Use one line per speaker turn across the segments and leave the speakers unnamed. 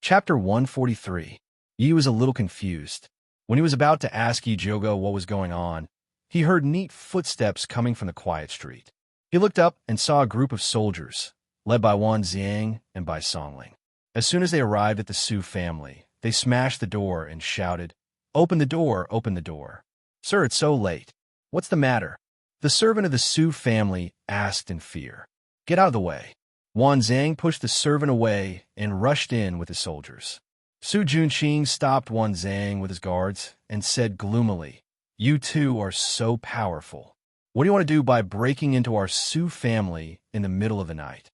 Chapter 143. Yi was a little confused. When he was about to ask Yi Joga what was going on, he heard neat footsteps coming from the quiet street. He looked up and saw a group of soldiers, led by Wan Xiang and by Songling. As soon as they arrived at the Su family, they smashed the door and shouted, "Open the door, open the door. Sir, it's so late. What's the matter?" The servant of the Su family asked in fear. "Get out of the way." Wan Xiang pushed the servant away and rushed in with his soldiers. Su Junqing stopped Wan Xiang with his guards and said gloomily, "You two are so powerful. What do you want to do by breaking into our Su family in the middle of the night?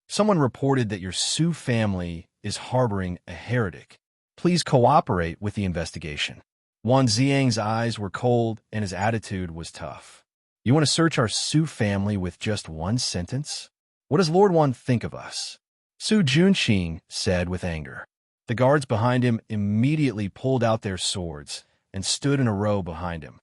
Someone reported that your Su family is harboring a heretic. Please cooperate with the investigation." Wan Xiang's eyes were cold and his attitude was tough. "You want to search our Su family with just one sentence? What does Lord Wan think of us?" Su Junqing said with anger. The guards behind him immediately pulled out their swords and stood in a row behind him.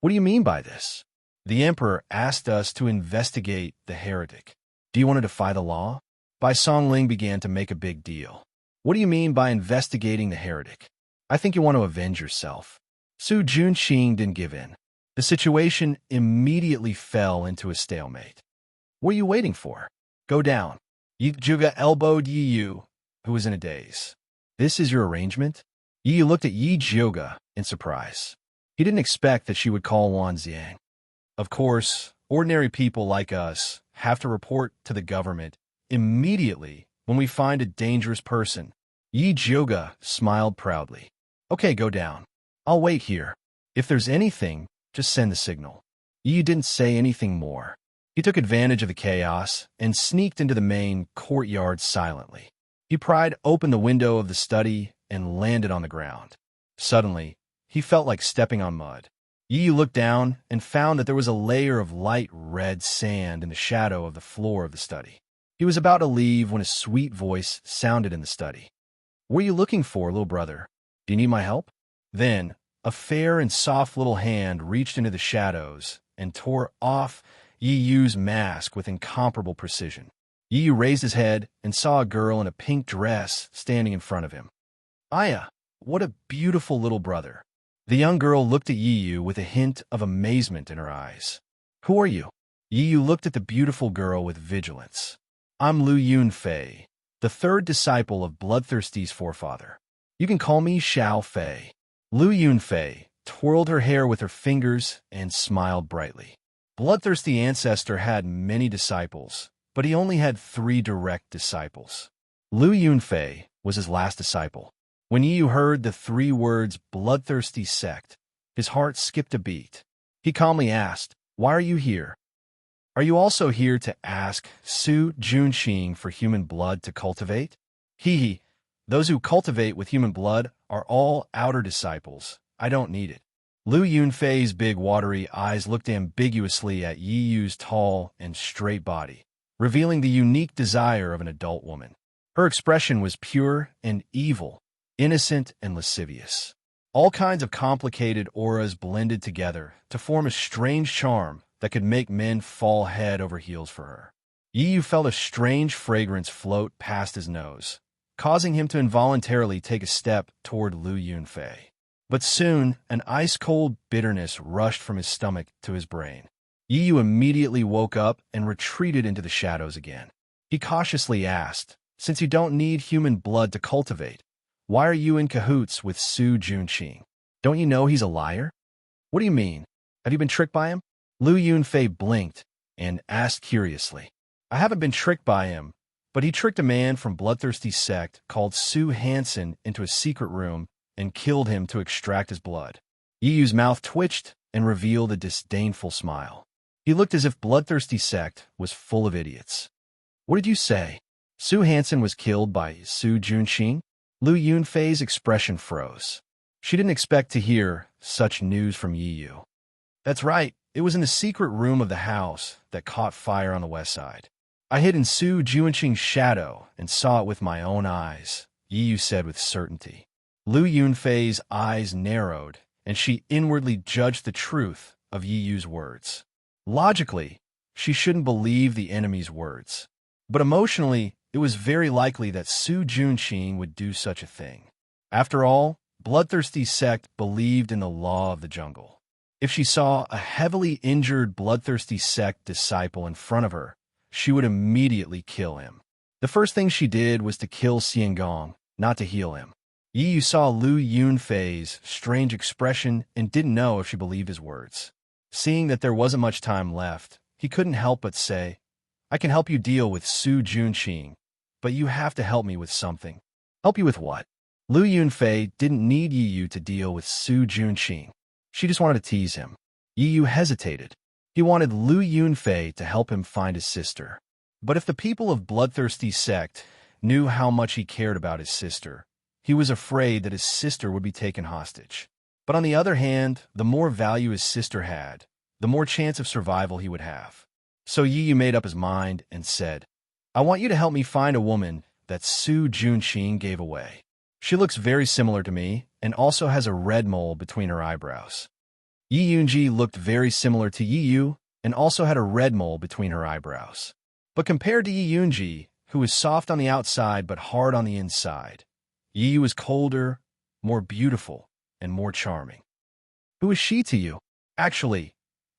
"What do you mean by this? The emperor asked us to investigate the heretic. Do you want to defy the law?" Bai Songling began to make a big deal. "What do you mean by investigating the heretic? I think you want to avenge yourself." Su Junqing didn't give in. The situation immediately fell into a stalemate. "What are you waiting for? Go down." Yi Juga elbowed Yi Yu, who was in a daze. "This is your arrangement?" Yi Yu looked at Yi Juga in surprise. He didn't expect that she would call Wan Xiang. Of course, ordinary people like us have to report to the government immediately when we find a dangerous person. Yi Juga smiled proudly. "Okay, go down. I'll wait here. If there's anything, just send the signal." Yi didn't say anything more. He took advantage of the chaos and sneaked into the main courtyard silently. He pried open the window of the study and landed on the ground. Suddenly, he felt like stepping on mud. Yi looked down and found that there was a layer of light red sand in the shadow of the floor of the study. He was about to leave when a sweet voice sounded in the study. "What are you looking for, little brother? Do you need my help?" Then, a fair and soft little hand reached into the shadows and tore off Yi Yu's mask with incomparable precision. Yi Yu raised his head and saw a girl in a pink dress standing in front of him. "Aya, what a beautiful little brother." The young girl looked at Yi Yu with a hint of amazement in her eyes. "Who are you?" Yi Yu looked at the beautiful girl with vigilance. "I'm Lu Yunfei, the third disciple of Bloodthirsty's forefather. You can call me Xiao Fei." Lu Yunfei twirled her hair with her fingers and smiled brightly. Bloodthirsty ancestor had many disciples, but he only had 3 direct disciples. Lu Yunfei was his last disciple. When Yi Yu heard the 3 words bloodthirsty sect, his heart skipped a beat. He calmly asked, "Why are you here? Are you also here to ask Su Junqing for human blood to cultivate?" "Hee, those who cultivate with human blood are all outer disciples. I don't need it." Lu Yunfei's big watery eyes looked ambiguously at Yi Yu's tall and straight body, revealing the unique desire of an adult woman. Her expression was pure and evil, innocent and lascivious. All kinds of complicated auras blended together to form a strange charm that could make men fall head over heels for her. Yi Yu felt a strange fragrance float past his nose, causing him to involuntarily take a step toward Lu Yunfei. But soon, an ice-cold bitterness rushed from his stomach to his brain. Yi Yu immediately woke up and retreated into the shadows again. He cautiously asked, "Since you don't need human blood to cultivate, why are you in cahoots with Su Junqing? Don't you know he's a liar?" "What do you mean? Have you been tricked by him?" Lu Yunfei blinked and asked curiously. "I haven't been tricked by him, but he tricked a man from Bloodthirsty sect called Su Hansen into a secret room and killed him to extract his blood." Yi Yu's mouth twitched and revealed a disdainful smile. He looked as if Bloodthirsty sect was full of idiots. "What did you say? Su Hansen was killed by Su Junqing?" Lu Yunfei's expression froze. She didn't expect to hear such news from Yi Yu. "That's right. It was in the secret room of the house that caught fire on the west side. I hid in Su Junqing's shadow and saw it with my own eyes," Yi Yu said with certainty. Lu Yunfei's eyes narrowed, and she inwardly judged the truth of Yi Yu's words. Logically, she shouldn't believe the enemy's words, but emotionally, It was very likely that Su Junqing would do such a thing. After all, bloodthirsty sect believed in the law of the jungle. If she saw a heavily injured bloodthirsty sect disciple in front of her, she would immediately kill him. The first thing she did was to kill Xiangong, not to heal him. Yi Yu saw Lu Yunfei's strange expression and didn't know if she believed his words. Seeing that there wasn't much time left, he couldn't help but say, "I can help you deal with Su Junqing, but you have to help me with something." "Help you with what?" Lu Yunfei didn't need Yi Yu to deal with Su Junqing. She just wanted to tease him. Yi Yu hesitated. He wanted Lu Yunfei to help him find his sister. But if the people of Bloodthirsty Sect knew how much he cared about his sister, he was afraid that his sister would be taken hostage. But on the other hand, the more value his sister had, the more chance of survival he would have. So Yi Yu made up his mind and said, "I want you to help me find a woman that Su Junqing gave away. She looks very similar to me and also has a red mole between her eyebrows." Yi Yunji looked very similar to Yi Yu and also had a red mole between her eyebrows. But compared to Yi Yunji, who was soft on the outside but hard on the inside, Yi Yu was colder, more beautiful, and more charming. "Who is she to you?" Actually,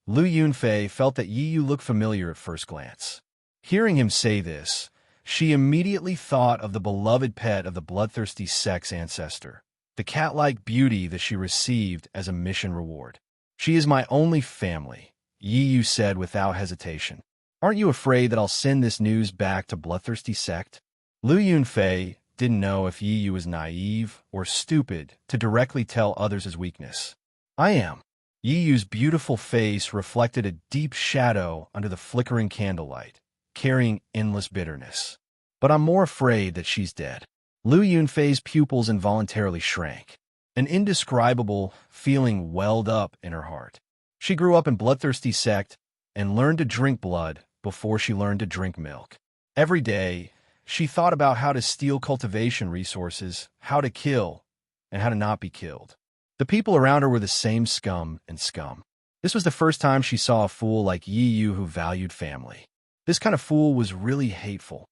Lu Yunfei felt that Yi Yu looked familiar at first glance. Hearing him say this, she immediately thought of the beloved pet of the bloodthirsty sect's ancestor, the cat-like beauty that she received as a mission reward. "She is my only family," Yi Yu said without hesitation. "Aren't you afraid that I'll send this news back to Bloodthirsty Sect?" Lu Yunfei didn't know if Yi Yu was naive or stupid to directly tell others his weakness. "I am." Yi Yu's beautiful face reflected a deep shadow under the flickering candlelight, carrying endless bitterness. "But I'm more afraid that she's dead." Lu Yunfei's pupils involuntarily shrank. An indescribable feeling welled up in her heart. She grew up in Bloodthirsty Sect and learned to drink blood before she learned to drink milk. Every day, she thought about how to steal cultivation resources, how to kill, and how to not be killed. The people around her were the same scum and scum. This was the first time she saw a fool like Yi Yu who valued family. This kind of fool was really hateful.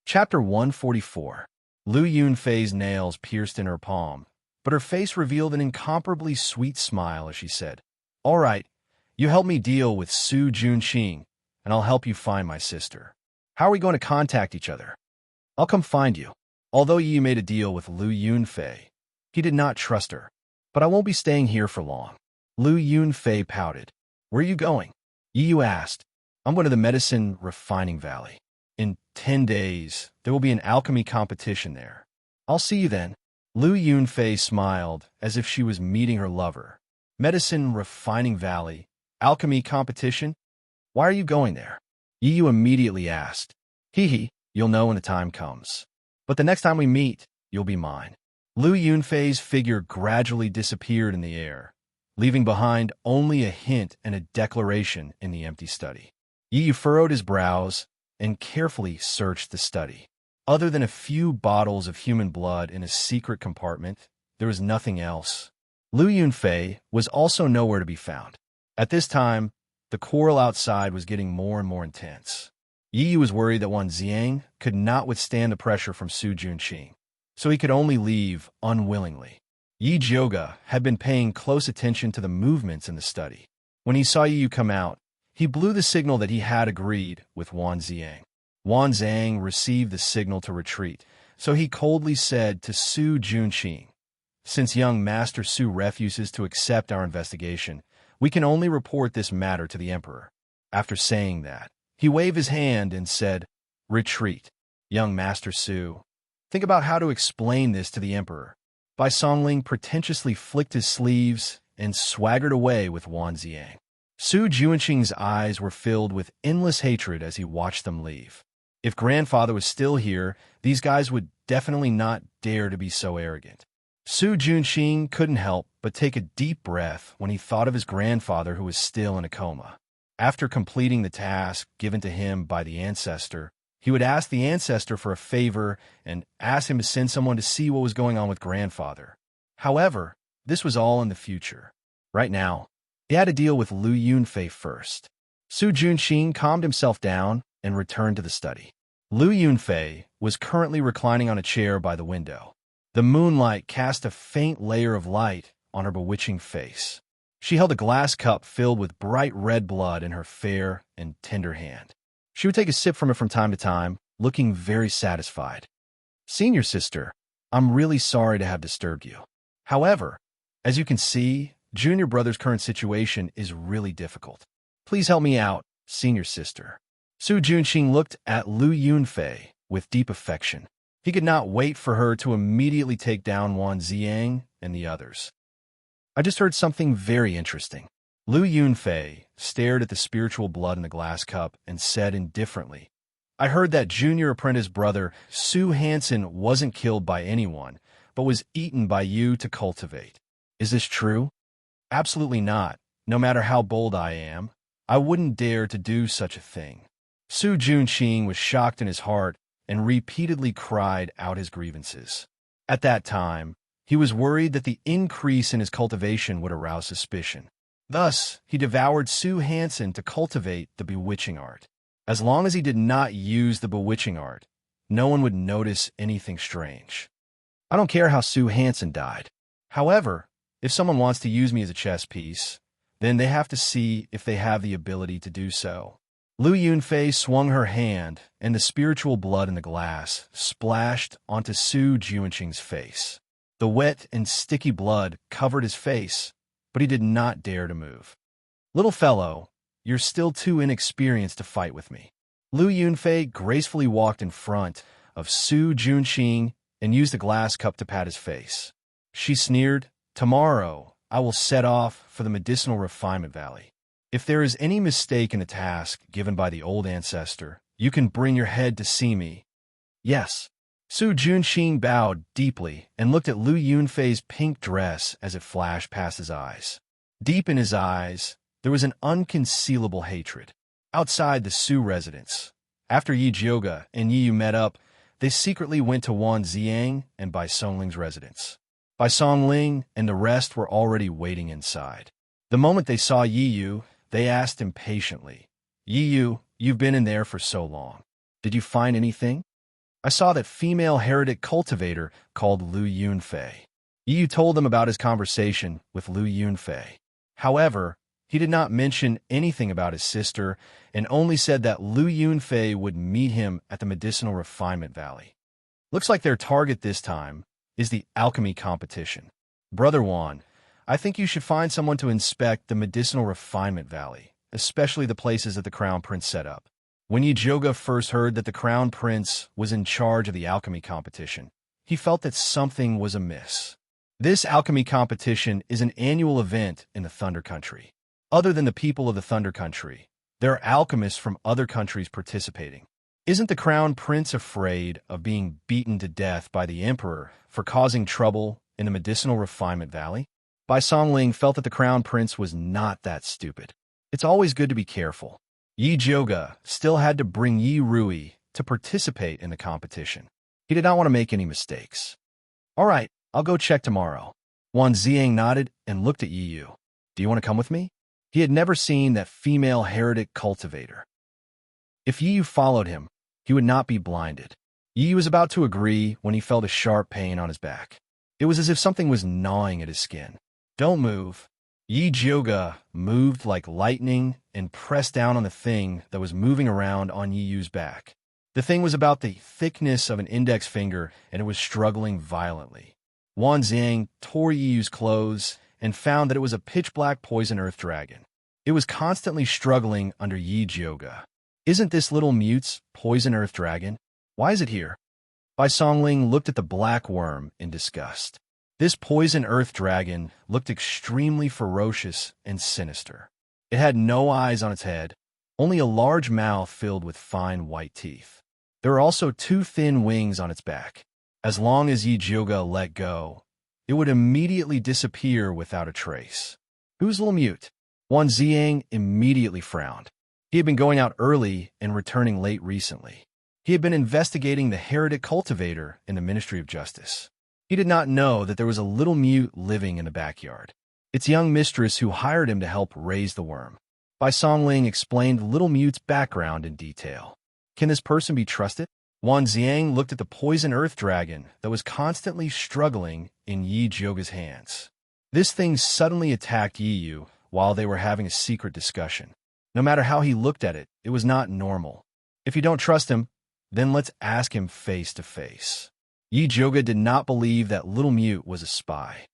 Chapter 144. Lu Yunfei's nails pierced in her palm, but her face revealed an incomparably sweet smile as she said, "All right, you help me deal with Su Junqing, and I'll help you find my sister. How are we going to contact each other?" "I'll come find you." Although Yi made a deal with Lu Yunfei, he did not trust her. "But I won't be staying here for long." Lu Yunfei pouted. "Where are you going?" Yi Yu asked. "I'm going to the Medicine Refining Valley. In 10 days, there will be an alchemy competition there. I'll see you then." Lu Yunfei smiled as if she was meeting her lover. "Medicine Refining Valley, alchemy competition? Why are you going there?" Yi Yu immediately asked. "Hee, you'll know when the time comes. But the next time we meet, you'll be mine." Lu Yunfei's figure gradually disappeared in the air, leaving behind only a hint and a declaration in the empty study. Yi Yu furrowed his brows and carefully searched the study. Other than a few bottles of human blood in a secret compartment, there was nothing else. Lu Yunfei was also nowhere to be found. At this time, the quarrel outside was getting more and more intense. Yi Yu was worried that Wan Xiang could not withstand the pressure from Su Junqing, so he could only leave unwillingly. Yi Jioga had been paying close attention to the movements in the study. When he saw Yi Yu come out, he blew the signal that he had agreed with Wan Xiang. Wan Xiang received the signal to retreat, so he coldly said to Su Junqing, "Since young Master Su refuses to accept our investigation, we can only report this matter to the Emperor." After saying that, he waved his hand and said, "Retreat, young Master Su. Think about how to explain this to the Emperor." Bai Songling pretentiously flicked his sleeves and swaggered away with Wan Xiang. Su Junqing's eyes were filled with endless hatred as he watched them leave. If grandfather was still here, these guys would definitely not dare to be so arrogant. Su Junqing couldn't help but take a deep breath when he thought of his grandfather who was still in a coma. After completing the task given to him by the ancestor, he would ask the ancestor for a favor and ask him to send someone to see what was going on with grandfather. However, this was all in the future. Right now, he had to deal with Lu Yunfei first. Su Junqing calmed himself down and returned to the study. Lu Yunfei was currently reclining on a chair by the window. The moonlight cast a faint layer of light on her bewitching face. She held a glass cup filled with bright red blood in her fair and tender hand. She would take a sip from it from time to time, looking very satisfied. "Senior sister, I'm really sorry to have disturbed you. However, as you can see, junior brother's current situation is really difficult. Please help me out, senior sister." Su Junqing looked at Lu Yunfei with deep affection. He could not wait for her to immediately take down Wan Ziang and the others. "I just heard something very interesting." Lu Yunfei stared at the spiritual blood in the glass cup and said indifferently, "I heard that junior apprentice brother Su Hansen wasn't killed by anyone, but was eaten by you to cultivate. Is this true?" "Absolutely not. No matter how bold I am, I wouldn't dare to do such a thing." Su Junqing was shocked in his heart and repeatedly cried out his grievances. At that time, he was worried that the increase in his cultivation would arouse suspicion. Thus, he devoured Su Hansen to cultivate the bewitching art. As long as he did not use the bewitching art, no one would notice anything strange. "I don't care how Su Hansen died. However, if someone wants to use me as a chess piece, then they have to see if they have the ability to do so." Lu Yunfei swung her hand, and the spiritual blood in the glass splashed onto Su Junqing's face. The wet and sticky blood covered his face, but he did not dare to move. "Little fellow, you're still too inexperienced to fight with me." Lu Yunfei gracefully walked in front of Su Junqing and used the glass cup to pat his face. She sneered, "Tomorrow, I will set off for the Medicinal Refinement Valley. If there is any mistake in the task given by the old ancestor, you can bring your head to see me." "Yes." Su Junqing bowed deeply and looked at Lu Yunfei's pink dress as it flashed past his eyes. Deep in his eyes, there was an unconcealable hatred. Outside the Su residence, after Yi Jioga and Yi Yu met up, they secretly went to Wan Ziang and Bai Songling's residence. Bai Songling and the rest were already waiting inside. The moment they saw Yi Yu, they asked impatiently, "Yi Yu, you've been in there for so long. Did you find anything?" "I saw that female heretic cultivator called Lu Yunfei." Yi Yu told them about his conversation with Lu Yunfei. However, he did not mention anything about his sister and only said that Lu Yunfei would meet him at the Medicinal Refinement Valley. "Looks like their target this time is the alchemy competition. Brother Wan, I think you should find someone to inspect the Medicinal Refinement Valley, especially the places that the Crown Prince set up." When Yi Jioga first heard that the Crown Prince was in charge of the alchemy competition, he felt that something was amiss. This alchemy competition is an annual event in the Thunder Country. Other than the people of the Thunder Country, there are alchemists from other countries participating. Isn't the Crown Prince afraid of being beaten to death by the Emperor for causing trouble in the Medicinal Refinement Valley? Bai Songling felt that the Crown Prince was not that stupid. It's always good to be careful. Yi Jioga still had to bring Yi Rui to participate in the competition. He did not want to make any mistakes. "All right, I'll go check tomorrow." Wan Ziang nodded and looked at Yi Yu. "Do you want to come with me?" He had never seen that female heretic cultivator. If Yi Yu followed him, he would not be blinded. Yi Yu was about to agree when he felt a sharp pain on his back. It was as if something was gnawing at his skin. "Don't move." Yi Jioga moved like lightning and pressed down on the thing that was moving around on Yi Yu's back. The thing was about the thickness of an index finger, and it was struggling violently. Wan Ziang tore Yi Yu's clothes and found that it was a pitch-black poison earth dragon. It was constantly struggling under Yi Jioga. "Isn't this little mute's poison earth dragon? Why is it here?" Bai Songling looked at the black worm in disgust. This poison earth dragon looked extremely ferocious and sinister. It had no eyes on its head, only a large mouth filled with fine white teeth. There were also two thin wings on its back. As long as Yi Jioga let go, it would immediately disappear without a trace. "Who's little mute?" Wan Ziang immediately frowned. He had been going out early and returning late recently. He had been investigating the heretic cultivator in the Ministry of Justice. He did not know that there was a little mute living in the backyard. Its young mistress who hired him to help raise the worm. Bai Songling explained Little Mute's background in detail. Can this person be trusted? Wan Xiang looked at the poison earth dragon that was constantly struggling in Yi Zhouge's hands. This thing suddenly attacked Yi Yu while they were having a secret discussion. No matter how he looked at it, it was not normal. If you don't trust him, then let's ask him face to face. Yi Zhouge did not believe that Little Mute was a spy.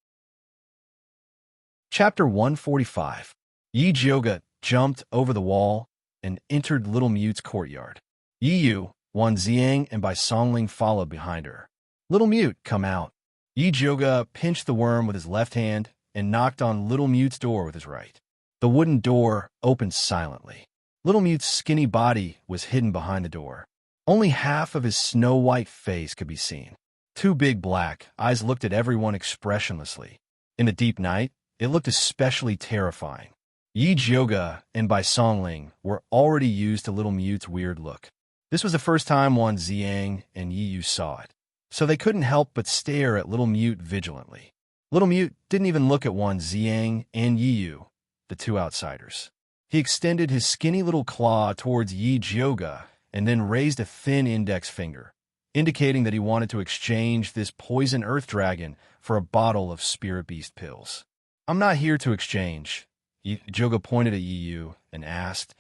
Chapter 145. Yi Zhouge jumped over the wall and entered Little Mute's courtyard. Yi Yu, Wan Xiang, and Bai Songling followed behind her. Little Mute, come out. Yi Zhouge pinched the worm with his left hand and knocked on Little Mute's door with his right. The wooden door opened silently. Little Mute's skinny body was hidden behind the door. Only half of his snow-white face could be seen. Two big black eyes looked at everyone expressionlessly. In the deep night, it looked especially terrifying. Yi Zhouge and Bai Songling were already used to Little Mute's weird look. This was the first time Wan Xiang and Yi Yu saw it, so they couldn't help but stare at Little Mute vigilantly. Little Mute didn't even look at Wan Xiang and Yi Yu, the two outsiders. He extended his skinny little claw towards Yi Zhouge and then raised a thin index finger, indicating that he wanted to exchange this poison earth dragon for a bottle of spirit beast pills. I'm not here to exchange. Yi Zhouge pointed at Yi Yu and asked,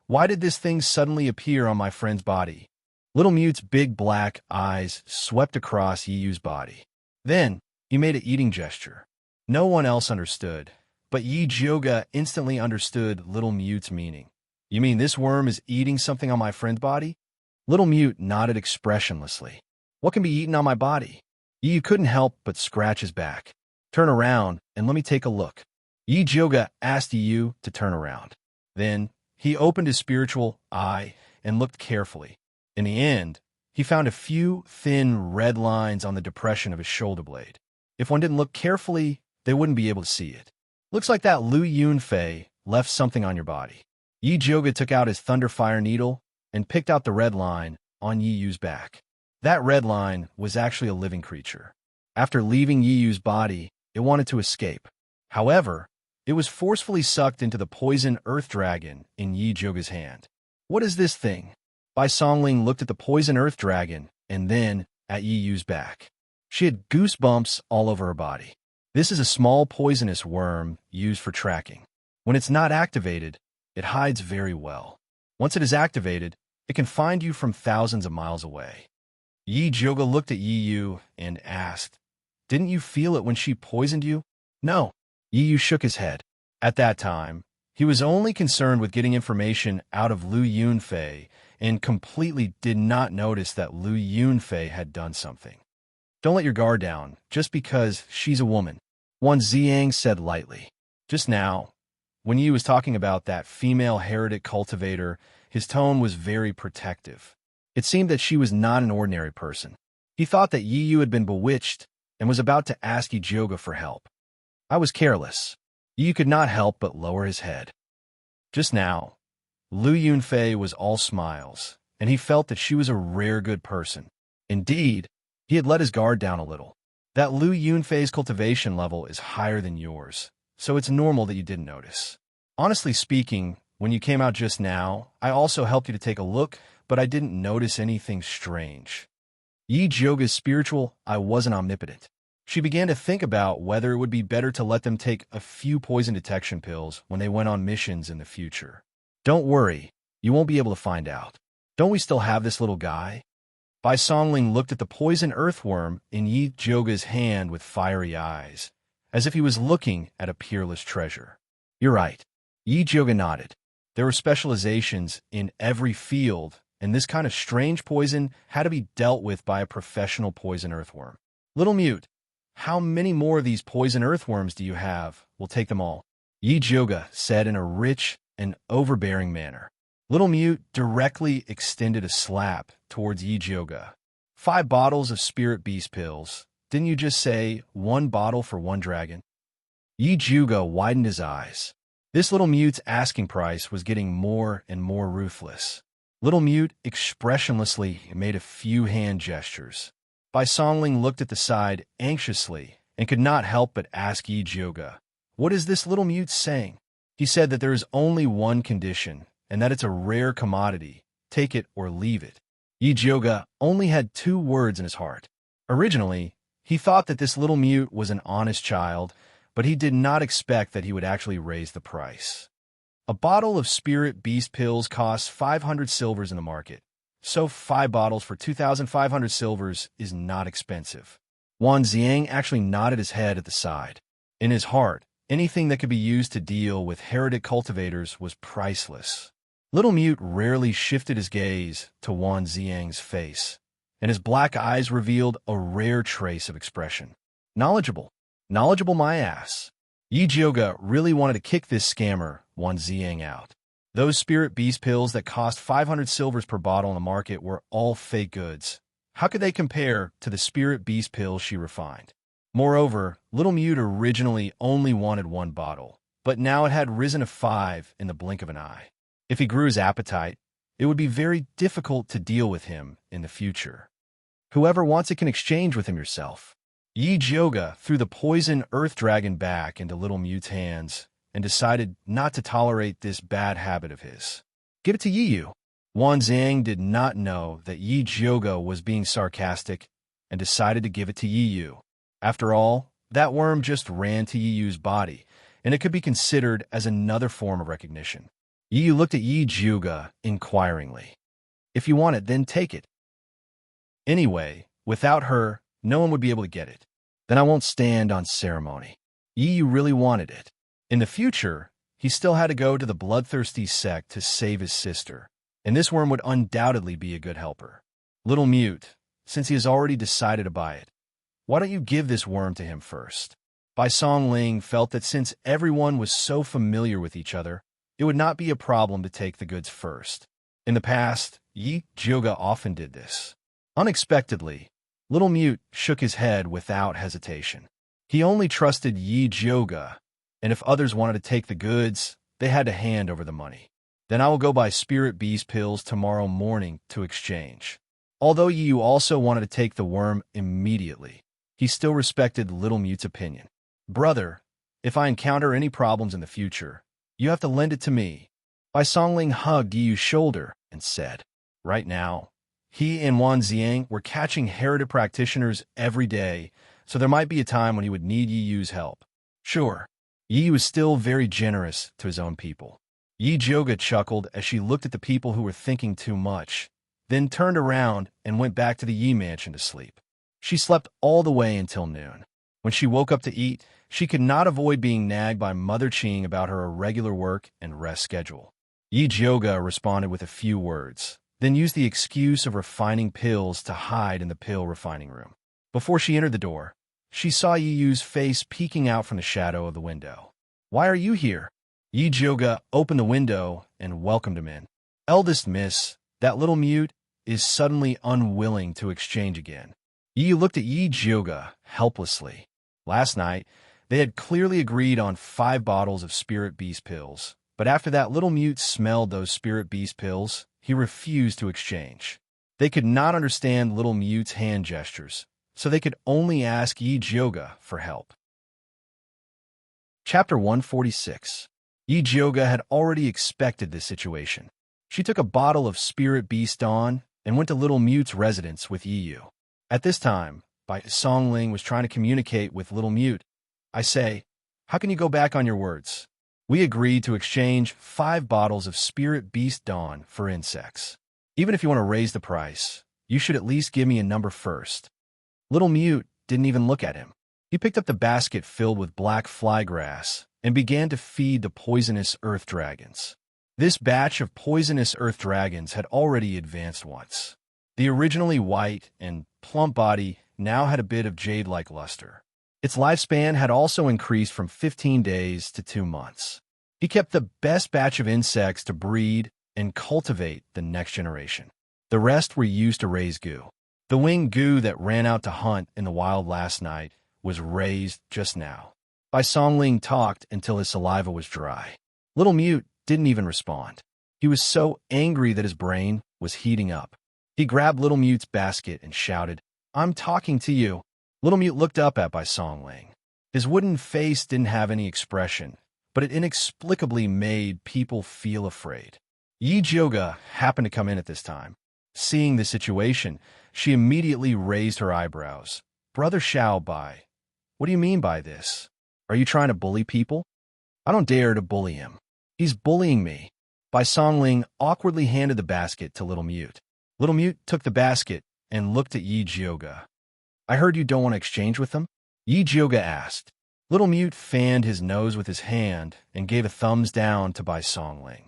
why did this thing suddenly appear on my friend's body? Little Mute's big black eyes swept across Yi Yu's body. Then, he made an eating gesture. No one else understood, but Yi Zhouge instantly understood Little Mute's meaning. You mean this worm is eating something on my friend's body? Little Mute nodded expressionlessly. What can be eaten on my body? Yi Yu couldn't help but scratch his back. Turn around and let me take a look. Yi Zhouge asked Yi Yu to turn around. Then, he opened his spiritual eye and looked carefully. In the end, he found a few thin red lines on the depression of his shoulder blade. If one didn't look carefully, they wouldn't be able to see it. Looks like that Lu Yunfei left something on your body. Yi Zhouge took out his Thunderfire needle and picked out the red line on Yi Yu's back. That red line was actually a living creature. After leaving Yi Yu's body, it wanted to escape. However, it was forcefully sucked into the poison earth dragon in Yi Zhouge's hand. What is this thing? Bai Songling looked at the poison earth dragon and then at Yi Yu's back. She had goosebumps all over her body. This is a small poisonous worm used for tracking. When it's not activated, it hides very well. Once it is activated, it can find you from thousands of miles away. Yi Zhouge looked at Yi Yu and asked, didn't you feel it when she poisoned you? No. Yi Yu shook his head. At that time, he was only concerned with getting information out of Lu Yunfei and completely did not notice that Lu Yunfei had done something. Don't let your guard down, just because she's a woman, Wan Xiang said lightly. Just now, when Yi was talking about that female heretic cultivator, his tone was very protective. It seemed that she was not an ordinary person. He thought that Yi Yu had been bewitched and was about to ask Yi Zhouge for help. I was careless. Yi Yu could not help but lower his head. Just now, Lu Yunfei was all smiles, and he felt that she was a rare good person. Indeed, he had let his guard down a little. That Lu Yunfei's cultivation level is higher than yours, so it's normal that you didn't notice. Honestly speaking, when you came out just now, I also helped you to take a look, but I didn't notice anything strange. Yi Zhouge's spiritual eye wasn't omnipotent. She began to think about whether it would be better to let them take a few poison detection pills when they went on missions in the future. Don't worry, you won't be able to find out. Don't we still have this little guy? Bai Songling looked at the poison earthworm in Yi Zhouge's hand with fiery eyes, as if he was looking at a peerless treasure. You're right. Yi Zhouge nodded. There were specializations in every field, and this kind of strange poison had to be dealt with by a professional poison earthworm. Little Mute, how many more of these poison earthworms do you have? We'll take them all. Yi Zhouge said in a rich and overbearing manner. Little Mute directly extended a slap towards Yi Zhouge. 5 bottles of spirit beast pills. Didn't you just say 1 bottle for 1 dragon? Yi Zhouge widened his eyes. This Little Mute's asking price was getting more and more ruthless. Little Mute expressionlessly made a few hand gestures. Bai Songling looked at the side anxiously and could not help but ask Yi Zhouge, what is this Little Mute saying? He said that there is only one condition, and that it's a rare commodity, take it or leave it. Yi Jioga only had 2 words in his heart. Originally, he thought that this little mute was an honest child, but he did not expect that he would actually raise the price. A bottle of Spirit Beast pills costs 500 silvers in the market, so 5 bottles for 2,500 silvers is not expensive. Wan Xiang actually nodded his head at the side. In his heart, anything that could be used to deal with heretic cultivators was priceless. Little Mute rarely shifted his gaze to Wan Xiang's face, and his black eyes revealed a rare trace of expression. Knowledgeable. Knowledgeable my ass. Yi Jioga really wanted to kick this scammer, Wan Xiang, out. Those Spirit Beast pills that cost 500 silvers per bottle in the market were all fake goods. How could they compare to the Spirit Beast pills she refined? Moreover, Little Mute originally only wanted 1 bottle, but now it had risen to 5 in the blink of an eye. If he grew his appetite, it would be very difficult to deal with him in the future. Whoever wants it can exchange with him yourself. Yi Jioga threw the poison earth dragon back into Little Mute's hands and decided not to tolerate this bad habit of his. Give it to Yi. Wan Xiang did not know that Yi Jioga was being sarcastic and decided to give it to Yi. After all, that worm just ran to Yi's body, and it could be considered as another form of recognition. Yi looked at Yi Jioga inquiringly. If you want it, then take it. Anyway, without her, no one would be able to get it. Then I won't stand on ceremony. Yi really wanted it. In the future, he still had to go to the bloodthirsty sect to save his sister, and this worm would undoubtedly be a good helper. Little Mute, since he has already decided to buy it, why don't you give this worm to him first? Bai Songling felt that since everyone was so familiar with each other, it would not be a problem to take the goods first. In the past, Yi Jioga often did this. Unexpectedly, Little Mute shook his head without hesitation. He only trusted Yi Jioga, and if others wanted to take the goods, they had to hand over the money. Then I will go buy Spirit Beast pills tomorrow morning to exchange. Although Yi also wanted to take the worm immediately, he still respected Little Mute's opinion. Brother, if I encounter any problems in the future, you have to lend it to me. Bai Songling hugged Yi's shoulder and said, right now, he and Wan Xiang were catching heretic practitioners every day, so there might be a time when he would need Yi's help. Sure, Yi was still very generous to his own people. Yi Jioga chuckled as she looked at the people who were thinking too much, then turned around and went back to the Yi mansion to sleep. She slept all the way until noon. When she woke up to eat, she could not avoid being nagged by Mother Qing about her irregular work and rest schedule. Yi Jioga responded with a few words, then used the excuse of refining pills to hide in the pill refining room. Before she entered the door, she saw Yi's face peeking out from the shadow of the window. Why are you here? Yi Jioga opened the window and welcomed him in. Eldest miss, that Little Mute is suddenly unwilling to exchange again. Yi looked at Yi Jioga helplessly. Last night, they had clearly agreed on 5 bottles of Spirit Beast pills, but after that Little Mute smelled those Spirit Beast pills, he refused to exchange. They could not understand Little Mute's hand gestures, so they could only ask Yi Jioga for help. Chapter 146. Yi Jioga had already expected this situation. She took a bottle of Spirit Beast Dawn and went to Little Mute's residence with Yi. At this time, Bai Songling was trying to communicate with Little Mute. I say, how can you go back on your words? We agreed to exchange 5 bottles of Spirit Beast Dawn for insects. Even if you want to raise the price, you should at least give me a number first. Little Mute didn't even look at him. He picked up the basket filled with black flygrass and began to feed the poisonous earth dragons. This batch of poisonous earth dragons had already advanced once. The originally white and plump body now had a bit of jade-like luster. Its lifespan had also increased from 15 days to 2 months. He kept the best batch of insects to breed and cultivate the next generation. The rest were used to raise goo. The winged goo that ran out to hunt in the wild last night was raised just now. Bai Songling talked until his saliva was dry. Little Mute didn't even respond. He was so angry that his brain was heating up. He grabbed Little Mute's basket and shouted, I'm talking to you. Little Mute looked up at Bai Songling. His wooden face didn't have any expression, but it inexplicably made people feel afraid. Yi Jioga happened to come in at this time. Seeing the situation, she immediately raised her eyebrows. Brother Xiao Bai, what do you mean by this? Are you trying to bully people? I don't dare to bully him. He's bullying me. Bai Songling awkwardly handed the basket to Little Mute. Little Mute took the basket and looked at Yi Jioga. I heard you don't want to exchange with them? Yi Jioga asked. Little Mute fanned his nose with his hand and gave a thumbs down to Bai Songling.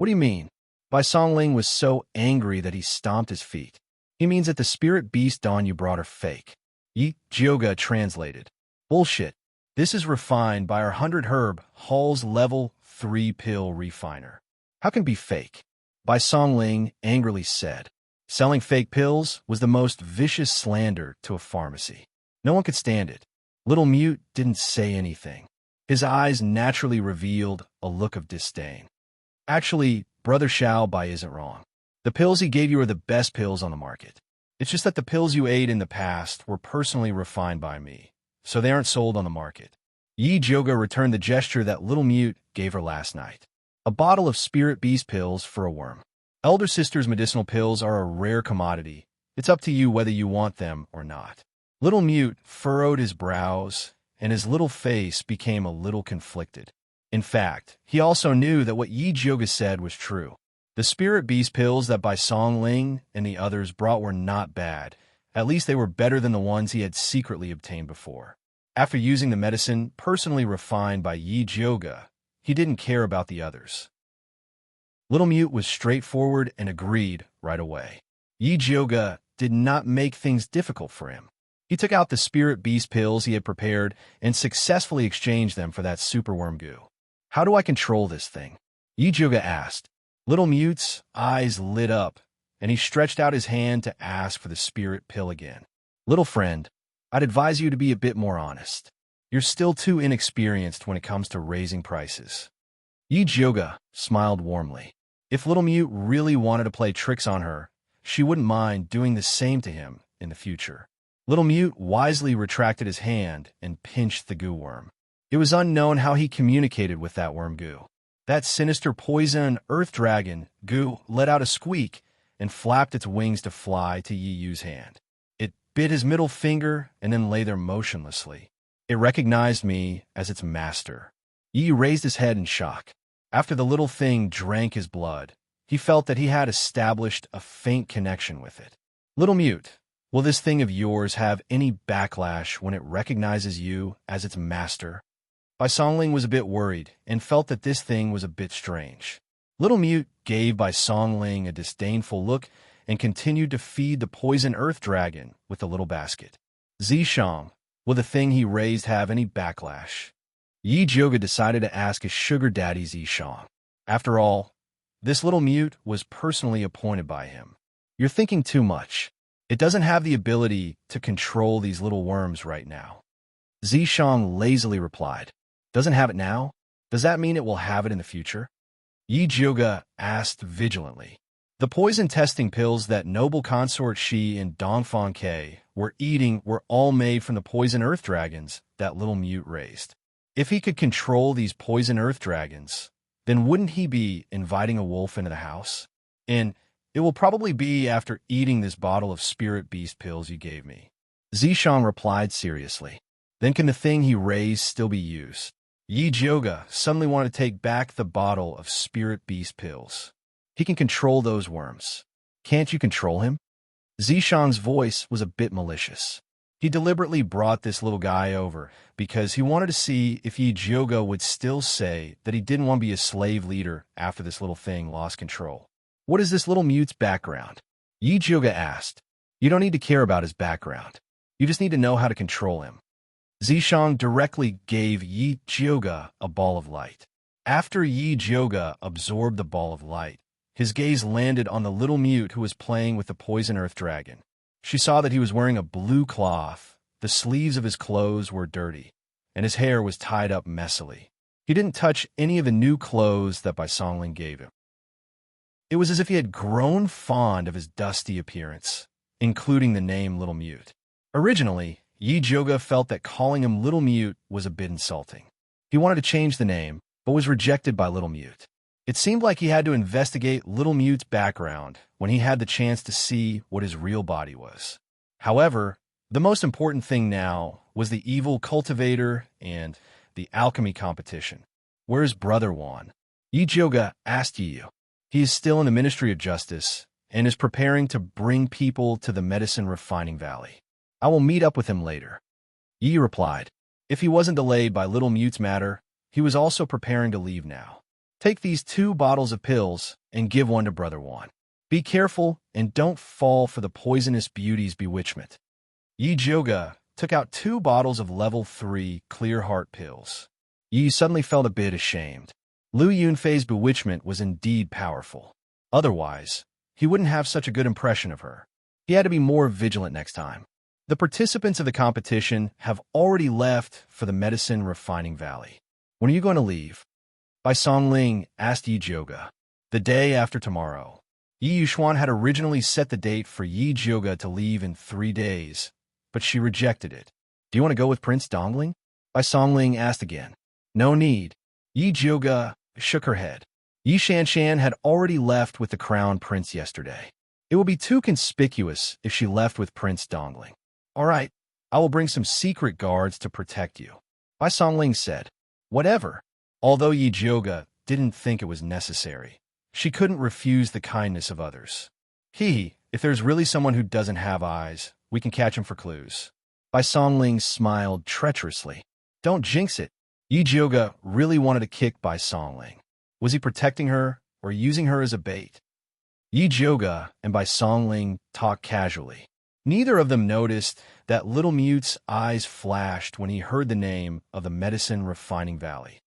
What do you mean? Bai Songling was so angry that he stomped his feet. He means that the spirit beast dawn you brought are fake. Yi Jioga translated. Bullshit. This is refined by our 100 herb Hall's level 3 pill refiner. How can it be fake? Bai Songling angrily said. Selling fake pills was the most vicious slander to a pharmacy. No one could stand it. Little Mute didn't say anything. His eyes naturally revealed a look of disdain. Actually, Brother Xiao Bai isn't wrong. The pills he gave you are the best pills on the market. It's just that the pills you ate in the past were personally refined by me, so they aren't sold on the market. Yi Jioga returned the gesture that Little Mute gave her last night. A bottle of spirit beast pills for a worm. Elder Sister's medicinal pills are a rare commodity. It's up to you whether you want them or not. Little Mute furrowed his brows, and his little face became a little conflicted. In fact, he also knew that what Yi Jioga said was true. The spirit beast pills that Bai Songling and the others brought were not bad. At least they were better than the ones he had secretly obtained before. After using the medicine personally refined by Yi Jioga, he didn't care about the others. Little Mute was straightforward and agreed right away. Yi Jioga did not make things difficult for him. He took out the spirit beast pills he had prepared and successfully exchanged them for that superworm goo. How do I control this thing? Yi Jioga asked. Little Mute's eyes lit up, and he stretched out his hand to ask for the spirit pill again. Little friend, I'd advise you to be a bit more honest. You're still too inexperienced when it comes to raising prices. Yi Jioga smiled warmly. If Little Mute really wanted to play tricks on her, she wouldn't mind doing the same to him in the future. Little Mute wisely retracted his hand and pinched the goo worm. It was unknown how he communicated with that worm goo. That sinister poison earth dragon goo let out a squeak and flapped its wings to fly to Yi Yu's hand. It bit his middle finger and then lay there motionlessly. It recognized me as its master. Yi raised his head in shock. After the little thing drank his blood, he felt that he had established a faint connection with it. Little Mute, will this thing of yours have any backlash when it recognizes you as its master? Bai Songling was a bit worried and felt that this thing was a bit strange. Little Mute gave Bai Songling a disdainful look and continued to feed the poison earth dragon with the little basket. Zishang, will the thing he raised have any backlash? Yi Jioga decided to ask his sugar daddy Zishang. After all, this Little Mute was personally appointed by him. You're thinking too much. It doesn't have the ability to control these little worms right now. Zishang lazily replied. Doesn't have it now? Does that mean it will have it in the future? Yi Jioga asked vigilantly. The poison testing pills that noble consort Shi and Dongfang Ke were eating were all made from the poison earth dragons that Little Mute raised. If he could control these poison earth dragons, then wouldn't he be inviting a wolf into the house? And it will probably be after eating this bottle of spirit beast pills you gave me. Zishang replied seriously. Then can the thing he raised still be used? Yi Jioga suddenly wanted to take back the bottle of spirit beast pills. He can control those worms. Can't you control him? Zishang's voice was a bit malicious. He deliberately brought this little guy over because he wanted to see if Yi Jioga would still say that he didn't want to be a slave leader after this little thing lost control. What is this Little Mute's background? Yi Jioga asked. You don't need to care about his background. You just need to know how to control him. Zishang directly gave Yi Jioga a ball of light. After Yi Jioga absorbed the ball of light, his gaze landed on the Little Mute who was playing with the poison earth dragon. She saw that he was wearing a blue cloth, the sleeves of his clothes were dirty, and his hair was tied up messily. He didn't touch any of the new clothes that Bai Songling gave him. It was as if he had grown fond of his dusty appearance, including the name Little Mute. Originally, Yi Jioga felt that calling him Little Mute was a bit insulting. He wanted to change the name, but was rejected by Little Mute. It seemed like he had to investigate Little Mute's background when he had the chance to see what his real body was. However, the most important thing now was the evil cultivator and the alchemy competition. Where's Brother Juan? Yi Jioga asked Yi. He is still in the Ministry of Justice and is preparing to bring people to the medicine refining valley. I will meet up with him later. Yi replied. If he wasn't delayed by Little Mute's matter, he was also preparing to leave now. Take these 2 bottles of pills and give one to Brother Juan. Be careful and don't fall for the poisonous beauty's bewitchment. Yi Jioga took out 2 bottles of level 3 clear heart pills. Yi suddenly felt a bit ashamed. Lu Yunfei's bewitchment was indeed powerful. Otherwise, he wouldn't have such a good impression of her. He had to be more vigilant next time. The participants of the competition have already left for the medicine refining valley. When are you going to leave? Bai Songling asked Yi Jioga. The day after tomorrow. Yi Yuxuan had originally set the date for Yi Jioga to leave in 3 days, but she rejected it. Do you want to go with Prince Dongling? Bai Songling asked again. No need. Yi Jioga shook her head. Yi Shanshan had already left with the crown prince yesterday. It would be too conspicuous if she left with Prince Dongling. All right, I will bring some secret guards to protect you. Bai Songling said. Whatever. Although Yi Jioga didn't think it was necessary, she couldn't refuse the kindness of others. If there's really someone who doesn't have eyes, we can catch him for clues. Bai Songling smiled treacherously. Don't jinx it. Yi Jioga really wanted to kick Bai Songling. Was he protecting her or using her as a bait? Yi Jioga and Bai Songling talked casually. Neither of them noticed that Little Mute's eyes flashed when he heard the name of the medicine refining valley.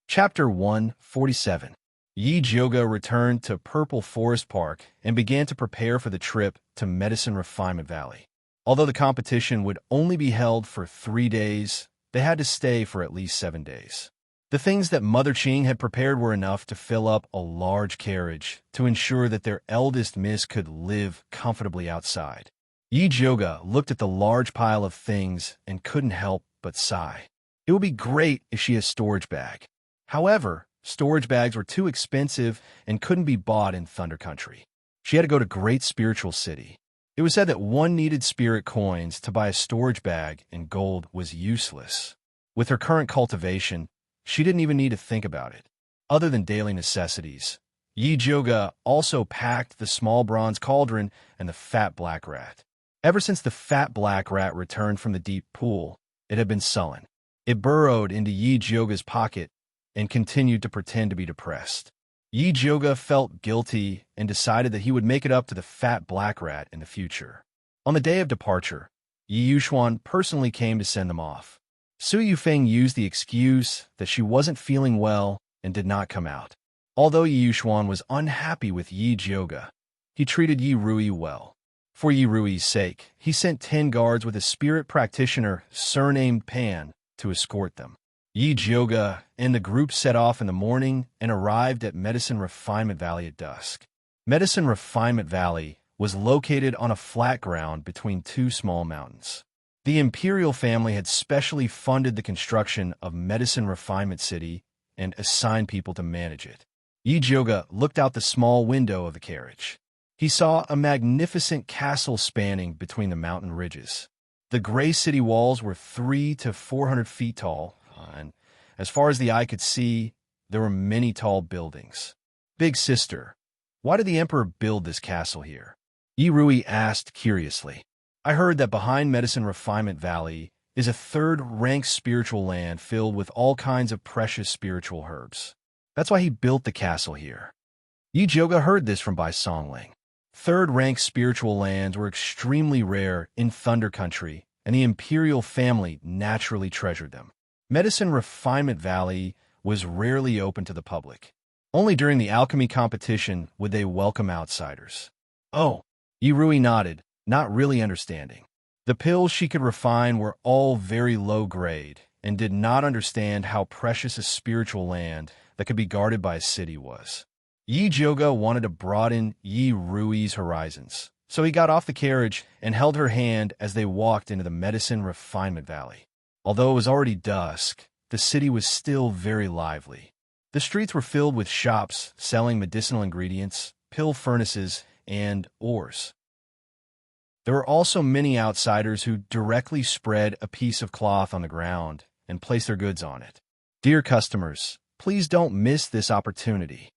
Chapter 147. Yi Jioga returned to Purple Forest Park and began to prepare for the trip to Medicine Refinement Valley. Although the competition would only be held for 3 days, they had to stay for at least 7 days. The things that Mother Qing had prepared were enough to fill up a large carriage to ensure that their eldest miss could live comfortably outside. Yi Jioga looked at the large pile of things and couldn't help but sigh. It would be great if she had a storage bag. However, storage bags were too expensive and couldn't be bought in Thunder Country. She had to go to Great Spiritual City. It was said that one needed spirit coins to buy a storage bag, and gold was useless. With her current cultivation, she didn't even need to think about it. Other than daily necessities, Yi Jioga also packed the small bronze cauldron and the fat black rat. Ever since the fat black rat returned from the deep pool, it had been sullen. It burrowed into Yi Jioga's pocket and continued to pretend to be depressed. Yi Jioga felt guilty and decided that he would make it up to the fat black rat in the future. On the day of departure, Yi Yuxuan personally came to send them off. Su Yufeng used the excuse that she wasn't feeling well and did not come out. Although Yi Yuxuan was unhappy with Yi Jioga, he treated Yi Rui well. For Yi Rui's sake, he sent 10 guards with a spirit practitioner surnamed Pan to escort them. Yi Jioga and the group set off in the morning and arrived at Medicine Refinement Valley at dusk. Medicine Refinement Valley was located on a flat ground between 2 small mountains. The imperial family had specially funded the construction of Medicine Refinement City and assigned people to manage it. Yi Jioga looked out the small window of the carriage. He saw a magnificent castle spanning between the mountain ridges. The gray city walls were 300 to 400 feet tall, and as far as the eye could see, there were many tall buildings. Big sister, why did the emperor build this castle here? Yi Rui asked curiously. I heard that behind Medicine Refinement Valley is a third-rank spiritual land filled with all kinds of precious spiritual herbs. That's why he built the castle here. Yi Jioga heard this from Bai Songling. Third-rank spiritual lands were extremely rare in Thunder Country, and the imperial family naturally treasured them. Medicine Refinement Valley was rarely open to the public. Only during the alchemy competition would they welcome outsiders. Oh, Yi Rui nodded, not really understanding. The pills she could refine were all very low grade and did not understand how precious a spiritual land that could be guarded by a city was. Yi Jioga wanted to broaden Yi Rui's horizons, so he got off the carriage and held her hand as they walked into the Medicine Refinement Valley. Although it was already dusk, the city was still very lively. The streets were filled with shops selling medicinal ingredients, pill furnaces, and ores. There were also many outsiders who directly spread a piece of cloth on the ground and placed their goods on it. Dear customers, please don't miss this opportunity.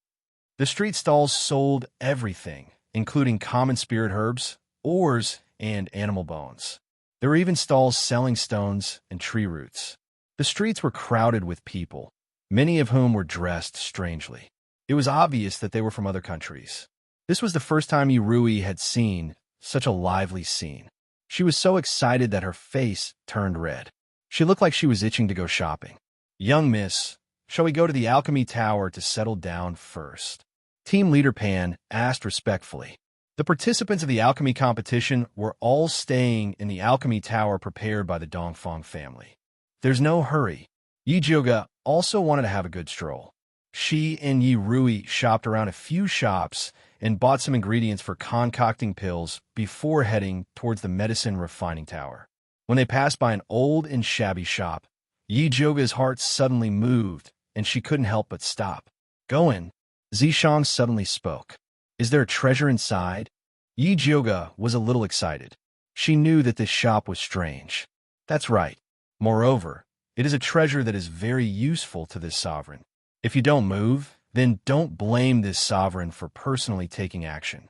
The street stalls sold everything, including common spirit herbs, ores, and animal bones. There were even stalls selling stones and tree roots. The streets were crowded with people, many of whom were dressed strangely. It was obvious that they were from other countries. This was the first time Yurui had seen such a lively scene. She was so excited that her face turned red. She looked like she was itching to go shopping. Young miss, shall we go to the alchemy tower to settle down first? Team leader Pan asked respectfully. The participants of the alchemy competition were all staying in the alchemy tower prepared by the Dongfang family. There's no hurry. Yi Jioga also wanted to have a good stroll. She and Yi Rui shopped around a few shops and bought some ingredients for concocting pills before heading towards the medicine refining tower. When they passed by an old and shabby shop, Yi Jioga's heart suddenly moved, and she couldn't help but stop. Go in. Zishang suddenly spoke. Is there a treasure inside? Yi Jioga was a little excited. She knew that this shop was strange. That's right. Moreover, it is a treasure that is very useful to this sovereign. If you don't move, then don't blame this sovereign for personally taking action.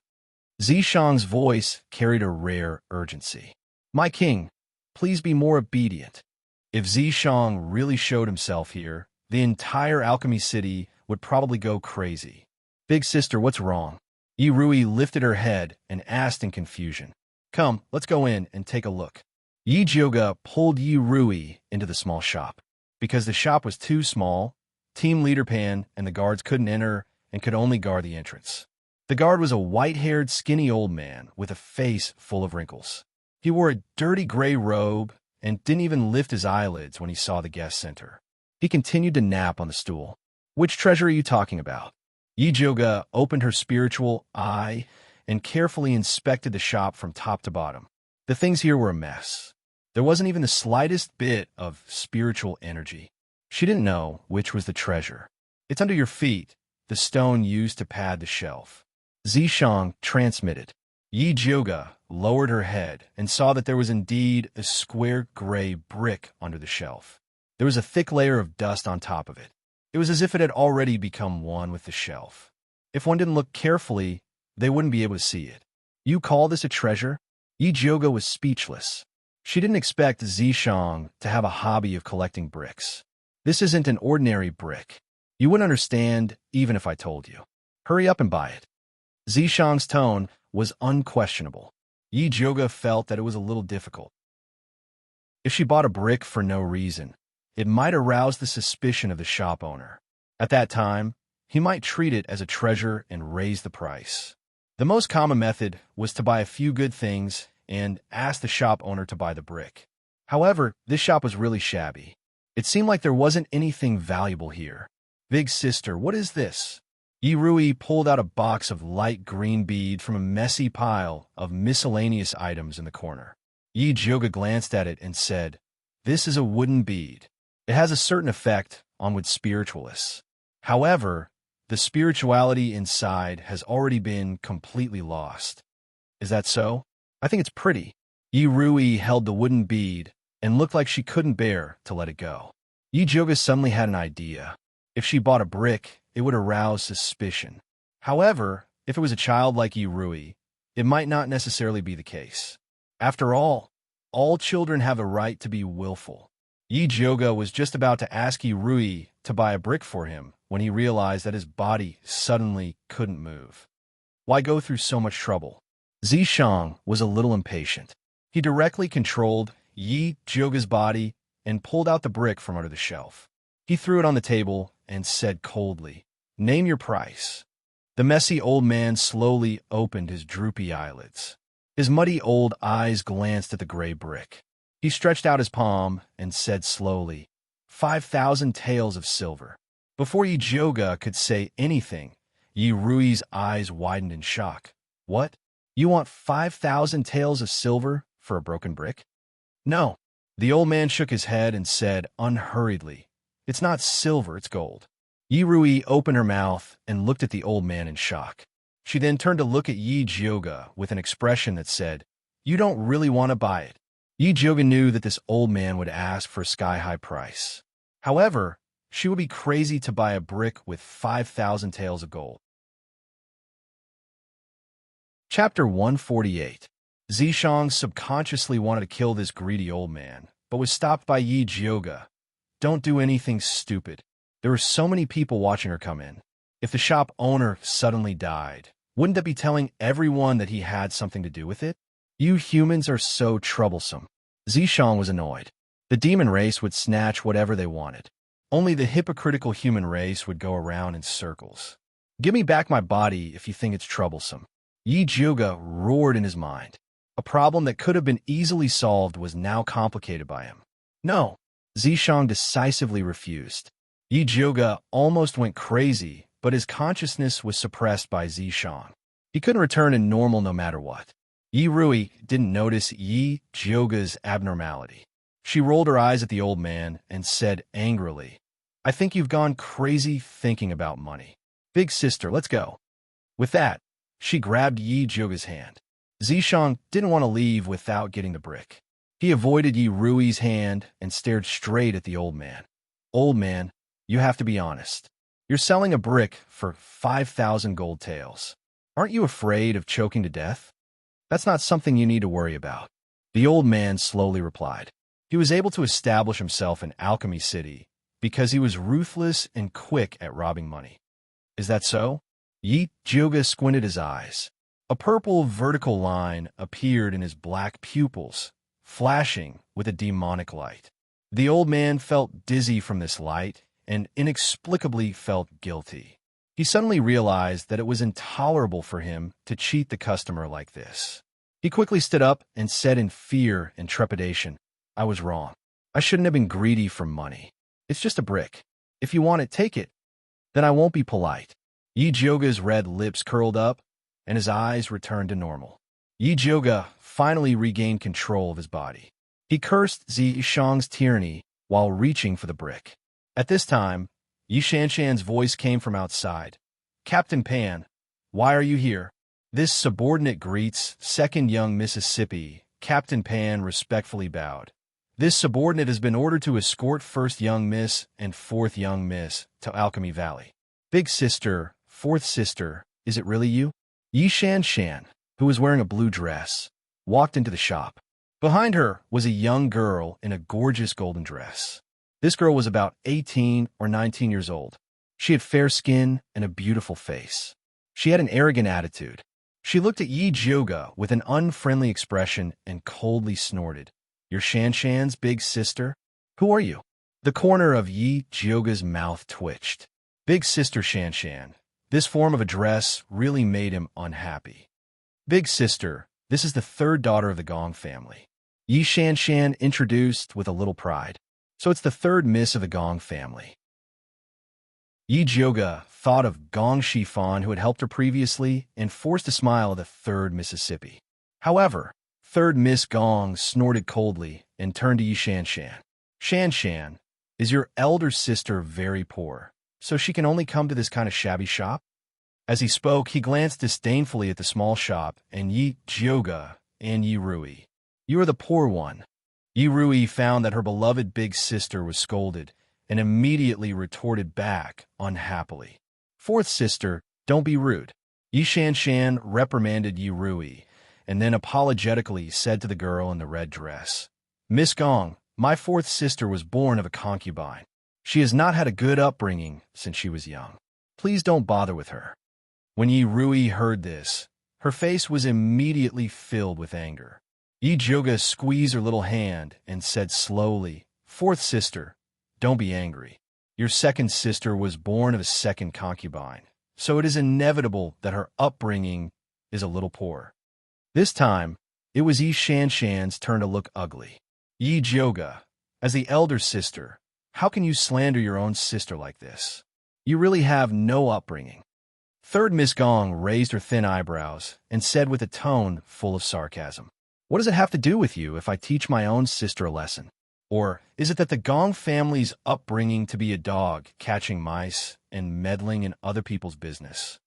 Zishang's voice carried a rare urgency. My king, please be more obedient. If Zishang really showed himself here, the entire alchemy city would probably go crazy. Big sister, what's wrong? Yi Rui lifted her head and asked in confusion. Come, let's go in and take a look. Yi Jioga pulled Yi Rui into the small shop. Because the shop was too small, Team Leader Pan and the guards couldn't enter and could only guard the entrance. The guard was a white-haired, skinny old man with a face full of wrinkles. He wore a dirty gray robe and didn't even lift his eyelids when he saw the guests enter. He continued to nap on the stool. Which treasure are you talking about? Yi Jioga opened her spiritual eye and carefully inspected the shop from top to bottom. The things here were a mess. There wasn't even the slightest bit of spiritual energy. She didn't know which was the treasure. It's under your feet, the stone used to pad the shelf. Zishang transmitted. Yi Jioga lowered her head and saw that there was indeed a square gray brick under the shelf. There was a thick layer of dust on top of it. It was as if it had already become one with the shelf. If one didn't look carefully, they wouldn't be able to see it. You call this a treasure? Yi Jioga was speechless. She didn't expect Zishang to have a hobby of collecting bricks. This isn't an ordinary brick. You wouldn't understand even if I told you. Hurry up and buy it. Zishang's tone was unquestionable. Yi Jioga felt that it was a little difficult. If she bought a brick for no reason, it might arouse the suspicion of the shop owner. At that time, he might treat it as a treasure and raise the price. The most common method was to buy a few good things and ask the shop owner to buy the brick. However, this shop was really shabby. It seemed like there wasn't anything valuable here. Big sister, what is this? Yi Rui pulled out a box of light green bead from a messy pile of miscellaneous items in the corner. Yi Jioga glanced at it and said, This is a wooden bead. It has a certain effect on wood spiritualists. However, the spirituality inside has already been completely lost. Is that so? I think it's pretty. Yi Rui held the wooden bead and looked like she couldn't bear to let it go. Yi Jioga suddenly had an idea. If she bought a brick, it would arouse suspicion. However, if it was a child like Yi Rui, it might not necessarily be the case. After all children have a right to be willful. Yi Jioga was just about to ask Yi Rui to buy a brick for him when he realized that his body suddenly couldn't move. Why go through so much trouble? Zishang was a little impatient. He directly controlled Yi Jioga's body and pulled out the brick from under the shelf. He threw it on the table and said coldly, Name your price. The messy old man slowly opened his droopy eyelids. His muddy old eyes glanced at the gray brick. He stretched out his palm and said slowly, 5,000 taels of silver. Before Yi Jioga could say anything, Yi Rui's eyes widened in shock. What? You want 5,000 taels of silver for a broken brick? No. The old man shook his head and said unhurriedly, It's not silver, it's gold. Yi Rui opened her mouth and looked at the old man in shock. She then turned to look at Yi Jioga with an expression that said, "You don't really want to buy it." Yi Jioga knew that this old man would ask for a sky-high price. However, she would be crazy to buy a brick with 5,000 taels of gold. Chapter 148. Zishang subconsciously wanted to kill this greedy old man, but was stopped by Yi Jioga. "Don't do anything stupid. There were so many people watching her come in. If the shop owner suddenly died, wouldn't that be telling everyone that he had something to do with it? You humans are so troublesome." Zishang was annoyed. The demon race would snatch whatever they wanted. Only the hypocritical human race would go around in circles. "Give me back my body if you think it's troublesome." Yi Jioga roared in his mind. A problem that could have been easily solved was now complicated by him. "No." Zishang decisively refused. Yi Jioga almost went crazy, but his consciousness was suppressed by Zishang. He couldn't return to normal no matter what. Yi Rui didn't notice Yi Jioga's abnormality. She rolled her eyes at the old man and said angrily, "I think you've gone crazy thinking about money. Big sister, let's go." With that, she grabbed Yi Jioga's hand. Zishang didn't want to leave without getting the brick. He avoided Yi Rui's hand and stared straight at the old man. "Old man, you have to be honest. You're selling a brick for 5,000 gold taels. Aren't you afraid of choking to death? That's not something you need to worry about." The old man slowly replied. He was able to establish himself in Alchemy City because he was ruthless and quick at robbing money. "Is that so?" Yi Jioga squinted his eyes. A purple vertical line appeared in his black pupils, flashing with a demonic light. The old man felt dizzy from this light and inexplicably felt guilty. He suddenly realized that it was intolerable for him to cheat the customer like this. He quickly stood up and said in fear and trepidation, "I was wrong. I shouldn't have been greedy for money. It's just a brick. If you want it, take it. Then I won't be polite." Yi Jioga's red lips curled up, and his eyes returned to normal. Yi Jioga finally regained control of his body. He cursed Zishang's tyranny while reaching for the brick. At this time, Yi Shanshan's voice came from outside. "Captain Pan, why are you here?" This subordinate greets second young Mississippi. Captain Pan respectfully bowed. This subordinate has been ordered to escort first young Miss and fourth young Miss to Alchemy Valley. "Big sister, fourth sister, is it really you?" Yi Shanshan, who was wearing a blue dress, walked into the shop. Behind her was a young girl in a gorgeous golden dress. This girl was about 18 or 19 years old. She had fair skin and a beautiful face. She had an arrogant attitude. She looked at Yi Jioga with an unfriendly expression and coldly snorted. "You're Shanshan's big sister? Who are you?" The corner of Yi Jioga's mouth twitched. "Big sister Shanshan." This form of address really made him unhappy. "Big sister, this is the third daughter of the Gong family." Yi Shanshan introduced with a little pride. "So it's the third miss of the Gong family." Yi Jioga thought of Gong Shifan, who had helped her previously, and forced a smile at the third Mississippi. However, third Miss Gong snorted coldly and turned to Yi Shanshan. "Shanshan, is your elder sister very poor, so she can only come to this kind of shabby shop?" As he spoke, he glanced disdainfully at the small shop and Yi Jioga and Yi Rui. "You are the poor one." Yi Rui found that her beloved big sister was scolded and immediately retorted back unhappily. "Fourth sister, don't be rude." Yi Shanshan reprimanded Yi Rui and then apologetically said to the girl in the red dress, "Miss Gong, my fourth sister was born of a concubine. She has not had a good upbringing since she was young. Please don't bother with her." When Yi Rui heard this, her face was immediately filled with anger. Yi Jioga squeezed her little hand and said slowly, "Fourth sister, don't be angry. Your second sister was born of a second concubine, so it is inevitable that her upbringing is a little poor." This time, it was Yi Shanshan's turn to look ugly. "Yi Jioga, as the elder sister, how can you slander your own sister like this? You really have no upbringing." Third Miss Gong raised her thin eyebrows and said with a tone full of sarcasm, "What does it have to do with you if I teach my own sister a lesson?" Or is it that the Gong family's upbringing to be a dog, catching mice, and meddling in other people's business?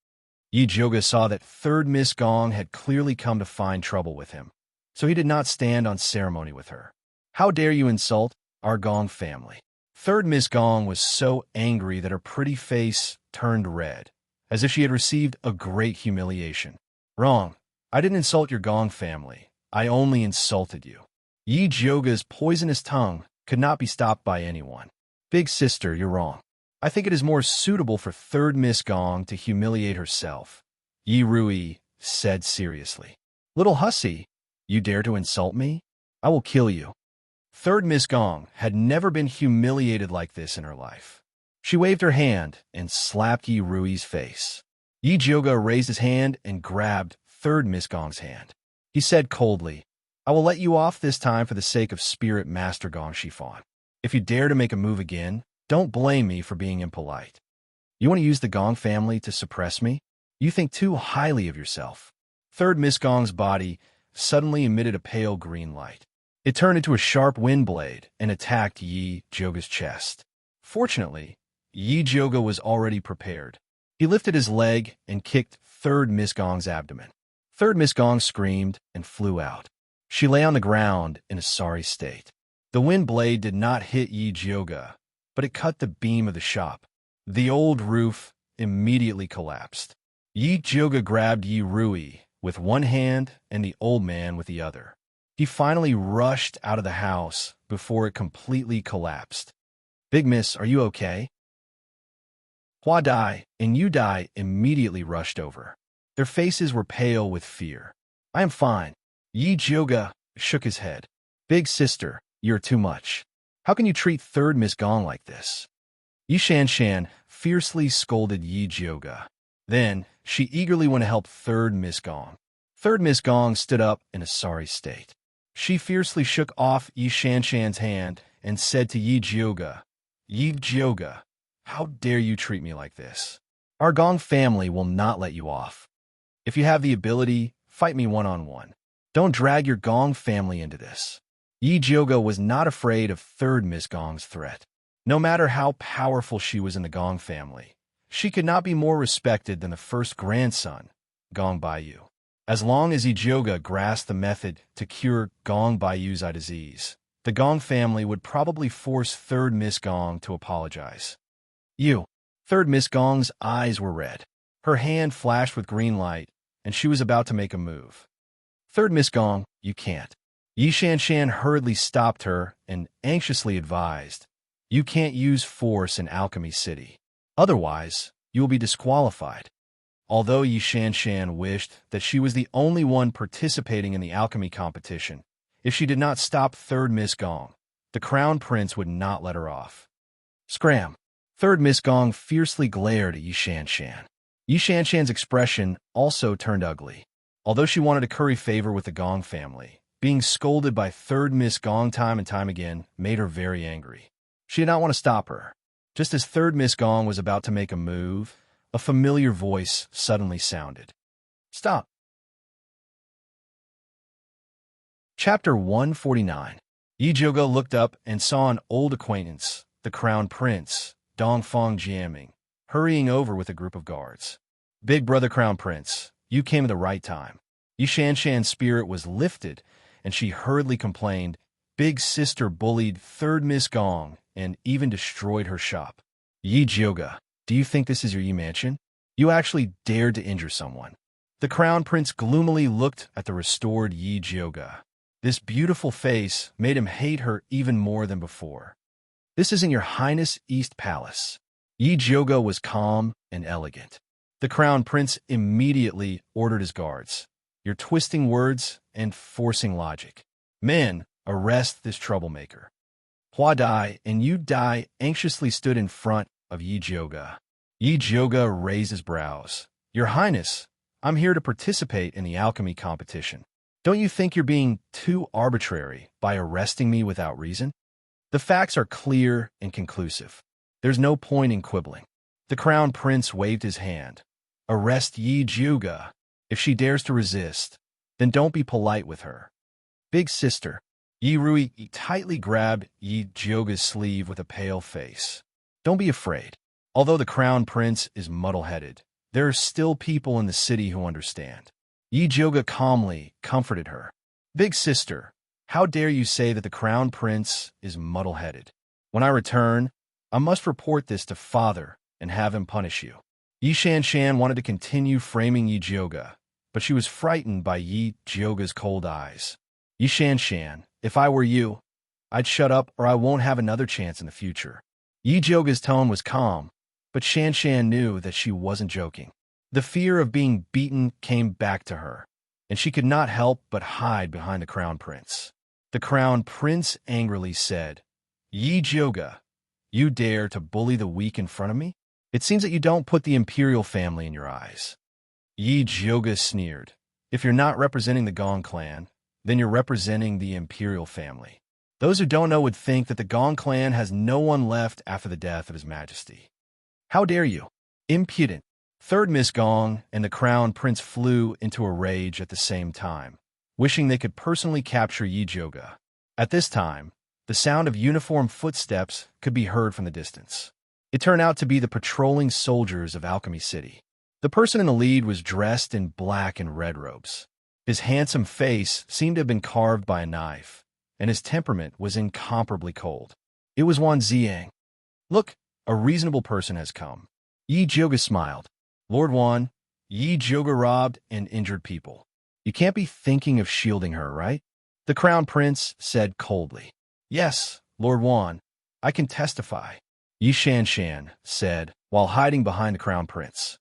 Yi Jioga saw that third Miss Gong had clearly come to find trouble with him, so he did not stand on ceremony with her. How dare you insult our Gong family? Third Miss Gong was so angry that her pretty face turned red, as if she had received a great humiliation. Wrong. I didn't insult your Gong family. I only insulted you. Yi Jioga's poisonous tongue could not be stopped by anyone. Big sister, you're wrong. I think it is more suitable for third Miss Gong to humiliate herself, Yi Rui said seriously. Little hussy, you dare to insult me? I will kill you. Third Miss Gong had never been humiliated like this in her life. She waved her hand and slapped Yi Rui's face. Yi Jioga raised his hand and grabbed third Miss Gong's hand. He said coldly, I will let you off this time for the sake of Spirit Master Gong Shifan. If you dare to make a move again, don't blame me for being impolite. You want to use the Gong family to suppress me? You think too highly of yourself. Third Miss Gong's body suddenly emitted a pale green light. It turned into a sharp wind blade and attacked Yi Jioga's chest. Fortunately, Yi Jioga was already prepared. He lifted his leg and kicked third Miss Gong's abdomen. Third Miss Gong screamed and flew out. She lay on the ground in a sorry state. The wind blade did not hit Yi Jioga, but it cut the beam of the shop. The old roof immediately collapsed. Yi Jioga grabbed Yi Rui with one hand and the old man with the other. He finally rushed out of the house before it completely collapsed. Big Miss, are you okay? Hua Dai and Yu Dai immediately rushed over. Their faces were pale with fear. I am fine. Yi Jioga shook his head. Big sister, you're too much. How can you treat third Miss Gong like this? Yi Shanshan fiercely scolded Yi Jioga. Then, she eagerly went to help third Miss Gong. Third Miss Gong stood up in a sorry state. She fiercely shook off Yi Shanshan's hand and said to Yi Jioga, Yi Jioga, how dare you treat me like this? Our Gong family will not let you off. If you have the ability, fight me one-on-one. Don't drag your Gong family into this. Yi Jioga was not afraid of third Miss Gong's threat. No matter how powerful she was in the Gong family, she could not be more respected than the first grandson, Gong Baiyu. As long as Yi Jioga grasped the method to cure Gong Baiyu's eye disease, the Gong family would probably force third Miss Gong to apologize. Third Miss Gong's eyes were red. Her hand flashed with green light, and she was about to make a move. Third Miss Gong, you can't. Yi Shanshan hurriedly stopped her and anxiously advised, you can't use force in Alchemy City. Otherwise, you will be disqualified. Although Yi Shanshan wished that she was the only one participating in the alchemy competition, if she did not stop third Miss Gong, the Crown Prince would not let her off. Scram! Third Miss Gong fiercely glared at Yi Shanshan. Yi Shanshan's expression also turned ugly. Although she wanted to curry favor with the Gong family, being scolded by third Miss Gong time and time again made her very angry. She did not want to stop her. Just as third Miss Gong was about to make a move, a familiar voice suddenly sounded. Stop. Chapter 149. Yi Jioga looked up and saw an old acquaintance, the Crown Prince, Dongfang Jiaming, hurrying over with a group of guards. Big brother Crown Prince, you came at the right time. Yi Shanshan's spirit was lifted, and she hurriedly complained, Big sister bullied third Miss Gong and even destroyed her shop. Yi Jioga, do you think this is your Yi mansion? You actually dared to injure someone. The Crown Prince gloomily looked at the restored Yi Jioga. This beautiful face made him hate her even more than before. This isn't your Highness East Palace. Yi Jioga was calm and elegant. The Crown Prince immediately ordered his guards. You're twisting words and forcing logic. Men, arrest this troublemaker. Hua Dai and Yu Dai anxiously stood in front of Yi Jioga. Yi Jioga raised his brows. Your Highness, I'm here to participate in the alchemy competition. Don't you think you're being too arbitrary by arresting me without reason? The facts are clear and conclusive. There's no point in quibbling. The Crown Prince waved his hand. Arrest Yi Jioga. If she dares to resist, then don't be polite with her. Big sister, Yi Rui tightly grabbed Yi Jioga's sleeve with a pale face. Don't be afraid. Although the crown prince is muddle-headed, there are still people in the city who understand. Yi Jioga calmly comforted her. Big sister, how dare you say that the crown prince is muddle-headed? When I return, I must report this to father and have him punish you. Yi Shanshan wanted to continue framing Yi Jioga, but she was frightened by Yi Jioga's cold eyes. Yi Shanshan, if I were you, I'd shut up or I won't have another chance in the future. Yi Jioga's tone was calm, but Shanshan knew that she wasn't joking. The fear of being beaten came back to her, and she could not help but hide behind the crown prince. The crown prince angrily said, Yi Jioga, you dare to bully the weak in front of me? It seems that you don't put the imperial family in your eyes. Yi Jioga sneered. If you're not representing the Gong clan, then you're representing the imperial family. Those who don't know would think that the Gong clan has no one left after the death of His Majesty. How dare you? Impudent. Third Miss Gong and the crown prince flew into a rage at the same time, wishing they could personally capture Yi Jioga. At this time, the sound of uniformed footsteps could be heard from the distance. It turned out to be the patrolling soldiers of Alchemy City. The person in the lead was dressed in black and red robes. His handsome face seemed to have been carved by a knife, and his temperament was incomparably cold. It was Wan Ziang. Look, a reasonable person has come. Yi Jioga smiled. Lord Wan, Yi Jioga robbed and injured people. You can't be thinking of shielding her, right? The crown prince said coldly. Yes, Lord Wan, I can testify, Yi Shanshan said, while hiding behind the crown prince.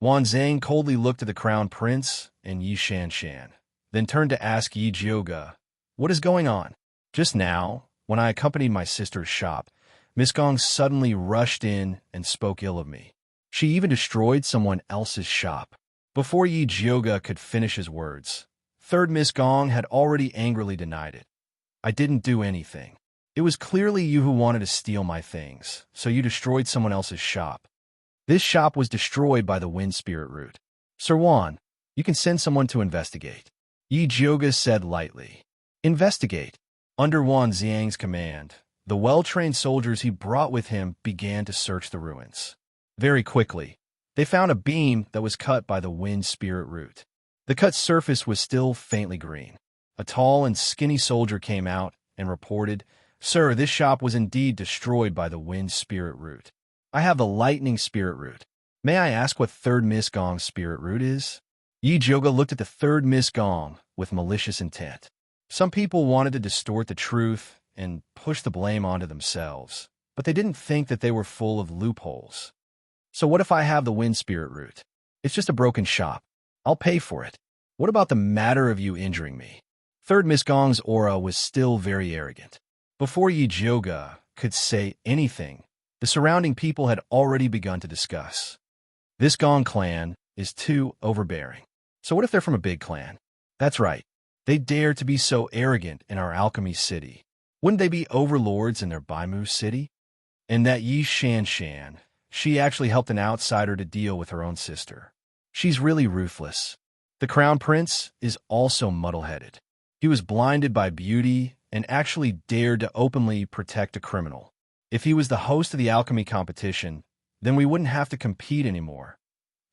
Wan Zhang coldly looked at the crown prince and Yi Shanshan, then turned to ask Yi Jioga, what is going on? Just now, when I accompanied my sister's shop, Miss Gong suddenly rushed in and spoke ill of me. She even destroyed someone else's shop. Before Yi Jioga could finish his words, third Miss Gong had already angrily denied it. I didn't do anything. It was clearly you who wanted to steal my things, so you destroyed someone else's shop. This shop was destroyed by the wind spirit root. Sir Wan, you can send someone to investigate. Yi Jioga said lightly. Investigate. Under Wan Xiang's command, the well-trained soldiers he brought with him began to search the ruins. Very quickly, they found a beam that was cut by the wind spirit root. The cut surface was still faintly green. A tall and skinny soldier came out and reported, Sir, this shop was indeed destroyed by the wind spirit root. I have the lightning spirit root. May I ask what third Miss Gong's spirit root is? Yi Jioga looked at the third Miss Gong with malicious intent. Some people wanted to distort the truth and push the blame onto themselves, but they didn't think that they were full of loopholes. So what if I have the wind spirit root? It's just a broken shop. I'll pay for it. What about the matter of you injuring me? Third Miss Gong's aura was still very arrogant. Before Yi Jioga could say anything, the surrounding people had already begun to discuss. This Gong clan is too overbearing. So what if they're from a big clan? That's right. They dare to be so arrogant in our alchemy city. Wouldn't they be overlords in their Baimu city? And that Yi Shanshan, she actually helped an outsider to deal with her own sister. She's really ruthless. The crown prince is also muddle-headed. He was blinded by beauty and actually dared to openly protect a criminal. If he was the host of the alchemy competition, then we wouldn't have to compete anymore.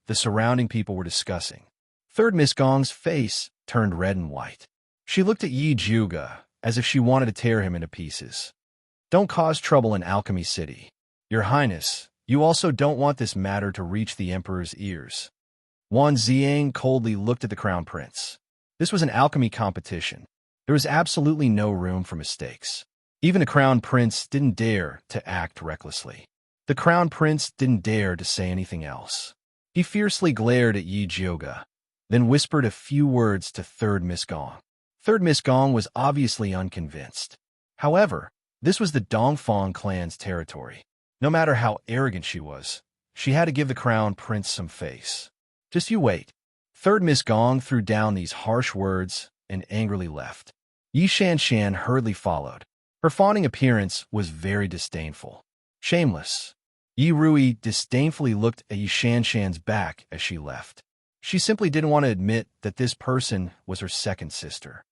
The surrounding people were discussing. Third Miss Gong's face turned red and white. She looked at Yi Jioga as if she wanted to tear him into pieces. Don't cause trouble in Alchemy City. Your Highness, you also don't want this matter to reach the Emperor's ears. Wan Ziang coldly looked at the Crown Prince. This was an alchemy competition. There was absolutely no room for mistakes. Even the Crown Prince didn't dare to act recklessly. The Crown Prince didn't dare to say anything else. He fiercely glared at Yi Jioga, then whispered a few words to Third Miss Gong. Third Miss Gong was obviously unconvinced. However, this was the Dongfang clan's territory. No matter how arrogant she was, she had to give the Crown Prince some face. Just you wait. Third Miss Gong threw down these harsh words and angrily left. Yi Shanshan hurriedly followed. Her fawning appearance was very disdainful. Shameless. Yi Rui disdainfully looked at Yi Shanshan's back as she left. She simply didn't want to admit that this person was her second sister.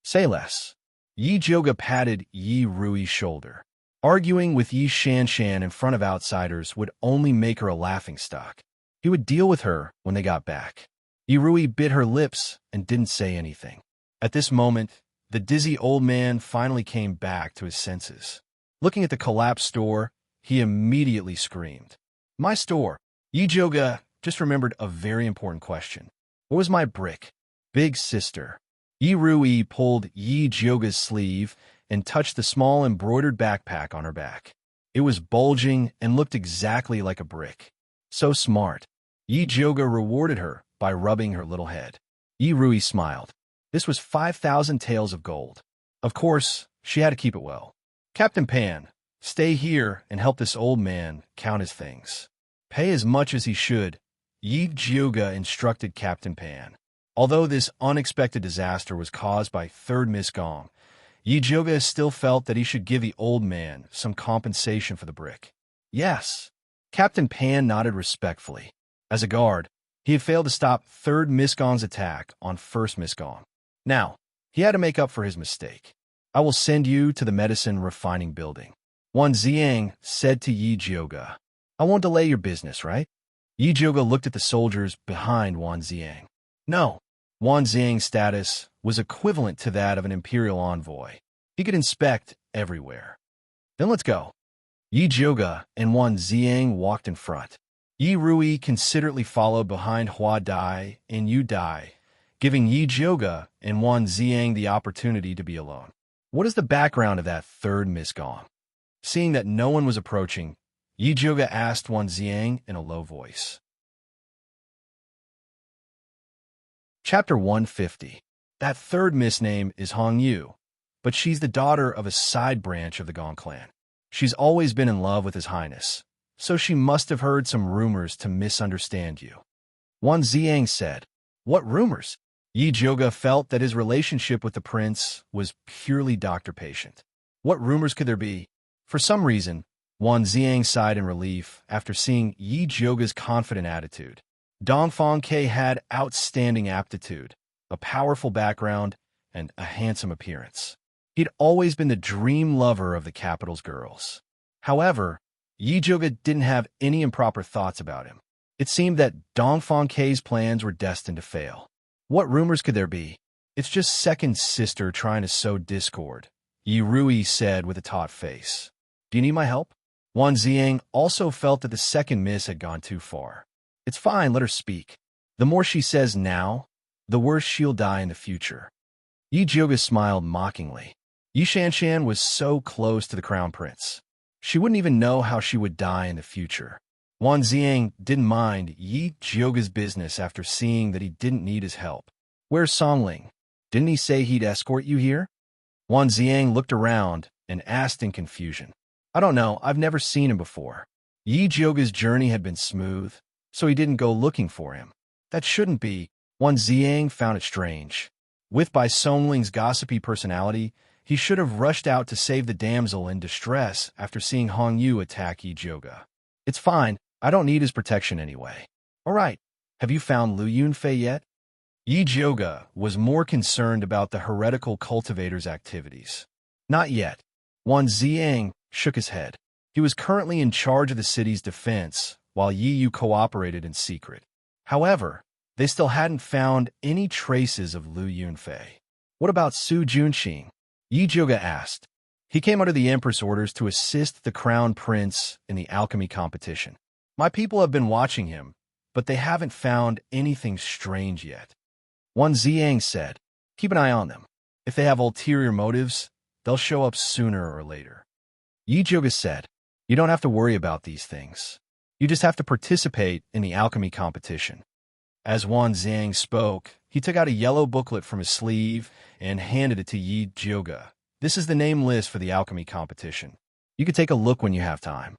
Say less. Yi Zhouge patted Yi Rui's shoulder. Arguing with Yi Shanshan in front of outsiders would only make her a laughingstock. He would deal with her when they got back. Yi Rui bit her lips and didn't say anything. At this moment, the dizzy old man finally came back to his senses. Looking at the collapsed store, he immediately screamed. My store. Yi Zhouge just remembered a very important question. What was my brick? Big sister. Yi Rui pulled Yi Zhouge's sleeve and touched the small embroidered backpack on her back. It was bulging and looked exactly like a brick. So smart. Yi Zhouge rewarded her by rubbing her little head. Yi Rui smiled. This was 5,000 taels of gold. Of course, she had to keep it well. Captain Pan, stay here and help this old man count his things. Pay as much as he should, Yi Zhouge instructed Captain Pan. Although this unexpected disaster was caused by third Miss Gong, Yi Zhouge still felt that he should give the old man some compensation for the brick. Yes. Captain Pan nodded respectfully. As a guard, he had failed to stop third Miss Gong's attack on first Miss Gong. Now, he had to make up for his mistake. I will send you to the medicine refining building. Wan Ziang said to Yi Zhouge. I won't delay your business, right? Yi Zhouge looked at the soldiers behind Wan Ziang. No. Wan Ziang's status was equivalent to that of an imperial envoy. He could inspect everywhere. Then let's go. Yi Zhouge and Wan Ziang walked in front. Yi Rui considerately followed behind Hua Dai and Yu Dai, giving Yi Zhouge and Wan Ziang the opportunity to be alone. What is the background of that third Miss Gong? Seeing that no one was approaching, Yi Zhouge asked Wan Ziang in a low voice. Chapter 150. That third Miss name is Hong Yu, but she's the daughter of a side branch of the Gong clan. She's always been in love with His Highness, so she must have heard some rumors to misunderstand you. Wan Ziang said, What rumors? Yi Zhouge felt that his relationship with the prince was purely doctor-patient. What rumors could there be? For some reason, Wan Ziang sighed in relief after seeing Yi Zhouge's confident attitude. Dongfang Ke had outstanding aptitude, a powerful background, and a handsome appearance. He'd always been the dream lover of the capital's girls. However, Yi Zhouge didn't have any improper thoughts about him. It seemed that Dongfang Ke's plans were destined to fail. What rumors could there be? It's just second sister trying to sow discord, Yi Rui said with a taut face. Do you need my help? Wan Ziang also felt that the second miss had gone too far. It's fine, let her speak. The more she says now, the worse she'll die in the future. Yi Zhouge smiled mockingly. Yi Shanshan was so close to the crown prince. She wouldn't even know how she would die in the future. Wan Ziang didn't mind Yi Zhouge's business after seeing that he didn't need his help. Where's Songling? Didn't he say he'd escort you here? Wan Ziang looked around and asked in confusion. I don't know, I've never seen him before. Yi Zhouge's journey had been smooth, so he didn't go looking for him. That shouldn't be. Wan Ziang found it strange. With by Songling's gossipy personality, he should have rushed out to save the damsel in distress after seeing Hong Yu attack Yi Zhouge. It's fine, I don't need his protection anyway. All right, have you found Lu Yunfei yet? Yi Zhouge was more concerned about the heretical cultivator's activities. Not yet. Wan Ziang shook his head. He was currently in charge of the city's defense, while Yi Yu cooperated in secret. However, they still hadn't found any traces of Lu Yunfei. What about Su Junxing? Yi Zhouge asked. He came under the Empress orders to assist the crown prince in the alchemy competition. My people have been watching him, but they haven't found anything strange yet. Wan Ziang said, Keep an eye on them. If they have ulterior motives, they'll show up sooner or later. Yi Zhouge said, You don't have to worry about these things. You just have to participate in the alchemy competition. As Wan Ziang spoke, he took out a yellow booklet from his sleeve and handed it to Yi Zhouge. This is the name list for the alchemy competition. You can take a look when you have time.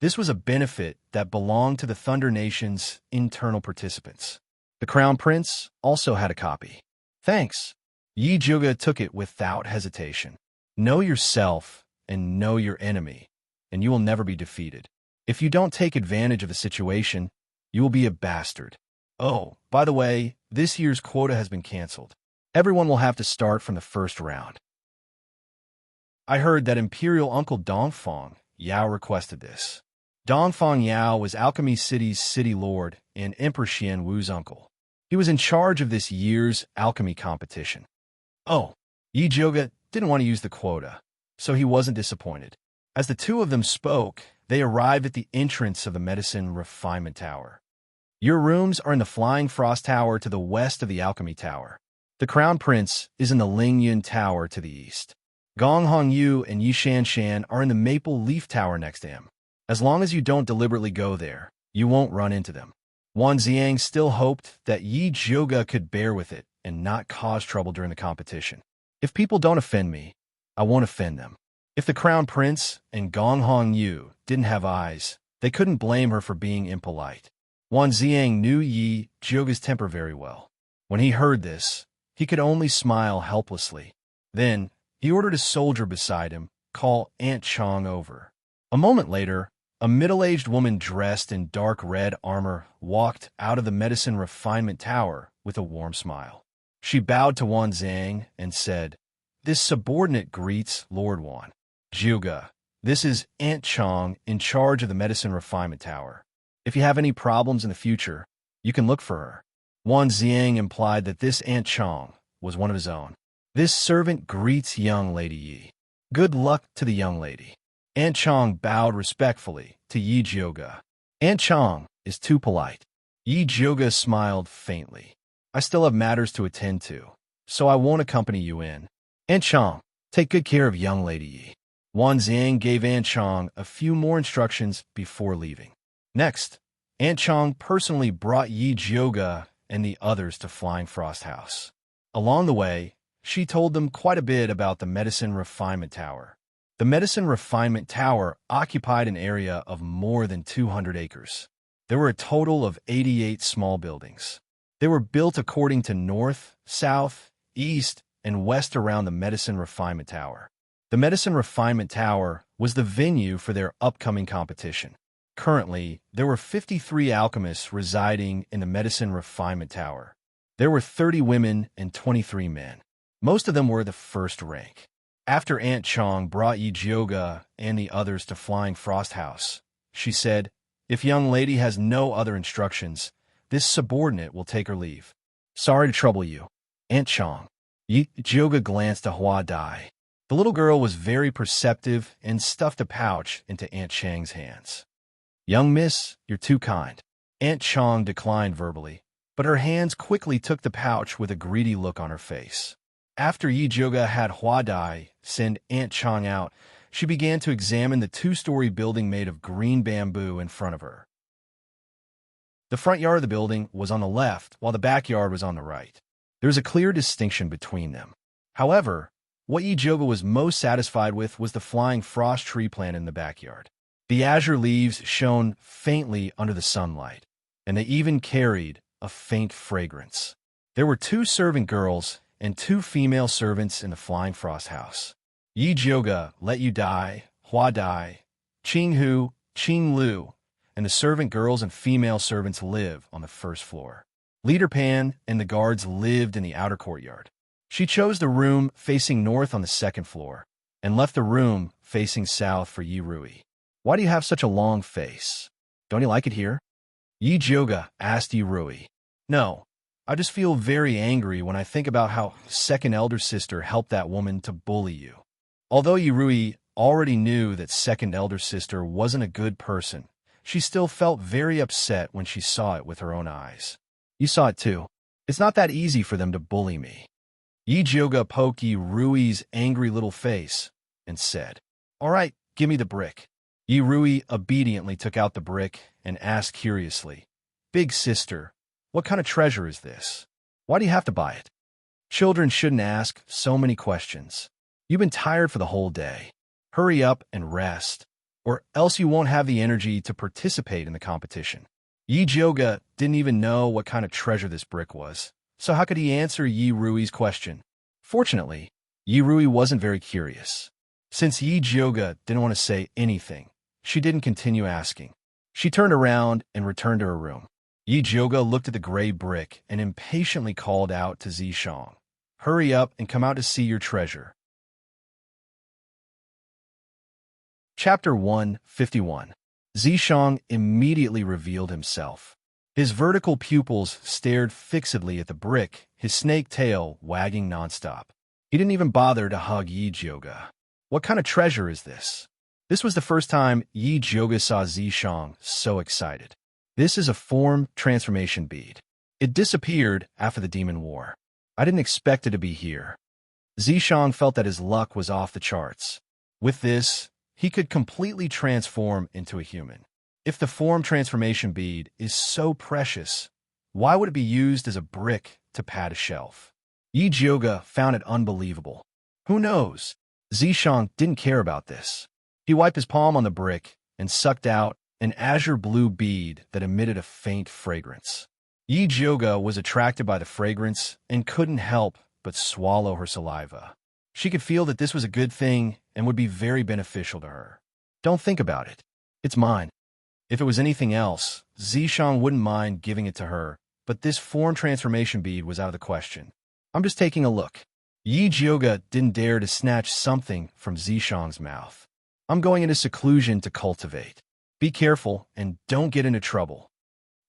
This was a benefit that belonged to the Thunder Nation's internal participants. The Crown Prince also had a copy. Thanks. Yi Zhouge took it without hesitation. Know yourself and know your enemy, and you will never be defeated. If you don't take advantage of the situation, you will be a bastard. Oh, by the way, this year's quota has been canceled. Everyone will have to start from the first round. I heard that Imperial Uncle Dongfang Yao requested this. Dongfang Yao was Alchemy City's city lord and Emperor Xian Wu's uncle. He was in charge of this year's alchemy competition. Oh, Yi Zhuge didn't want to use the quota, so he wasn't disappointed. As the two of them spoke, they arrived at the entrance of the Medicine Refinement Tower. Your rooms are in the Flying Frost Tower to the west of the Alchemy Tower. The Crown Prince is in the Lingyun Tower to the east. Gong Hongyu and Yi Shanshan are in the Maple Leaf Tower next to him. As long as you don't deliberately go there, you won't run into them. Wan Xiang still hoped that Yi Zhuge could bear with it and not cause trouble during the competition. If people don't offend me, I won't offend them. If the Crown Prince and Gong Hongyu didn't have eyes, they couldn't blame her for being impolite. Wan Xiang knew Yi Zhuge's temper very well. When he heard this, he could only smile helplessly. Then, he ordered a soldier beside him, call Aunt Chong over. A moment later, a middle-aged woman dressed in dark red armor walked out of the Medicine Refinement Tower with a warm smile. She bowed to Wan Xiang and said, "This subordinate greets Lord Wan Zhuge. This is Aunt Chong in charge of the Medicine Refinement Tower. If you have any problems in the future, you can look for her." Wan Xiang implied that this Aunt Chong was one of his own. This servant greets young Lady Yi. Good luck to the young lady. Aunt Chong bowed respectfully to Yi Zhuge. Aunt Chong is too polite. Yi Zhuge smiled faintly. I still have matters to attend to, so I won't accompany you in. Aunt Chong, take good care of young Lady Yi. Wan Xiang gave Aunt Chong a few more instructions before leaving. Next, Aunt Chong personally brought Yi Zhuge and the others to Flying Frost House. Along the way, she told them quite a bit about the Medicine Refinement Tower. The Medicine Refinement Tower occupied an area of more than 200 acres. There were a total of 88 small buildings. They were built according to north, south, east, and west around the Medicine Refinement Tower. The Medicine Refinement Tower was the venue for their upcoming competition. Currently, there were 53 alchemists residing in the Medicine Refinement Tower. There were 30 women and 23 men. Most of them were the first rank. After Aunt Chong brought Yi Zhuge and the others to Flying Frost House, she said, "If young lady has no other instructions, this subordinate will take her leave. Sorry to trouble you, Aunt Chong." Yi Zhuge glanced at Hua Dai. The little girl was very perceptive and stuffed a pouch into Aunt Chang's hands. "Young miss, you're too kind." Aunt Chong declined verbally, but her hands quickly took the pouch with a greedy look on her face. After Yi Zhuge had Hua Dai send Aunt Chong out, she began to examine the two-story building made of green bamboo in front of her. The front yard of the building was on the left, while the backyard was on the right. There was a clear distinction between them. However, what Yi Zhuge was most satisfied with was the flying frost tree plant in the backyard. The azure leaves shone faintly under the sunlight, and they even carried a faint fragrance. There were 2 servant girls and 2 female servants in the Flying Frost House. Yi Zhuge let Yu Dai, Hua Dai, Qing Hu, Qing Lu, and the servant girls and female servants live on the first floor. Leader Pan and the guards lived in the outer courtyard. She chose the room facing north on the second floor, and left the room facing south for Yi Rui. "Why do you have such a long face? Don't you like it here?" Yi Zhuge asked Yi Rui. "No, I just feel very angry when I think about how second elder sister helped that woman to bully you." Although Yi Rui already knew that second elder sister wasn't a good person, she still felt very upset when she saw it with her own eyes. "You saw it too. It's not that easy for them to bully me." Yi Zhuge poked Yi Rui's angry little face and said, "All right, give me the brick." Yi Rui obediently took out the brick and asked curiously, "Big sister, what kind of treasure is this? Why do you have to buy it?" Children shouldn't ask so many questions. You've been tired for the whole day. Hurry up and rest, or else you won't have the energy to participate in the competition. Yi Zhuge didn't even know what kind of treasure this brick was, so how could he answer Yi Rui's question? Fortunately, Yi Rui wasn't very curious. Since Yi Zhuge didn't want to say anything, she didn't continue asking. She turned around and returned to her room. Yi Zhuge looked at the gray brick and impatiently called out to Zishang, Hurry up and come out to see your treasure. Chapter 151. Zishang immediately revealed himself. His vertical pupils stared fixedly at the brick, his snake tail wagging nonstop. He didn't even bother to hug Yi Jioga. What kind of treasure is this? This was the first time Yi Jioga saw Zishang so excited. This is a form transformation bead. It disappeared after the demon war. I didn't expect it to be here. Zishang felt that his luck was off the charts. With this, he could completely transform into a human. If the form transformation bead is so precious, why would it be used as a brick to pad a shelf? Yi Jioga found it unbelievable. Who knows? Zishang didn't care about this. He wiped his palm on the brick and sucked out an azure blue bead that emitted a faint fragrance. Yi Jioga was attracted by the fragrance and couldn't help but swallow her saliva. She could feel that this was a good thing and would be very beneficial to her. Don't think about it. It's mine. If it was anything else, Zishang wouldn't mind giving it to her, but this form transformation bead was out of the question. I'm just taking a look. Yi Jioga didn't dare to snatch something from Zishang's mouth. I'm going into seclusion to cultivate. Be careful and don't get into trouble.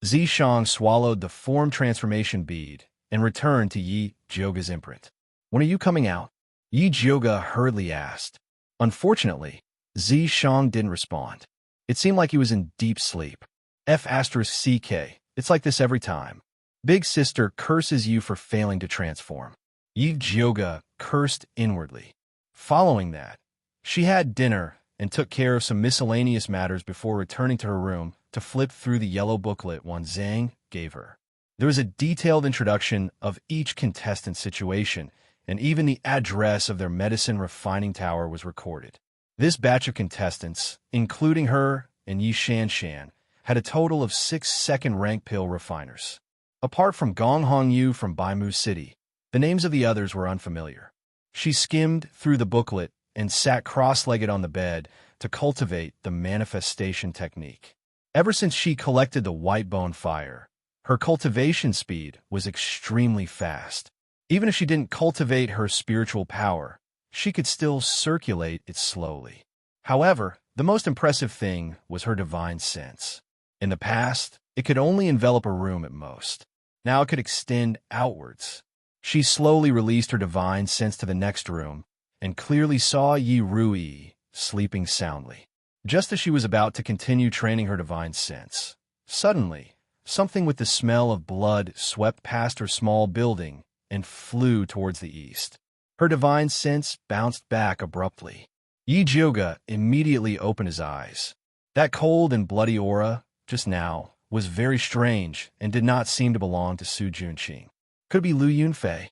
Zishang swallowed the form transformation bead and returned to Yi Jioga's imprint. When are you coming out? Yi Jioga hurriedly asked. Unfortunately, Zishang didn't respond. It seemed like he was in deep sleep. F***CK. It's like this every time. Big sister curses you for failing to transform. Yi Jioga cursed inwardly. Following that, she had dinner and took care of some miscellaneous matters before returning to her room to flip through the yellow booklet Wan Zhang gave her. There was a detailed introduction of each contestant's situation, and even the address of their medicine refining tower was recorded. This batch of contestants, including her and Yi Shanshan, had a total of 6 second-rank pill refiners. Apart from Gong Hongyu from Baimu City, the names of the others were unfamiliar. She skimmed through the booklet and sat cross-legged on the bed to cultivate the manifestation technique. Ever since she collected the white bone fire, her cultivation speed was extremely fast. Even if she didn't cultivate her spiritual power, she could still circulate it slowly. However, the most impressive thing was her divine sense. In the past, it could only envelop a room at most. Now it could extend outwards. She slowly released her divine sense to the next room and clearly saw Yi Rui sleeping soundly. Just as she was about to continue training her divine sense, suddenly, something with the smell of blood swept past her small building and flew towards the east. Her divine sense bounced back abruptly. Yi Jioga immediately opened his eyes. That cold and bloody aura, just now, was very strange and did not seem to belong to Su Junqing. Could it be Lu Yunfei?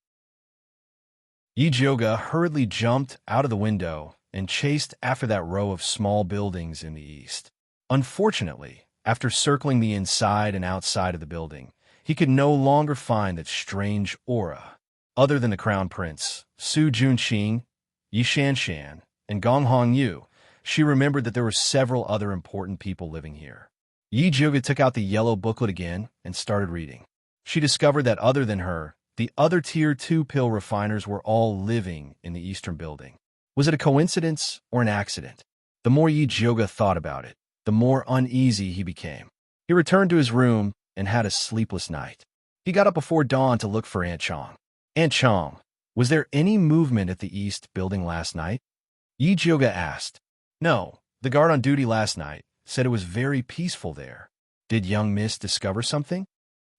Yi Jioga hurriedly jumped out of the window and chased after that row of small buildings in the east. Unfortunately, after circling the inside and outside of the building, he could no longer find that strange aura. Other than the Crown Prince, Su Junqing, Yi Shanshan, and Gong Hongyu, she remembered that there were several other important people living here. Yi Jioga took out the yellow booklet again and started reading. She discovered that other than her, the other Tier 2 pill refiners were all living in the eastern building. Was it a coincidence or an accident? The more Yi Jioga thought about it, the more uneasy he became. He returned to his room and had a sleepless night. He got up before dawn to look for Aunt Chong. Aunt Chong, was there any movement at the east building last night? Yi Jioga asked. No, the guard on duty last night said it was very peaceful there. Did young miss discover something?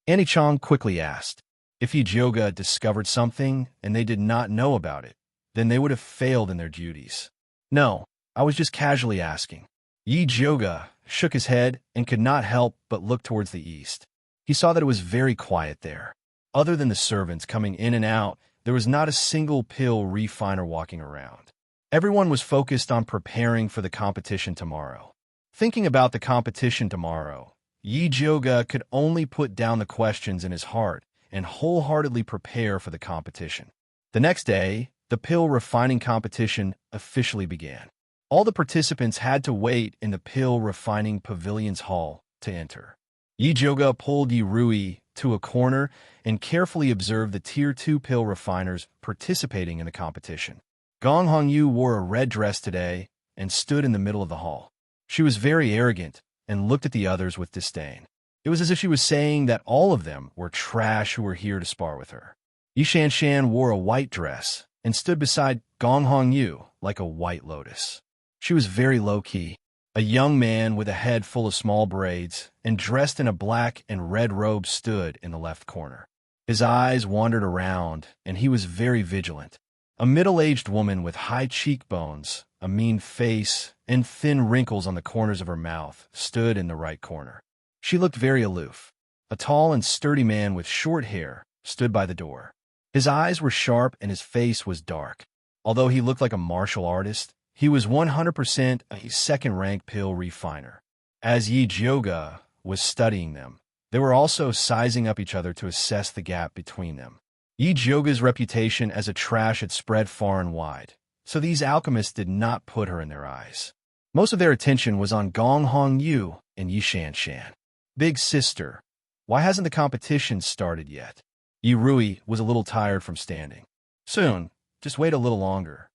Auntie Chong quickly asked. If Yi Jioga discovered something and they did not know about it, then they would have failed in their duties. No, I was just casually asking. Yi Jioga shook his head and could not help but look towards the east. He saw that it was very quiet there. Other than the servants coming in and out, there was not a single pill refiner walking around. Everyone was focused on preparing for the competition tomorrow. Thinking about the competition tomorrow, Yi Jioga could only put down the questions in his heart and wholeheartedly prepare for the competition. The next day, the pill refining competition officially began. All the participants had to wait in the pill refining pavilion's hall to enter. Yi Jioga pulled Yi Rui to a corner and carefully observed the Tier 2 pill refiners participating in the competition. Gong Hongyu wore a red dress today and stood in the middle of the hall. She was very arrogant and looked at the others with disdain. It was as if she was saying that all of them were trash who were here to spar with her. Yi Shanshan wore a white dress and stood beside Gong Hongyu like a white lotus. She was very low-key. A young man with a head full of small braids and dressed in a black and red robe stood in the left corner. His eyes wandered around, and he was very vigilant. A middle-aged woman with high cheekbones, a mean face, and thin wrinkles on the corners of her mouth stood in the right corner. She looked very aloof. A tall and sturdy man with short hair stood by the door. His eyes were sharp and his face was dark. Although he looked like a martial artist, he was 100% a second-rank pill refiner. As Yi Jioga was studying them, they were also sizing up each other to assess the gap between them. Yi Jioga's reputation as a trash had spread far and wide, so these alchemists did not put her in their eyes. Most of their attention was on Gong Hongyu and Yi Shanshan. Big sister, why hasn't the competition started yet? Yi Rui was a little tired from standing. Soon, just wait a little longer.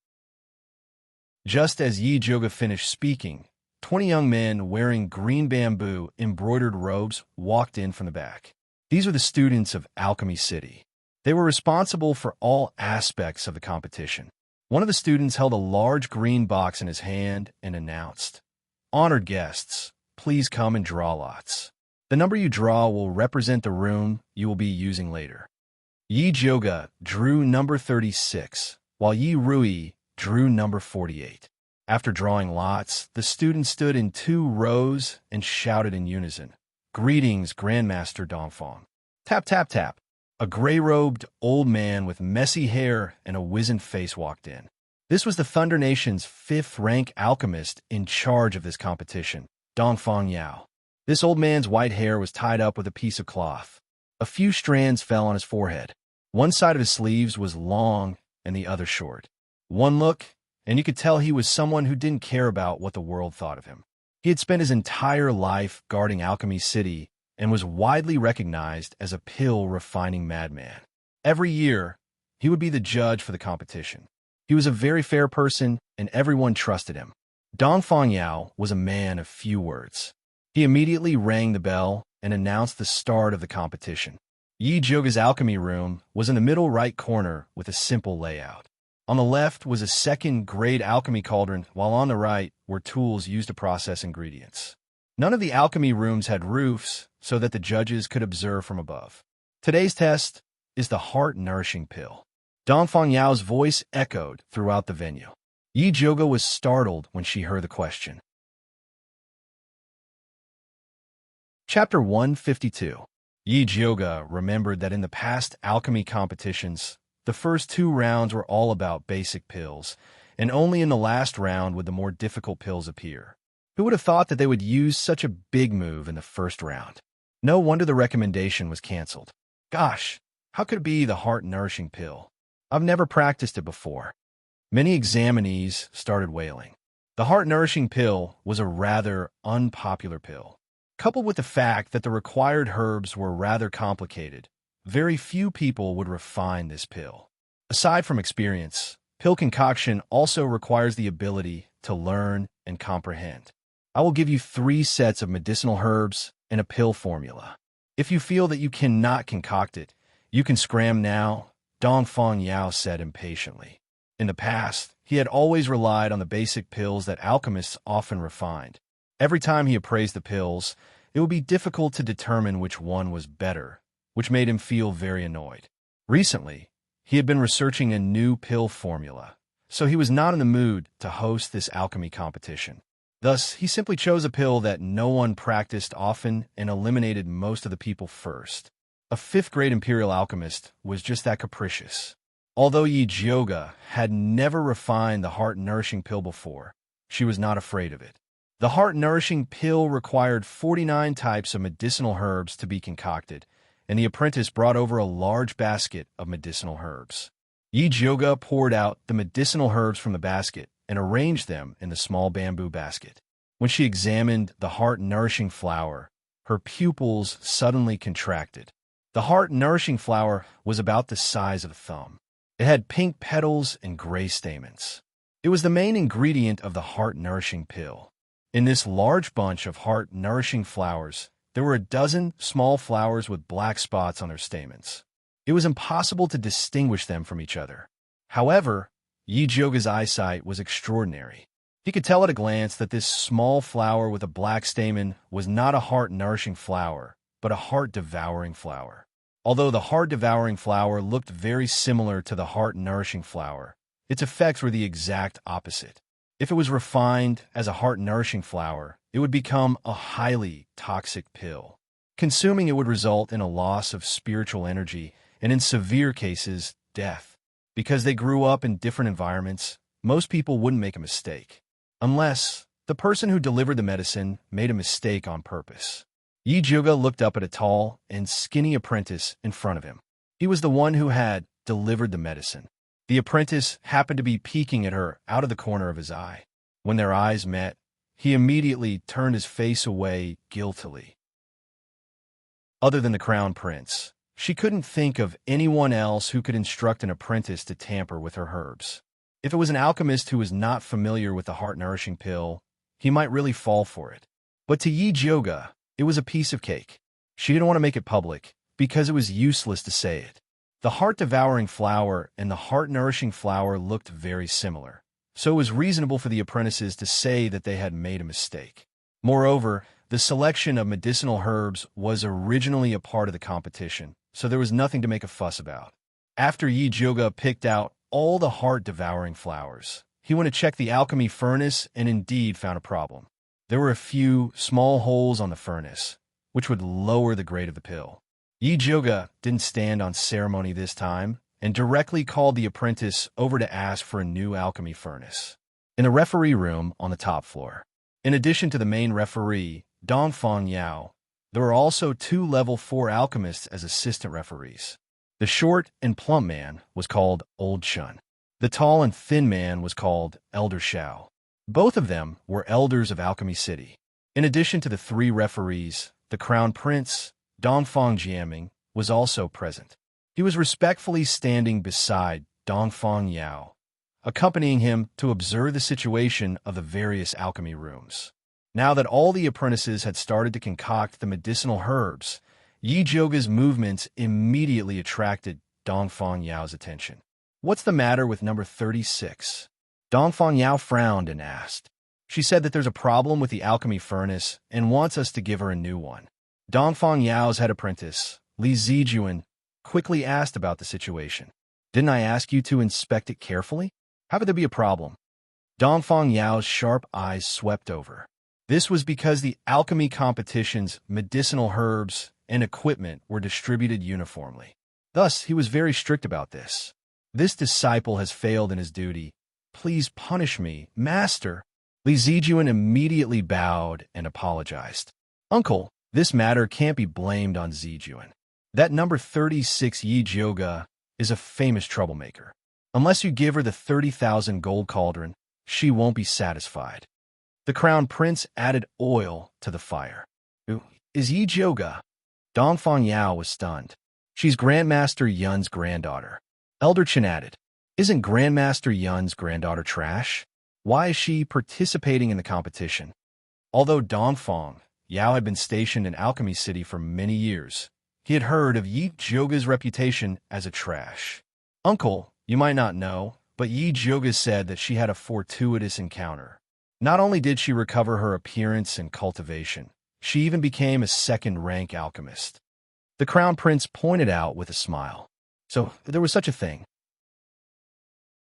Just as Yi Jioga finished speaking, 20 young men wearing green bamboo embroidered robes walked in from the back. These were the students of Alchemy City. They were responsible for all aspects of the competition. One of the students held a large green box in his hand and announced, "Honored guests, please come and draw lots. The number you draw will represent the room you will be using later." Yi Jioga drew number 36, while Yi Rui drew number 48. After drawing lots, the students stood in 2 rows and shouted in unison, "Greetings, Grandmaster Dongfang." Tap, tap, tap. A gray-robed old man with messy hair and a wizened face walked in. This was the Thunder Nation's 5th-rank alchemist in charge of this competition, Dongfang Yao. This old man's white hair was tied up with a piece of cloth. A few strands fell on his forehead. One side of his sleeves was long and the other short. One look, and you could tell he was someone who didn't care about what the world thought of him. He had spent his entire life guarding Alchemy City and was widely recognized as a pill-refining madman. Every year, he would be the judge for the competition. He was a very fair person, and everyone trusted him. Dongfang Yao was a man of few words. He immediately rang the bell and announced the start of the competition. Yi Jioga's alchemy room was in the middle right corner with a simple layout. On the left was a second-grade alchemy cauldron, while on the right were tools used to process ingredients. None of the alchemy rooms had roofs so that the judges could observe from above. Today's test is the heart-nourishing pill. Dongfang Yao's voice echoed throughout the venue. Yi Jioga was startled when she heard the question. Chapter 152. Yi Jioga remembered that in the past alchemy competitions, the first 2 rounds were all about basic pills, and only in the last round would the more difficult pills appear. Who would have thought that they would use such a big move in the first round? No wonder the recommendation was canceled. Gosh, how could it be the heart-nourishing pill? I've never practiced it before. Many examinees started wailing. The heart-nourishing pill was a rather unpopular pill. Coupled with the fact that the required herbs were rather complicated, very few people would refine this pill. Aside from experience, pill concoction also requires the ability to learn and comprehend. I will give you 3 sets of medicinal herbs and a pill formula. If you feel that you cannot concoct it, you can scram now, Dongfang Yao said impatiently. In the past, he had always relied on the basic pills that alchemists often refined. Every time he appraised the pills, it would be difficult to determine which one was better, which made him feel very annoyed. Recently, he had been researching a new pill formula, so he was not in the mood to host this alchemy competition. Thus, he simply chose a pill that no one practiced often and eliminated most of the people first. A 5th-grade imperial alchemist was just that capricious. Although Yi Jioga had never refined the heart-nourishing pill before, she was not afraid of it. The heart-nourishing pill required 49 types of medicinal herbs to be concocted, and the apprentice brought over a large basket of medicinal herbs. Yi Jioga poured out the medicinal herbs from the basket and arranged them in the small bamboo basket. When she examined the heart-nourishing flower, her pupils suddenly contracted. The The heart-nourishing flower was about the size of a thumb. It had pink petals and gray stamens. It was the main ingredient of the heart-nourishing pill. In this large bunch of heart-nourishing flowers, there were a dozen small flowers with black spots on their stamens. It was impossible to distinguish them from each other. However, Yi Joga's eyesight was extraordinary. He could tell at a glance that this small flower with a black stamen was not a heart-nourishing flower, but a heart-devouring flower. Although the heart-devouring flower looked very similar to the heart-nourishing flower, its effects were the exact opposite. If it was refined as a heart-nourishing flower, it would become a highly toxic pill. Consuming it would result in a loss of spiritual energy and, in severe cases, death. Because they grew up in different environments, most people wouldn't make a mistake. Unless the person who delivered the medicine made a mistake on purpose. Yi Juga looked up at a tall and skinny apprentice in front of him. He was the one who had delivered the medicine. The apprentice happened to be peeking at her out of the corner of his eye. When their eyes met, he immediately turned his face away guiltily. Other than the crown prince, she couldn't think of anyone else who could instruct an apprentice to tamper with her herbs. If it was an alchemist who was not familiar with the heart-nourishing pill, he might really fall for it. But to Yi Joga, it was a piece of cake. She didn't want to make it public, because it was useless to say it. The heart-devouring flower and the heart-nourishing flower looked very similar, so it was reasonable for the apprentices to say that they had made a mistake. Moreover, the selection of medicinal herbs was originally a part of the competition, so there was nothing to make a fuss about. After Yi Joga picked out all the heart-devouring flowers, he went to check the alchemy furnace and indeed found a problem. There were a few small holes on the furnace, which would lower the grade of the pill. Yi Joga didn't stand on ceremony this time and directly called the apprentice over to ask for a new alchemy furnace. In the referee room on the top floor, in addition to the main referee, Dongfang Yao, there were also 2 level 4 alchemists as assistant referees. The short and plump man was called Old Chun. The tall and thin man was called Elder Xiao. Both of them were elders of Alchemy City. In addition to the 3 referees, the crown prince, Dongfang Jiaming, was also present. He was respectfully standing beside Dongfang Yao, accompanying him to observe the situation of the various alchemy rooms. Now that all the apprentices had started to concoct the medicinal herbs, Yi Joga's movements immediately attracted Dongfang Yao's attention. "What's the matter with number 36? Dongfang Yao frowned and asked. "She said that there's a problem with the alchemy furnace and wants us to give her a new one." Dongfang Yao's head apprentice, Li Zijuan, quickly asked about the situation. "Didn't I ask you to inspect it carefully? How could there be a problem?" Dongfang Yao's sharp eyes swept over. This was because the alchemy competition's medicinal herbs and equipment were distributed uniformly. Thus, he was very strict about this. "This disciple has failed in his duty. Please punish me, master." Li Zijuan immediately bowed and apologized. "Uncle, this matter can't be blamed on Zijuan. That number 36 Yi Joga is a famous troublemaker. Unless you give her the 30,000 gold cauldron, she won't be satisfied." The crown prince added oil to the fire. "Who is Yi Joga?" Dongfang Yao was stunned. "She's Grandmaster Yun's granddaughter." Elder Chen added, "Isn't Grandmaster Yun's granddaughter trash? Why is she participating in the competition?" Although Dongfang Yao had been stationed in Alchemy City for many years, he had heard of Yi Joga's reputation as a trash. "Uncle, you might not know, but Yi Joga said that she had a fortuitous encounter. Not only did she recover her appearance and cultivation, she even became a second-rank alchemist." The crown prince pointed out with a smile. "So there was such a thing.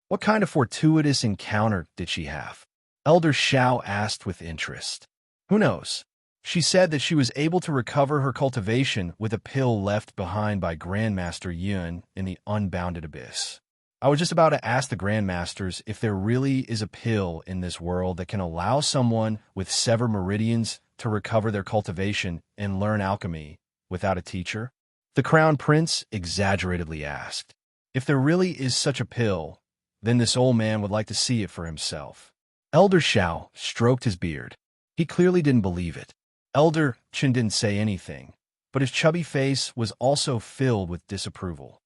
What kind of fortuitous encounter did she have?" Elder Xiao asked with interest. "Who knows? She said that she was able to recover her cultivation with a pill left behind by Grandmaster Yun in the Unbounded Abyss. I was just about to ask the Grandmasters if there really is a pill in this world that can allow someone with severed meridians to recover their cultivation and learn alchemy without a teacher." The crown prince exaggeratedly asked. "If there really is such a pill, then this old man would like to see it for himself." Elder Xiao stroked his beard. He clearly didn't believe it. Elder Chen didn't say anything, but his chubby face was also filled with disapproval.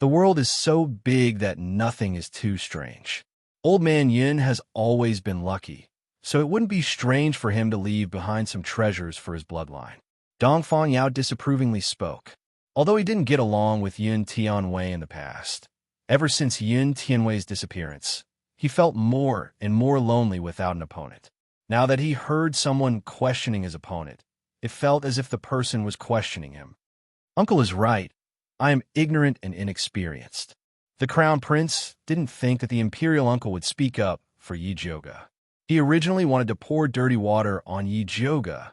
The world is so big that nothing is too strange. Old Man Yin has always been lucky, so it wouldn't be strange for him to leave behind some treasures for his bloodline. Dongfang Yao disapprovingly spoke. Although he didn't get along with Yun Tianwei in the past, ever since Yun Tianwei's disappearance, he felt more and more lonely without an opponent. Now that he heard someone questioning his opponent, it felt as if the person was questioning him. Uncle is right. I am ignorant and inexperienced. The crown prince didn't think that the imperial uncle would speak up for Yi Zhouge. He originally wanted to pour dirty water on Yi Zhouge,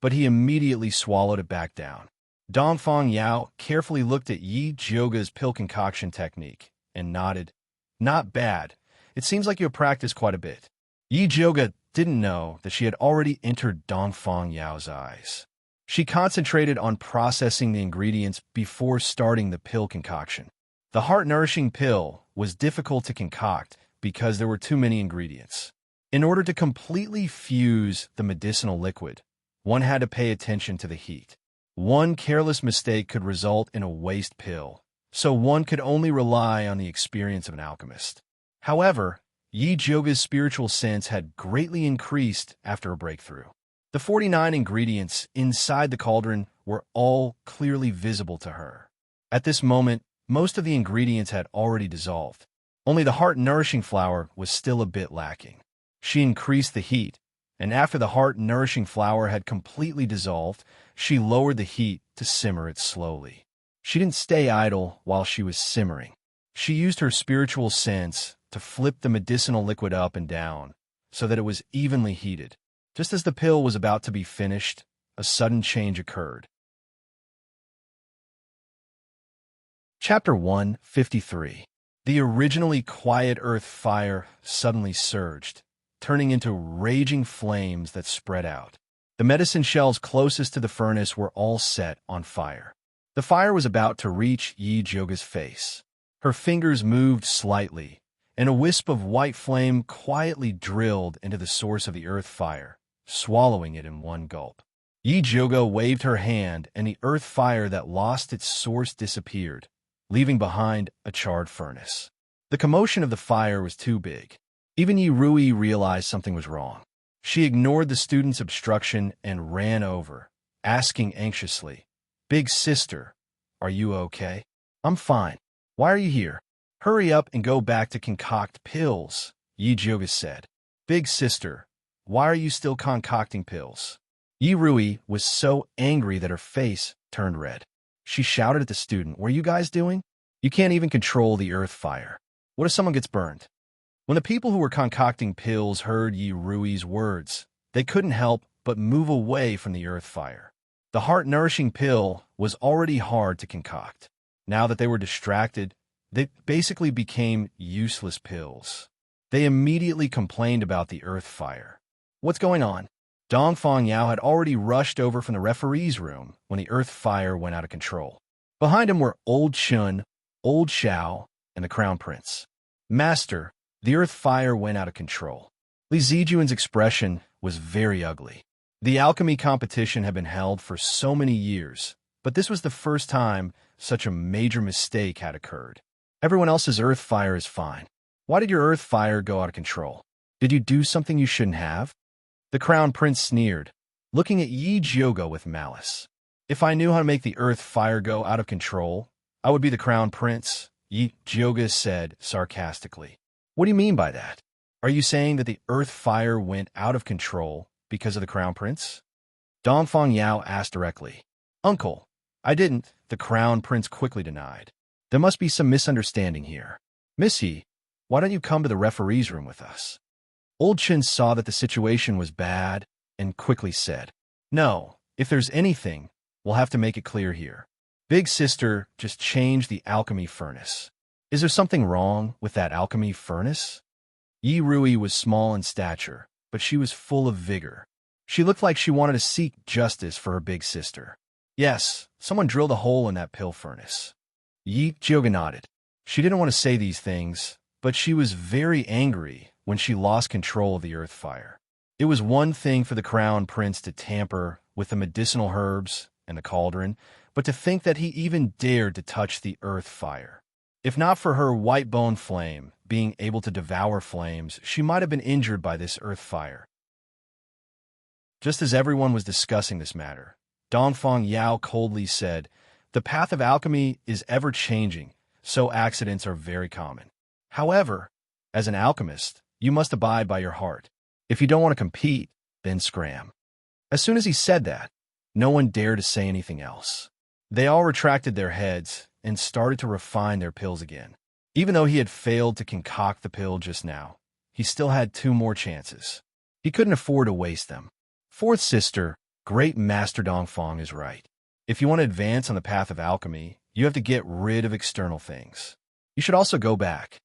but he immediately swallowed it back down. Dongfang Yao carefully looked at Yi Zhouge's pill concoction technique and nodded. Not bad. It seems like you have practiced quite a bit. Yi Zhouge didn't know that she had already entered Dongfang Yao's eyes. She concentrated on processing the ingredients before starting the pill concoction. The heart-nourishing pill was difficult to concoct because there were too many ingredients. In order to completely fuse the medicinal liquid, one had to pay attention to the heat. One careless mistake could result in a waste pill, so one could only rely on the experience of an alchemist. However, Yi Zhouge's spiritual sense had greatly increased after a breakthrough. The 49 ingredients inside the cauldron were all clearly visible to her. At this moment, most of the ingredients had already dissolved. Only the heart-nourishing flour was still a bit lacking. She increased the heat, and after the heart-nourishing flour had completely dissolved, she lowered the heat to simmer it slowly. She didn't stay idle while she was simmering. She used her spiritual sense to flip the medicinal liquid up and down so that it was evenly heated. Just as the pill was about to be finished, a sudden change occurred. Chapter 153. The originally quiet earth fire suddenly surged, turning into raging flames that spread out. The medicine shells closest to the furnace were all set on fire. The fire was about to reach Yi Zhouge's face. Her fingers moved slightly, and a wisp of white flame quietly drilled into the source of the earth fire, swallowing it in one gulp. Yi Zhouge waved her hand, and the earth fire that lost its source disappeared, leaving behind a charred furnace. The commotion of the fire was too big. Even Yi Rui realized something was wrong. She ignored the student's obstruction and ran over, asking anxiously, "Big sister, are you okay?" "I'm fine. Why are you here?" "Hurry up and go back to concoct pills," Yi Zhouge said. "Big sister, why are you still concocting pills?" Yi Rui was so angry that her face turned red. She shouted at the student, "What are you guys doing? You can't even control the earth fire. What if someone gets burned?" When the people who were concocting pills heard Yi Rui's words, they couldn't help but move away from the earth fire. The heart-nourishing pill was already hard to concoct. Now that they were distracted, they basically became useless pills. They immediately complained about the earth fire. "What's going on?" Dongfang Yao had already rushed over from the referee's room when the earth fire went out of control. Behind him were Old Chun, Old Xiao, and the Crown Prince. "Master, the earth fire went out of control." Li Zijuan's expression was very ugly. The alchemy competition had been held for so many years, but this was the first time such a major mistake had occurred. Everyone else's earth fire is fine. Why did your earth fire go out of control? Did you do something you shouldn't have? The Crown Prince sneered, looking at Yi Zhouge with malice. "If I knew how to make the earth fire go out of control, I would be the Crown Prince," Yi Zhouge said sarcastically. "What do you mean by that? Are you saying that the earth fire went out of control because of the Crown Prince?" Dongfang Yao asked directly. "Uncle, I didn't," the Crown Prince quickly denied. "There must be some misunderstanding here. Missy, why don't you come to the referee's room with us?" Old Chin saw that the situation was bad and quickly said, "No, if there's anything, we'll have to make it clear here. Big sister just changed the alchemy furnace. Is there something wrong with that alchemy furnace?" Yi Rui was small in stature, but she was full of vigor. She looked like she wanted to seek justice for her big sister. "Yes, someone drilled a hole in that pill furnace." Yi Zhouge nodded. She didn't want to say these things, but she was very angry when she lost control of the earth fire. It was one thing for the Crown Prince to tamper with the medicinal herbs and the cauldron, but to think that he even dared to touch the earth fire. If not for her white bone flame being able to devour flames, she might have been injured by this earth fire. Just as everyone was discussing this matter, Dongfang Yao coldly said, "The path of alchemy is ever-changing, so accidents are very common. However, as an alchemist, you must abide by your heart. If you don't want to compete, then scram." As soon as he said that, no one dared to say anything else. They all retracted their heads and started to refine their pills again. Even though he had failed to concoct the pill just now, he still had 2 more chances. He couldn't afford to waste them. Fourth sister, Great Master Dongfang, is right. If you want to advance on the path of alchemy, you have to get rid of external things. You should also go back.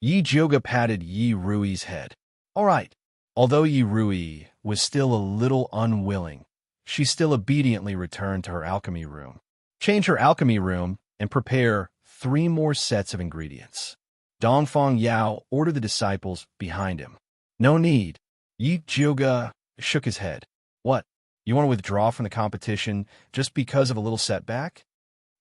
Yi Jioga patted Yi Rui's head. All right. Although Yi Rui was still a little unwilling, she still obediently returned to her alchemy room. Change her alchemy room and prepare 3 more sets of ingredients. Dongfang Yao ordered the disciples behind him. No need. Yi Jioga shook his head. What? You want to withdraw from the competition just because of a little setback?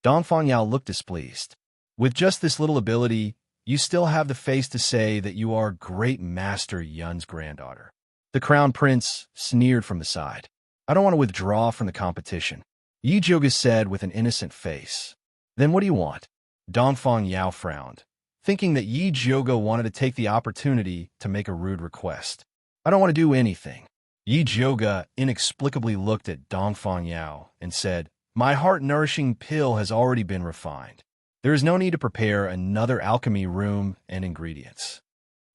Dongfang Yao looked displeased. With just this little ability, you still have the face to say that you are Great Master Yun's granddaughter. The Crown Prince sneered from the side. I don't want to withdraw from the competition, Yi Jioga said with an innocent face. Then what do you want? Dongfang Yao frowned, thinking that Yi Jioga wanted to take the opportunity to make a rude request. I don't want to do anything. Yi Jioga inexplicably looked at Dongfang Yao and said, My heart-nourishing pill has already been refined. There is no need to prepare another alchemy room and ingredients.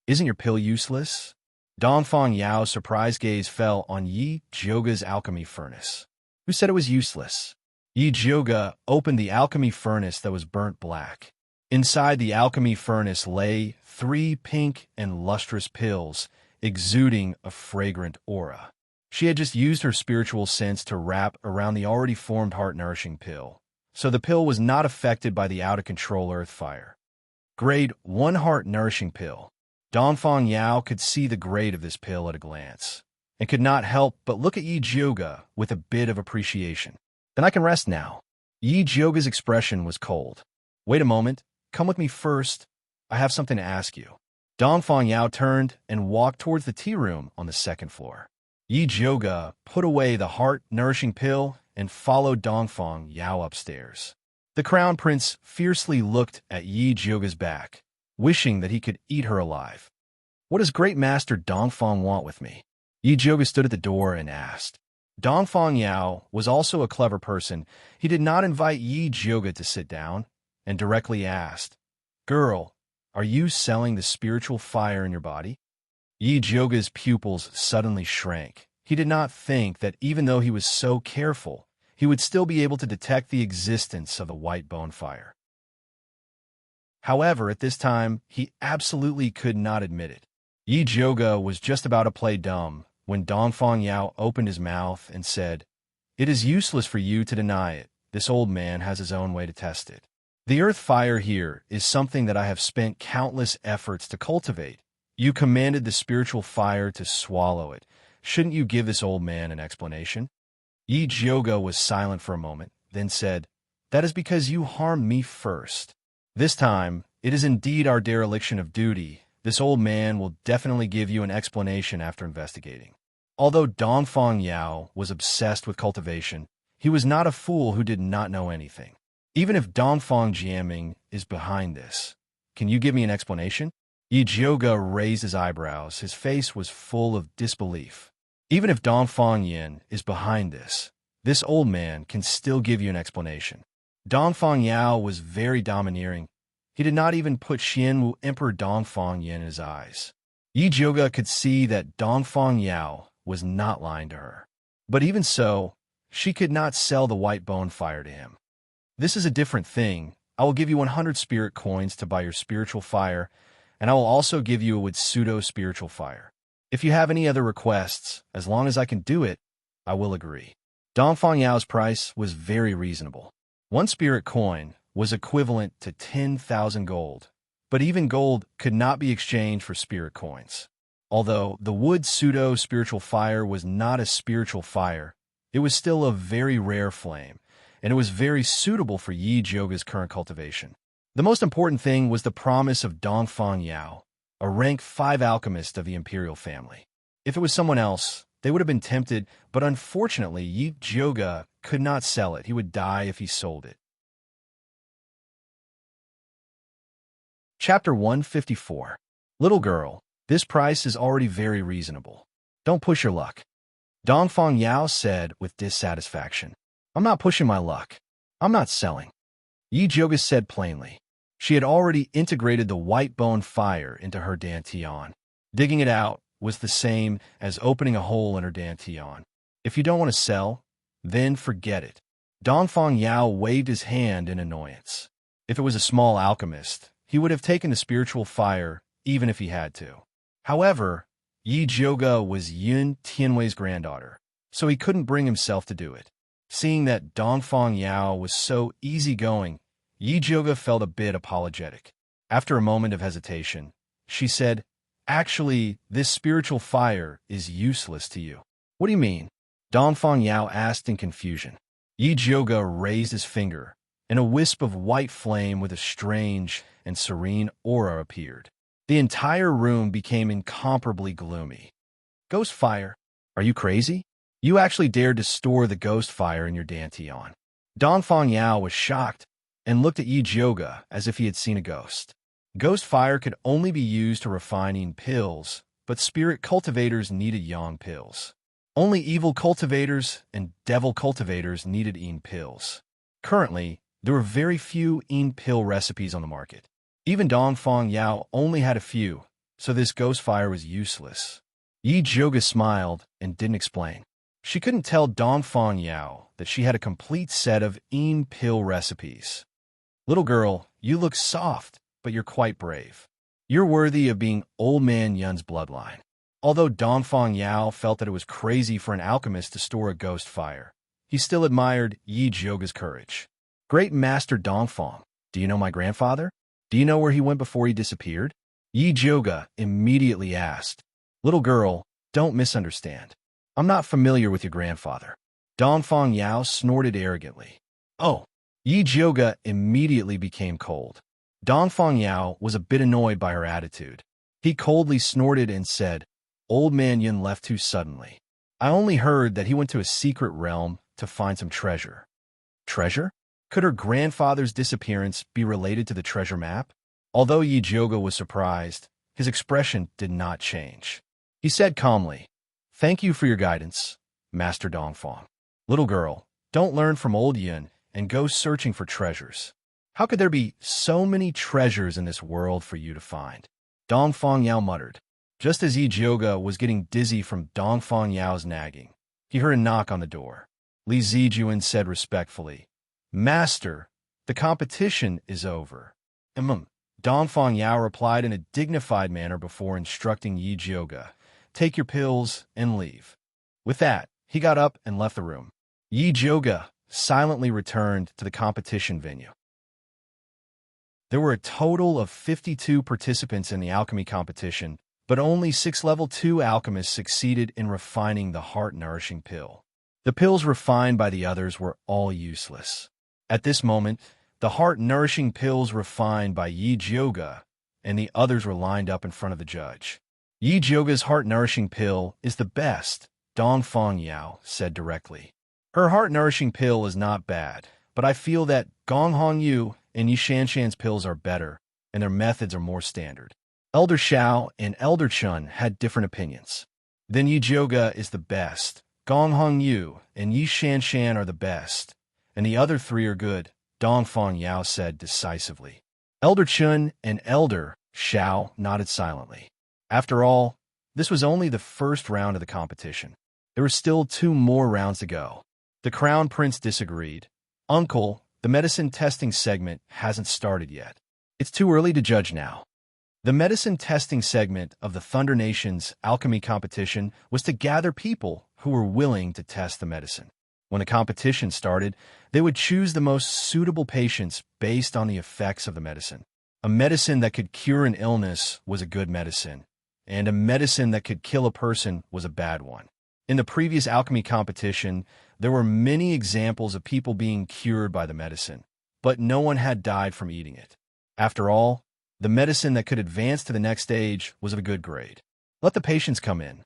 Isn't your pill useless? Dongfang Yao's surprised gaze fell on Yi Jioga's alchemy furnace. Who said it was useless? Yi Jioga opened the alchemy furnace that was burnt black. Inside the alchemy furnace lay 3 pink and lustrous pills, exuding a fragrant aura. She had just used her spiritual sense to wrap around the already formed heart-nourishing pill, so the pill was not affected by the out-of-control earth fire. Grade 1 heart-nourishing pill. Dongfang Yao could see the grade of this pill at a glance, and could not help but look at Yi Jioga with a bit of appreciation. Then I can rest now. Yi Jioga's expression was cold. Wait a moment. Come with me first. I have something to ask you. Dongfang Yao turned and walked towards the tea room on the 2nd floor. Yi Jioga put away the heart-nourishing pill and followed Dongfang Yao upstairs. The Crown Prince fiercely looked at Yi Jioga's back, wishing that he could eat her alive. What does Great Master Dongfang want with me? Yi Jioga stood at the door and asked. Dongfang Yao was also a clever person. He did not invite Yi Jioga to sit down, and directly asked, Girl, are you selling the spiritual fire in your body? Yi Jioga's pupils suddenly shrank. He did not think that even though he was so careful, he would still be able to detect the existence of the white bone fire. However, at this time, he absolutely could not admit it. Yi Jioga was just about to play dumb when Dongfang Yao opened his mouth and said, It is useless for you to deny it. This old man has his own way to test it. The earth fire here is something that I have spent countless efforts to cultivate. You commanded the spiritual fire to swallow it. Shouldn't you give this old man an explanation? Yi Jioga was silent for a moment, then said, That is because you harmed me first. This time, it is indeed our dereliction of duty. This old man will definitely give you an explanation after investigating. Although Dongfang Yao was obsessed with cultivation, he was not a fool who did not know anything. Even if Dongfang Jiaming is behind this, can you give me an explanation? Yi Jioga raised his eyebrows. His face was full of disbelief. Even if Dongfang Yin is behind this old man can still give you an explanation. Dongfang Yao was very domineering. He did not even put Xianwu Emperor Dongfang Yin in his eyes. Yi Jioga could see that Dongfang Yao was not lying to her. But even so, she could not sell the white bone fire to him. This is a different thing. I will give you 100 spirit coins to buy your spiritual fire, and I will also give you a pseudo-spiritual fire. If you have any other requests, as long as I can do it, I will agree. Dongfang Yao's price was very reasonable. 1 spirit coin was equivalent to 10,000 gold, but even gold could not be exchanged for spirit coins. Although the wood pseudo-spiritual fire was not a spiritual fire, It was still a very rare flame, and it was very suitable for Yi Zhouge's current cultivation. The most important thing was the promise of Dongfang Yao, a rank 5 alchemist of the imperial family. If it was someone else, they would have been tempted, but unfortunately, Yi Zhouge could not sell it. He would die if he sold it. Chapter 154. Little girl, this price is already very reasonable. Don't push your luck. Dongfang Yao said with dissatisfaction. I'm not pushing my luck. I'm not selling. Yi Zhouge said plainly. She had already integrated the white bone fire into her dantian. Digging it out was the same as opening a hole in her dantian. If you don't want to sell, then forget it. Dongfang Yao waved his hand in annoyance. If it was a small alchemist, he would have taken the spiritual fire, even if he had to. However, Yi Zhouge was Yun Tianwei's granddaughter, so he couldn't bring himself to do it. Seeing that Dongfang Yao was so easygoing, Yi Zhouge felt a bit apologetic. After a moment of hesitation, she said, Actually, this spiritual fire is useless to you. What do you mean? Dongfang Yao asked in confusion. Yi Zhouge raised his finger, and a wisp of white flame with a strange and serene aura appeared. The entire room became incomparably gloomy. Ghost fire? Are you crazy? You actually dared to store the ghost fire in your dantian. Dongfang Yao was shocked and looked at Yi Zhouge as if he had seen a ghost. Ghost fire could only be used to refine yin pills, but spirit cultivators needed yang pills. Only evil cultivators and devil cultivators needed yin pills. Currently, there were very few yin pill recipes on the market. Even Dongfang Yao only had a few, so this ghost fire was useless. Yi Zhouge smiled and didn't explain. She couldn't tell Dongfang Yao that she had a complete set of yin pill recipes. Little girl, you look soft, but you're quite brave. You're worthy of being Old Man Yun's bloodline. Although Dongfang Yao felt that it was crazy for an alchemist to store a ghost fire, he still admired Yi Zhouge's courage. Great Master Dongfang, do you know my grandfather? Do you know where he went before he disappeared? Yi Zhouge immediately asked. Little girl, don't misunderstand. I'm not familiar with your grandfather. Dongfang Yao snorted arrogantly. Oh, Yi Zhouge immediately became cold. Dongfang Yao was a bit annoyed by her attitude. He coldly snorted and said, Old Man Yun left too suddenly. I only heard that he went to a secret realm to find some treasure. Treasure? Could her grandfather's disappearance be related to the treasure map? Although Yi Zhouge was surprised, his expression did not change. He said calmly, Thank you for your guidance, Master Dongfang. Little girl, don't learn from old Yun and go searching for treasures. How could there be so many treasures in this world for you to find? Dongfang Yao muttered. Just as Yi Zhouge was getting dizzy from Dongfang Yao's nagging, he heard a knock on the door. Li Zijuan said respectfully, Master, the competition is over. Dongfang Yao replied in a dignified manner before instructing Yi Zhouge, Take your pills and leave. With that, he got up and left the room. Yi Zhouge silently returned to the competition venue. There were a total of 52 participants in the alchemy competition, but only 6 level 2 alchemists succeeded in refining the heart-nourishing pill. The pills refined by the others were all useless. At this moment, the heart-nourishing pills refined by Yi Zhouge and the others were lined up in front of the judge. Yi Zhouge's heart-nourishing pill is the best, Dongfang Yao said directly. Her heart-nourishing pill is not bad, but I feel that Gong Hongyu and Yi Shanshan's pills are better, and their methods are more standard. Elder Xiao and Elder Chun had different opinions. Then Yi Zhouge is the best, Gong Hongyu and Yi Shanshan are the best, and the other 3 are good, Dongfang Yao said decisively. Elder Chun and Elder Xiao nodded silently. After all, this was only the first round of the competition. There were still 2 more rounds to go. The Crown Prince disagreed. Uncle, the medicine testing segment hasn't started yet. It's too early to judge now. The medicine testing segment of the Thunder Nation's alchemy competition was to gather people who were willing to test the medicine. When the competition started, they would choose the most suitable patients based on the effects of the medicine. A medicine that could cure an illness was a good medicine, and a medicine that could kill a person was a bad one. In the previous alchemy competition, There were many examples of people being cured by the medicine, but no one had died from eating it. After all, the medicine that could advance to the next stage was of a good grade. Let the patients come in.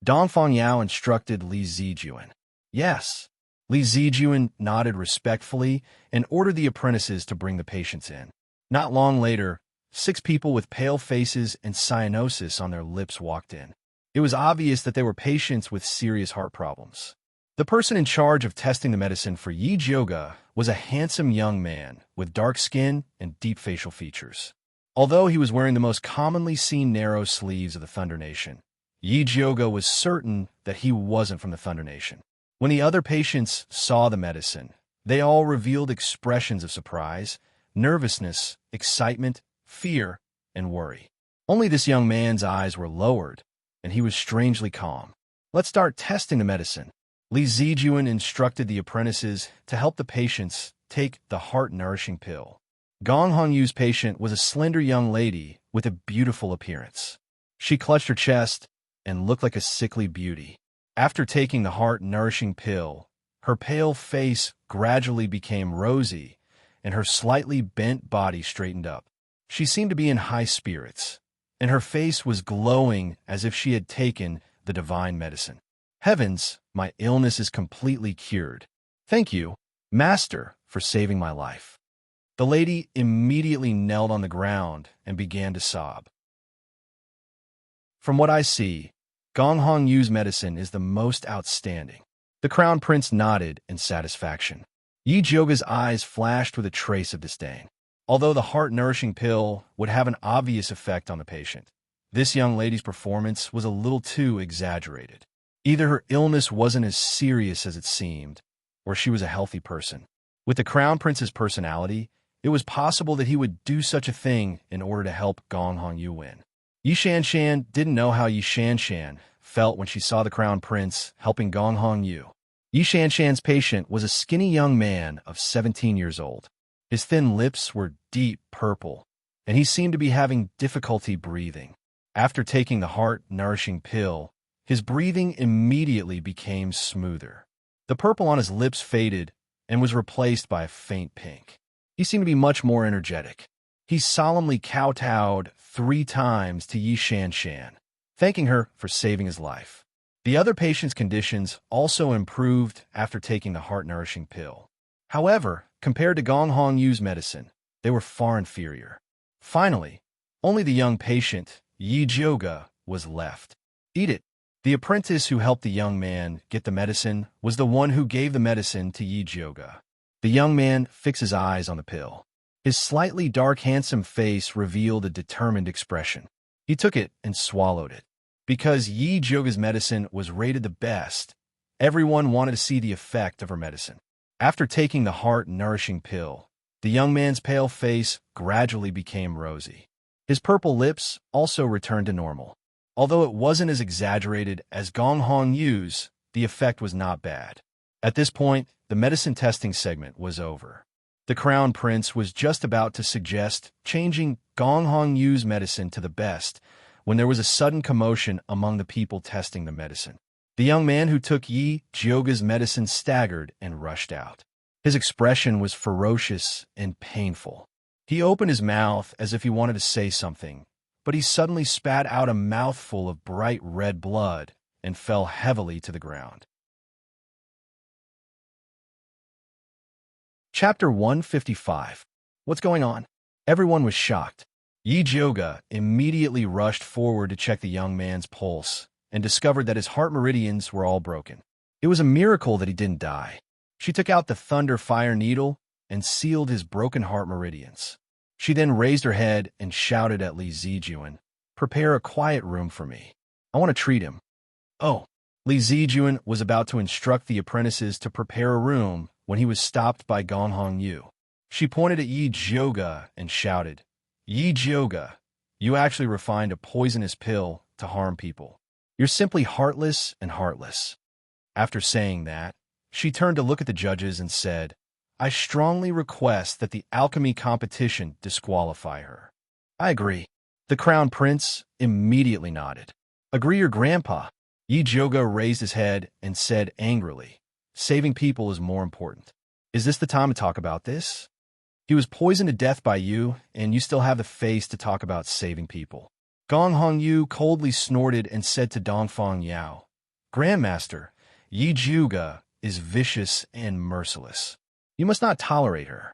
Dongfang Yao instructed Li Zijuan. Yes. Li Zijuan nodded respectfully and ordered the apprentices to bring the patients in. Not long later, 6 people with pale faces and cyanosis on their lips walked in. It was obvious that they were patients with serious heart problems. The person in charge of testing the medicine for Yi Jioga was a handsome young man with dark skin and deep facial features. Although he was wearing the most commonly seen narrow sleeves of the Thunder Nation, Yi Jioga was certain that he wasn't from the Thunder Nation. When the other patients saw the medicine, they all revealed expressions of surprise, nervousness, excitement, fear, and worry. Only this young man's eyes were lowered, and he was strangely calm. Let's start testing the medicine. Li Zijuan instructed the apprentices to help the patients take the heart-nourishing pill. Gong Hongyu's patient was a slender young lady with a beautiful appearance. She clutched her chest and looked like a sickly beauty. After taking the heart-nourishing pill, her pale face gradually became rosy, and her slightly bent body straightened up. She seemed to be in high spirits, and her face was glowing as if she had taken the divine medicine. Heavens, my illness is completely cured. Thank you, Master, for saving my life. The lady immediately knelt on the ground and began to sob. From what I see, Gong Hongyu's medicine is the most outstanding. The Crown Prince nodded in satisfaction. Yi Jioga's eyes flashed with a trace of disdain. Although the heart-nourishing pill would have an obvious effect on the patient, this young lady's performance was a little too exaggerated. Either her illness wasn't as serious as it seemed, or she was a healthy person. With the Crown Prince's personality, it was possible that he would do such a thing in order to help Gong Hongyu win. Yi Shanshan didn't know how Yi Shanshan felt when she saw the Crown Prince helping Gong Hongyu. Yi Shanshan's patient was a skinny young man of 17 years old. His thin lips were deep purple, and he seemed to be having difficulty breathing. After taking the heart-nourishing pill, his breathing immediately became smoother. The purple on his lips faded and was replaced by a faint pink. He seemed to be much more energetic. He solemnly kowtowed 3 times to Yi Shanshan, thanking her for saving his life. The other patient's conditions also improved after taking the heart-nourishing pill. However, compared to Gong Hongyu's medicine, they were far inferior. Finally, only the young patient, Yi Jioga, was left. Eat it. The apprentice who helped the young man get the medicine was the one who gave the medicine to Yi Jioga. The young man fixed his eyes on the pill. His slightly dark, handsome face revealed a determined expression. He took it and swallowed it. Because Yi Jioga's medicine was rated the best, everyone wanted to see the effect of her medicine. After taking the heart-nourishing pill, the young man's pale face gradually became rosy. His purple lips also returned to normal. Although it wasn't as exaggerated as Gong Hongyu's, the effect was not bad. At this point, the medicine testing segment was over. The Crown Prince was just about to suggest changing Gong Hongyu's medicine to the best when there was a sudden commotion among the people testing the medicine. The young man who took Yi Jioga's medicine staggered and rushed out. His expression was ferocious and painful. He opened his mouth as if he wanted to say something, but he suddenly spat out a mouthful of bright red blood and fell heavily to the ground. Chapter 155. What's going on? Everyone was shocked. Yi Jioga immediately rushed forward to check the young man's pulse and discovered that his heart meridians were all broken. It was a miracle that he didn't die. She took out the thunder fire needle and sealed his broken heart meridians. She then raised her head and shouted at Li Zijuan, "Prepare a quiet room for me. I want to treat him." Oh, Li Zijuan was about to instruct the apprentices to prepare a room when he was stopped by Gong Hongyu. She pointed at Yi Jioga and shouted, "Yi Jioga, you actually refined a poisonous pill to harm people. You're simply heartless and heartless." After saying that, she turned to look at the judges and said, "I strongly request that the alchemy competition disqualify her." "I agree." The Crown Prince immediately nodded. "Agree your grandpa." Yi Jioga raised his head and said angrily, Saving people is more important. Is this the time to talk about this? He was poisoned to death by you, and you still have the face to talk about saving people. Gong Hongyu coldly snorted and said to Dongfang Yao, Grandmaster, Yi Juga is vicious and merciless. You must not tolerate her.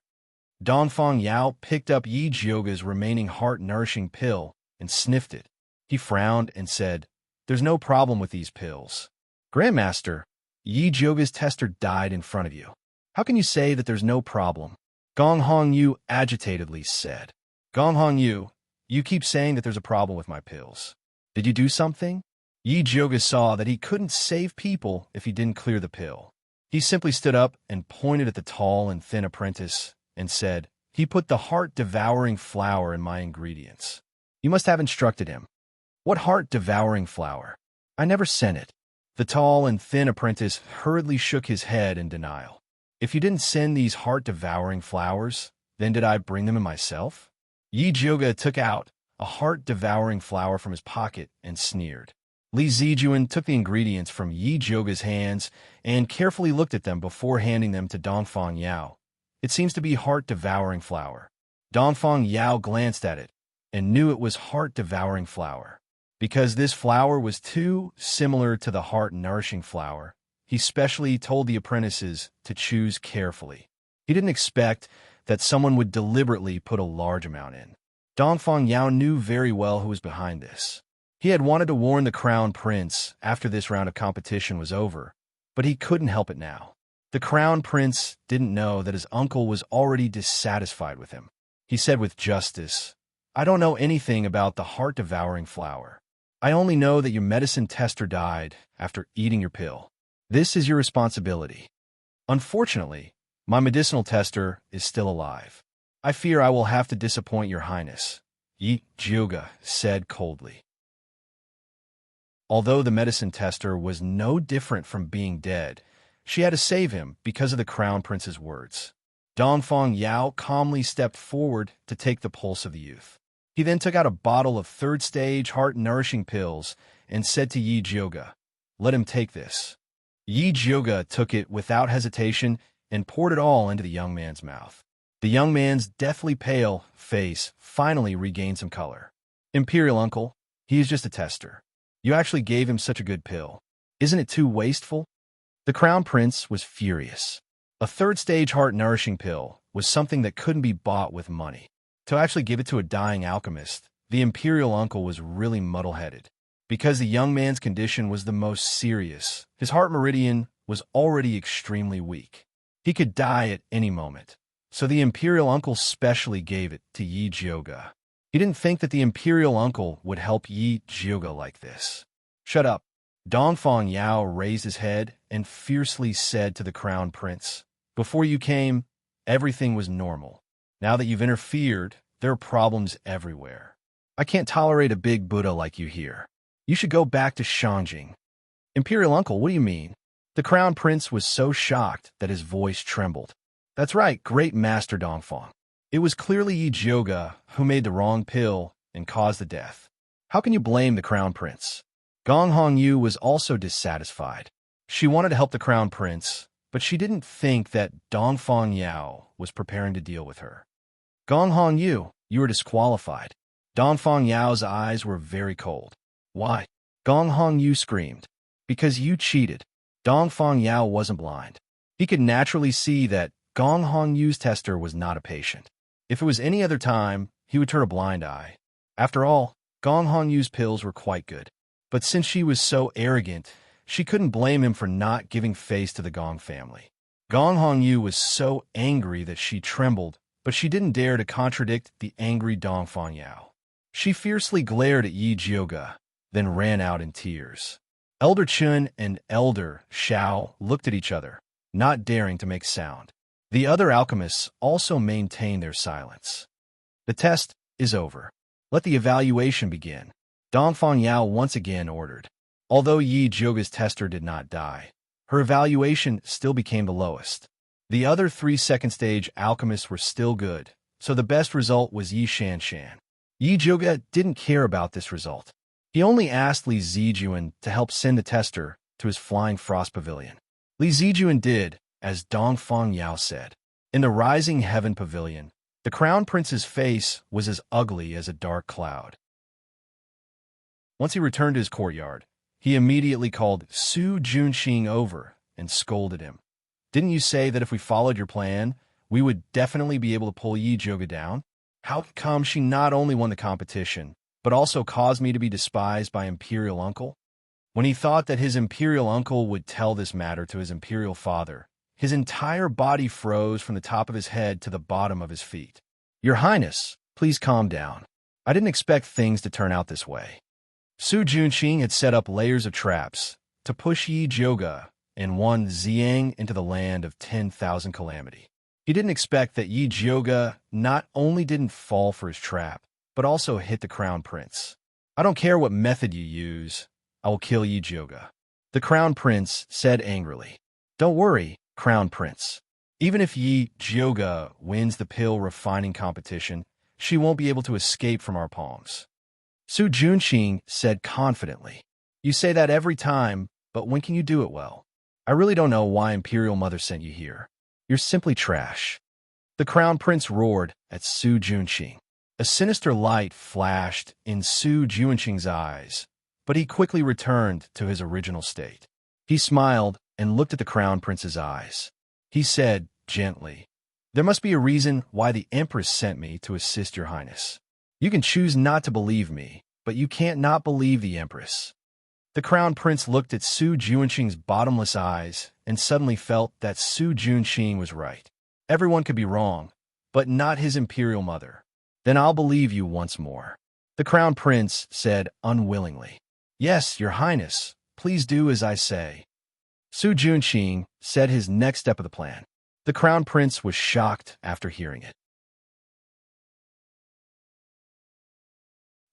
Dongfang Yao picked up Yi Jioga's remaining heart-nourishing pill and sniffed it. He frowned and said, There's no problem with these pills. Grandmaster, Yi Jioga's tester died in front of you. How can you say that there's no problem? Gong Hongyu agitatedly said. Gong Hongyu, you keep saying that there's a problem with my pills. Did you do something? Yi Jioga saw that he couldn't save people if he didn't clear the pill. He simply stood up and pointed at the tall and thin apprentice and said, He put the heart-devouring flower in my ingredients. You must have instructed him. What heart-devouring flower? I never sent it. The tall and thin apprentice hurriedly shook his head in denial. If you didn't send these heart-devouring flowers, then did I bring them in myself? Yi Jioga took out a heart-devouring flower from his pocket and sneered. Li Zijuan took the ingredients from Yi Jioga's hands and carefully looked at them before handing them to Dongfang Yao. It seems to be heart-devouring flower. Dongfang Yao glanced at it and knew it was heart-devouring flower. Because this flower was too similar to the heart-nourishing flower, he specially told the apprentices to choose carefully. He didn't expect that someone would deliberately put a large amount in. Dongfang Yao knew very well who was behind this. He had wanted to warn the crown prince after this round of competition was over, but he couldn't help it now. The crown prince didn't know that his uncle was already dissatisfied with him. He said with justice, I don't know anything about the heart-devouring flower. I only know that your medicine tester died after eating your pill. This is your responsibility. Unfortunately, my medicinal tester is still alive. I fear I will have to disappoint your highness, Yi Jioga said coldly. Although the medicine tester was no different from being dead, she had to save him because of the crown prince's words. Dongfang Yao calmly stepped forward to take the pulse of the youth. He then took out a bottle of third-stage heart-nourishing pills and said to Yi Jioga, Let him take this. Yi Jioga took it without hesitation and poured it all into the young man's mouth. The young man's deathly pale face finally regained some color. Imperial uncle, he is just a tester. You actually gave him such a good pill. Isn't it too wasteful? The crown prince was furious. A third-stage heart-nourishing pill was something that couldn't be bought with money. To actually give it to a dying alchemist, the imperial uncle was really muddle-headed. Because the young man's condition was the most serious, his heart meridian was already extremely weak. He could die at any moment, so the imperial uncle specially gave it to Yi Jioga. He didn't think that the imperial uncle would help Yi Jioga like this. Shut up. Dongfang Yao raised his head and fiercely said to the crown prince, Before you came, everything was normal. Now that you've interfered, there are problems everywhere. I can't tolerate a big Buddha like you here. You should go back to Shangjing. Imperial uncle, what do you mean? The crown prince was so shocked that his voice trembled. That's right, great master Dongfang. It was clearly Yi Jioga who made the wrong pill and caused the death. How can you blame the crown prince? Gong Hongyu was also dissatisfied. She wanted to help the crown prince, but she didn't think that Dongfang Yao was preparing to deal with her. Gong Hongyu, you are disqualified. Dongfang Yao's eyes were very cold. Why? Gong Hongyu screamed. Because you cheated. Dongfang Yao wasn't blind. He could naturally see that Gong Hongyu's tester was not a patient. If it was any other time, he would turn a blind eye. After all, Gong Hongyu's pills were quite good. But since she was so arrogant, she couldn't blame him for not giving face to the Gong family. Gong Hongyu was so angry that she trembled, but she didn't dare to contradict the angry Dongfang Yao. She fiercely glared at Yi Jioga, then ran out in tears. Elder Chun and Elder Shao looked at each other, not daring to make sound. The other alchemists also maintained their silence. The test is over. Let the evaluation begin. Dongfang Yao once again ordered. Although Yi Jioga's tester did not die, her evaluation still became the lowest. The other 3 second-stage alchemists were still good, so the best result was Yi Shanshan. Yi Jioga didn't care about this result. He only asked Li Zijuan to help send the tester to his Flying Frost Pavilion. Li Zijuan did, as Dongfang Yao said. In the rising heaven pavilion, the crown prince's face was as ugly as a dark cloud. Once he returned to his courtyard, he immediately called Su Junxing over and scolded him. Didn't you say that if we followed your plan, we would definitely be able to pull Yi Zhuge down? How come she not only won the competition, but also caused me to be despised by Imperial Uncle? When he thought that his Imperial Uncle would tell this matter to his Imperial father, his entire body froze from the top of his head to the bottom of his feet. Your Highness, please calm down. I didn't expect things to turn out this way. Su Junxing had set up layers of traps to push Yi Zhuge and one Xiang into the land of 10,000 calamity. He didn't expect that Yi Zhuge not only didn't fall for his trap, but also hit the crown prince. I don't care what method you use, I will kill Yi Zhuge, the crown prince said angrily. Don't worry, crown prince. Even if Yi Zhuge wins the pill refining competition, she won't be able to escape from our palms. Su Junxing said confidently. You say that every time, but when can you do it well? I really don't know why Imperial Mother sent you here. You're simply trash. The crown prince roared at Su Junxing. A sinister light flashed in Su Junxing's eyes, but he quickly returned to his original state. He smiled and looked at the crown prince's eyes. He said gently, there must be a reason why the Empress sent me to assist your Highness. You can choose not to believe me, but you can't not believe the Empress. The crown prince looked at Su Junxing's bottomless eyes and suddenly felt that Su Junxing was right. Everyone could be wrong, but not his Imperial Mother. Then I'll believe you once more. The crown prince said unwillingly. Yes, your Highness, please do as I say. Su Junxing said his next step of the plan. The crown prince was shocked after hearing it.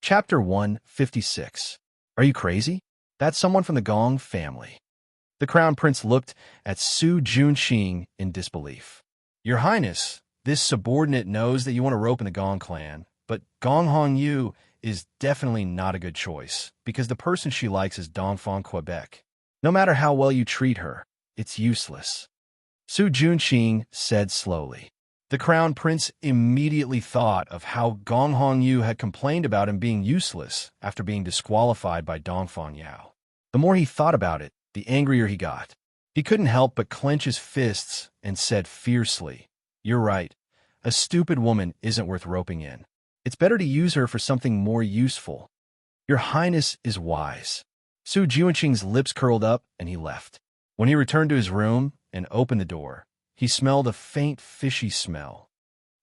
Chapter 156. Are you crazy? That's someone from the Gong family. The crown prince looked at Su Junxing in disbelief. Your Highness, this subordinate knows that you want to rope in the Gong clan, but Gong Hongyu is definitely not a good choice, because the person she likes is Dongfang Quebec. No matter how well you treat her, it's useless. Su Junxing said slowly. The crown prince immediately thought of how Gong Hongyu had complained about him being useless after being disqualified by Dongfang Yao. The more he thought about it, the angrier he got. He couldn't help but clench his fists and said fiercely, You're right. A stupid woman isn't worth roping in. It's better to use her for something more useful. Your Highness is wise. Su Junxing's lips curled up and he left. When he returned to his room and opened the door, he smelled a faint fishy smell.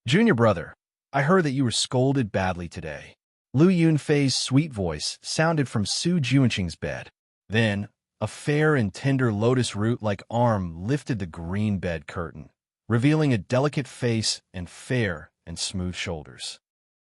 Junior brother, I heard that you were scolded badly today. Lu Yunfei's sweet voice sounded from Su Junxing's bed. Then, a fair and tender lotus root-like arm lifted the green bed curtain, revealing a delicate face and fair and smooth shoulders.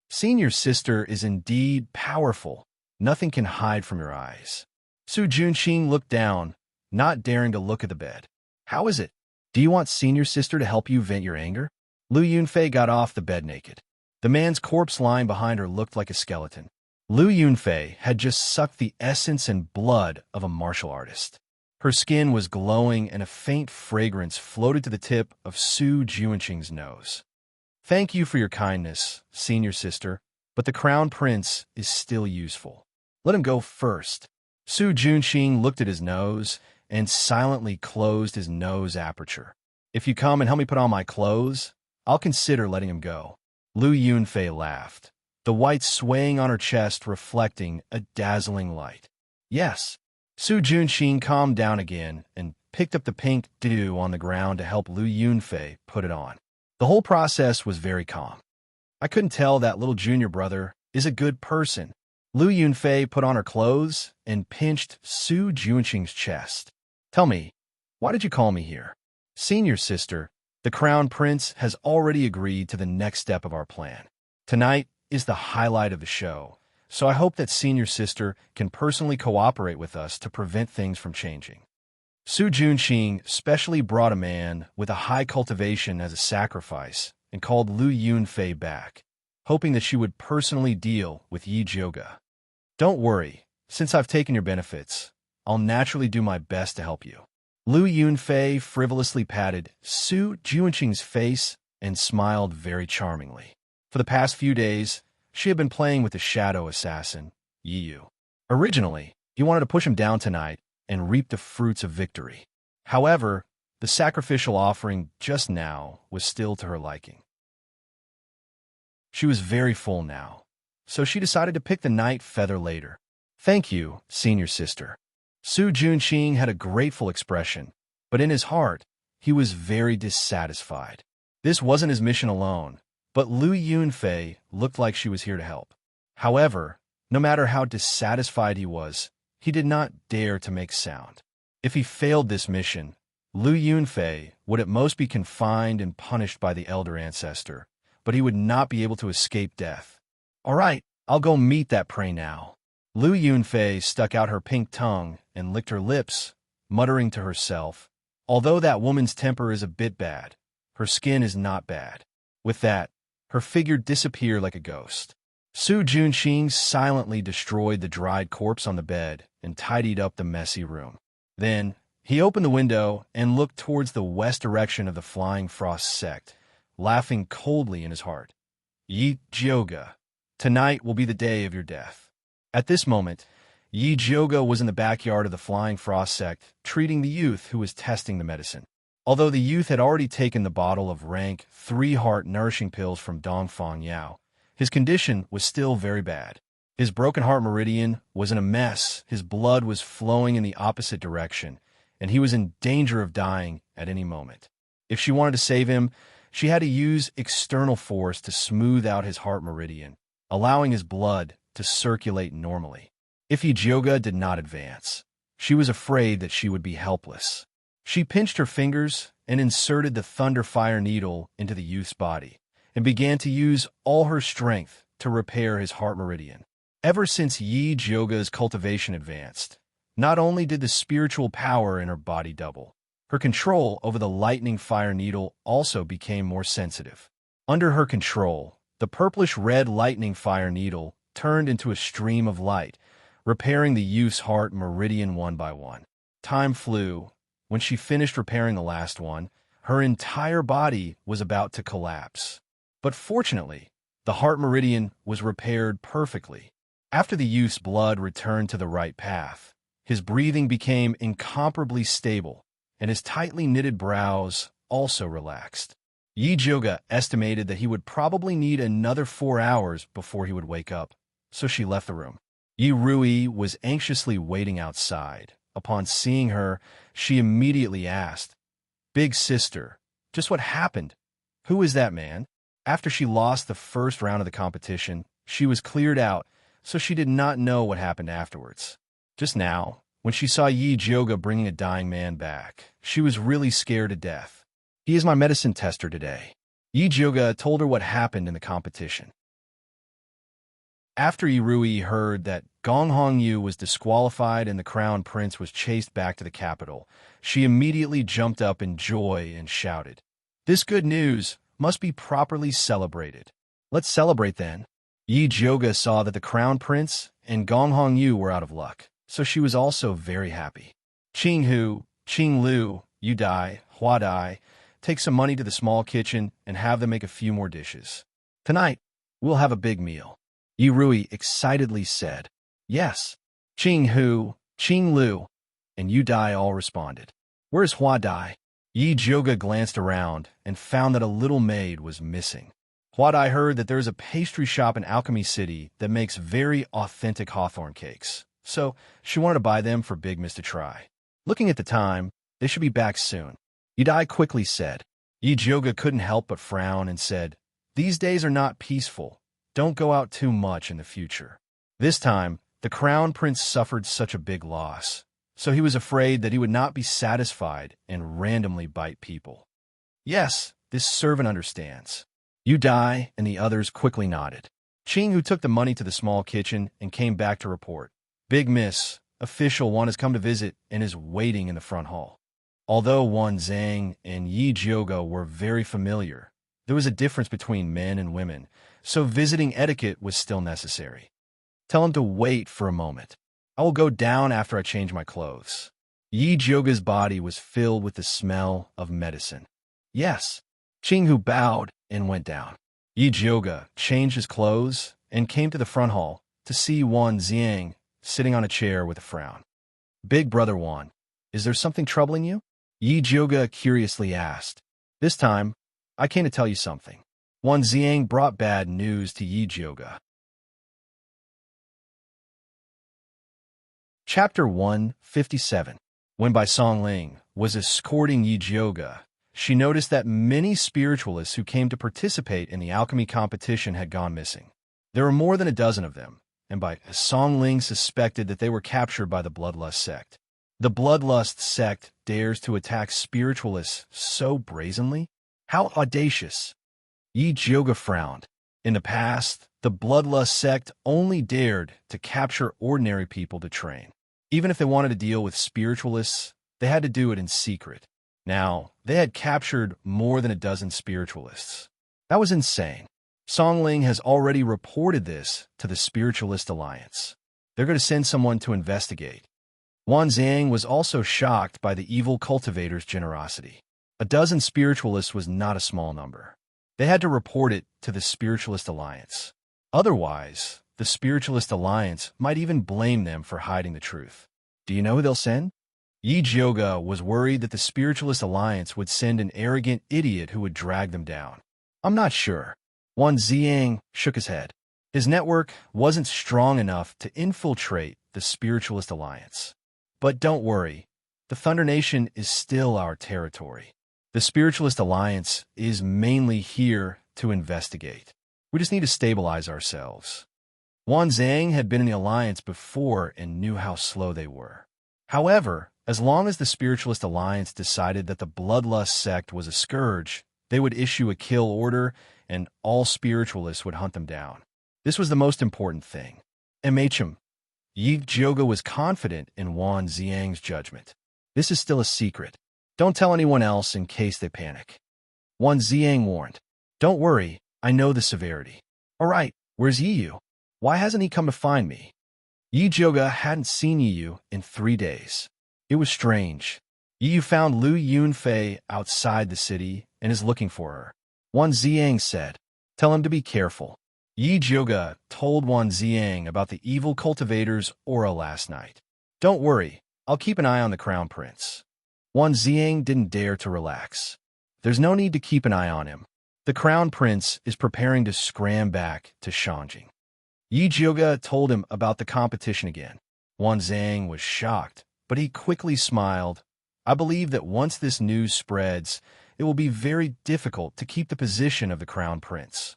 Senior sister is indeed powerful. Nothing can hide from your eyes. Su Junxing looked down, not daring to look at the bed. How is it? Do you want senior sister to help you vent your anger? Lu Yunfei got off the bed naked. The man's corpse lying behind her looked like a skeleton. Lu Yunfei had just sucked the essence and blood of a martial artist. Her skin was glowing and a faint fragrance floated to the tip of Su Junxing's nose. Thank you for your kindness, senior sister, but the crown prince is still useful. Let him go first. Su Junxing looked at his nose and silently closed his nose aperture. If you come and help me put on my clothes, I'll consider letting him go. Lu Yunfei laughed, the white swaying on her chest reflecting a dazzling light. Yes. Su Junxing calmed down again and picked up the pink dew on the ground to help Lu Yunfei put it on. The whole process was very calm. I couldn't tell that little junior brother is a good person. Lu Yunfei put on her clothes and pinched Su Junxing's chest. Tell me, why did you call me here? Senior sister, the crown prince has already agreed to the next step of our plan. Tonight is the highlight of the show, so I hope that senior sister can personally cooperate with us to prevent things from changing. Su Junxing specially brought a man with a high cultivation as a sacrifice and called Lu Yunfei back, hoping that she would personally deal with Yi Zhuge. Don't worry, since I've taken your benefits, I'll naturally do my best to help you. Lu Yunfei frivolously patted Su Juanqing's face and smiled very charmingly. For the past few days, she had been playing with the shadow assassin, Yi Yu. Originally, he wanted to push him down tonight and reap the fruits of victory. However, the sacrificial offering just now was still to her liking. She was very full now, so she decided to pick the night feather later. Thank you, senior sister. Su Junqing had a grateful expression, but in his heart, he was very dissatisfied. This wasn't his mission alone, but Lu Yunfei looked like she was here to help. However, no matter how dissatisfied he was, he did not dare to make sound. If he failed this mission, Lu Yunfei would at most be confined and punished by the elder ancestor, but he would not be able to escape death. All right, I'll go meet that prey now. Lu Yunfei stuck out her pink tongue and licked her lips, muttering to herself, although that woman's temper is a bit bad, her skin is not bad. With that, her figure disappeared like a ghost. Su Junqing silently destroyed the dried corpse on the bed and tidied up the messy room. Then, he opened the window and looked towards the west direction of the Flying Frost sect, laughing coldly in his heart. Yi Jioga, tonight will be the day of your death. At this moment, Yi Jioga was in the backyard of the Flying Frost sect, treating the youth who was testing the medicine. Although the youth had already taken the bottle of rank 3 heart nourishing pills from Dongfang Yao, his condition was still very bad. His broken heart meridian was in a mess, his blood was flowing in the opposite direction, and he was in danger of dying at any moment. If she wanted to save him, she had to use external force to smooth out his heart meridian, allowing his blood to circulate normally. If Yijioga did not advance, she was afraid that she would be helpless. She pinched her fingers and inserted the thunder fire needle into the youth's body, and began to use all her strength to repair his heart meridian. Ever since Yi Jioga's cultivation advanced, not only did the spiritual power in her body double, her control over the lightning fire needle also became more sensitive. Under her control, the purplish-red lightning fire needle turned into a stream of light, repairing the youth's heart meridian one by one. Time flew. When she finished repairing the last one, her entire body was about to collapse. But fortunately, the heart meridian was repaired perfectly. After the youth's blood returned to the right path, his breathing became incomparably stable, and his tightly knitted brows also relaxed. Yi Jioga estimated that he would probably need another 4 hours before he would wake up, so she left the room. Yi Rui was anxiously waiting outside. Upon seeing her, she immediately asked, "Big sister, just what happened? Who is that man?" After she lost the first round of the competition, she was cleared out, so she did not know what happened afterwards. Just now, when she saw Yi Jioga bringing a dying man back, she was really scared to death. "He is my medicine tester today." Yi Jioga told her what happened in the competition. After Yi Rui heard that Gong Hongyu was disqualified and the crown prince was chased back to the capital, she immediately jumped up in joy and shouted, "This good news must be properly celebrated. Let's celebrate then." Yi Jioga saw that the crown prince and Gong Hongyu were out of luck, so she was also very happy. "Qing Hu, Qing Lu, you Dai, Hua Dai, take some money to the small kitchen and have them make a few more dishes. Tonight, we'll have a big meal." Yi Rui excitedly said. "Yes, Qing Hu, Qing Lu, and Yu Dai all responded. "Where's Hua Dai?" Yi Jioga glanced around and found that a little maid was missing. Hua Dai heard that there is a pastry shop in Alchemy City that makes very authentic hawthorn cakes, so she wanted to buy them for Big Miss to try. Looking at the time, they should be back soon. Yu Dai quickly said. Yi Jioga couldn't help but frown and said, "These days are not peaceful. Don't go out too much in the future." This time, the crown prince suffered such a big loss, so he was afraid that he would not be satisfied and randomly bite people. "Yes, this servant understands." Yu Dai and the others quickly nodded. Qing Hu took the money to the small kitchen and came back to report. "Big Miss, official one has come to visit and is waiting in the front hall." Although Wan Zhang and Yi Jioga were very familiar, there was a difference between men and women, so visiting etiquette was still necessary. "Tell him to wait for a moment. I will go down after I change my clothes." Yi Jioga's body was filled with the smell of medicine. Yes. Qinghu bowed and went down. Yi Jioga changed his clothes and came to the front hall to see Wan Xiang sitting on a chair with a frown. Big brother Wan, is there something troubling you? Yi Jioga curiously asked. This time, I came to tell you something. Wan Xiang brought bad news to Yi Jioga. Chapter 157. When Bai Songling was escorting Yi Jioga, she noticed that many spiritualists who came to participate in the alchemy competition had gone missing. There were more than a dozen of them, and Bai Songling suspected that they were captured by the Bloodlust sect. The Bloodlust sect dares to attack spiritualists so brazenly? How audacious! Yi Jioga frowned. In the past, the Bloodlust sect only dared to capture ordinary people to train. Even if they wanted to deal with spiritualists, they had to do it in secret. Now, they had captured more than a dozen spiritualists. That was insane. Songling has already reported this to the Spiritualist Alliance. They're going to send someone to investigate. Wan Xiang was also shocked by the evil cultivator's generosity. A dozen spiritualists was not a small number. They had to report it to the Spiritualist Alliance. Otherwise, the Spiritualist Alliance might even blame them for hiding the truth. Do you know who they'll send? Yi Jioga was worried that the Spiritualist Alliance would send an arrogant idiot who would drag them down. I'm not sure. Wan Xiang shook his head. His network wasn't strong enough to infiltrate the Spiritualist Alliance. But don't worry, the Thunder Nation is still our territory. The Spiritualist Alliance is mainly here to investigate. We just need to stabilize ourselves. Wan Xiang had been in the Alliance before and knew how slow they were. However, as long as the Spiritualist Alliance decided that the Bloodlust sect was a scourge, they would issue a kill order and all spiritualists would hunt them down. This was the most important thing. MHM. Yi Jioga was confident in Wan Xiang's judgment. This is still a secret. Don't tell anyone else in case they panic. Wan Xiang warned. Don't worry, I know the severity. All right, where's Yiyu? Why hasn't he come to find me? Yi Jioga hadn't seen Yiyu in 3 days. It was strange. Yiyu found Lu Yunfei outside the city and is looking for her. Wan Xiang said, tell him to be careful. Yi Jioga told Wan Xiang about the evil cultivator's aura last night. Don't worry, I'll keep an eye on the Crown Prince. Wan Xiang didn't dare to relax. There's no need to keep an eye on him. The Crown Prince is preparing to scram back to Shanjing. Yi Jioga told him about the competition again. Wan Xiang was shocked, but he quickly smiled. I believe that once this news spreads, it will be very difficult to keep the position of the Crown Prince.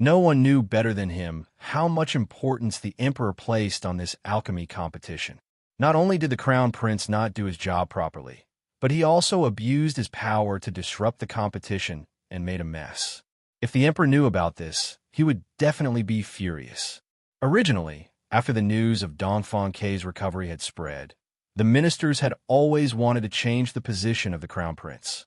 No one knew better than him how much importance the Emperor placed on this alchemy competition. Not only did the Crown Prince not do his job properly, but he also abused his power to disrupt the competition and made a mess. If the Emperor knew about this, he would definitely be furious. Originally, after the news of Dongfang K's recovery had spread, the ministers had always wanted to change the position of the Crown Prince.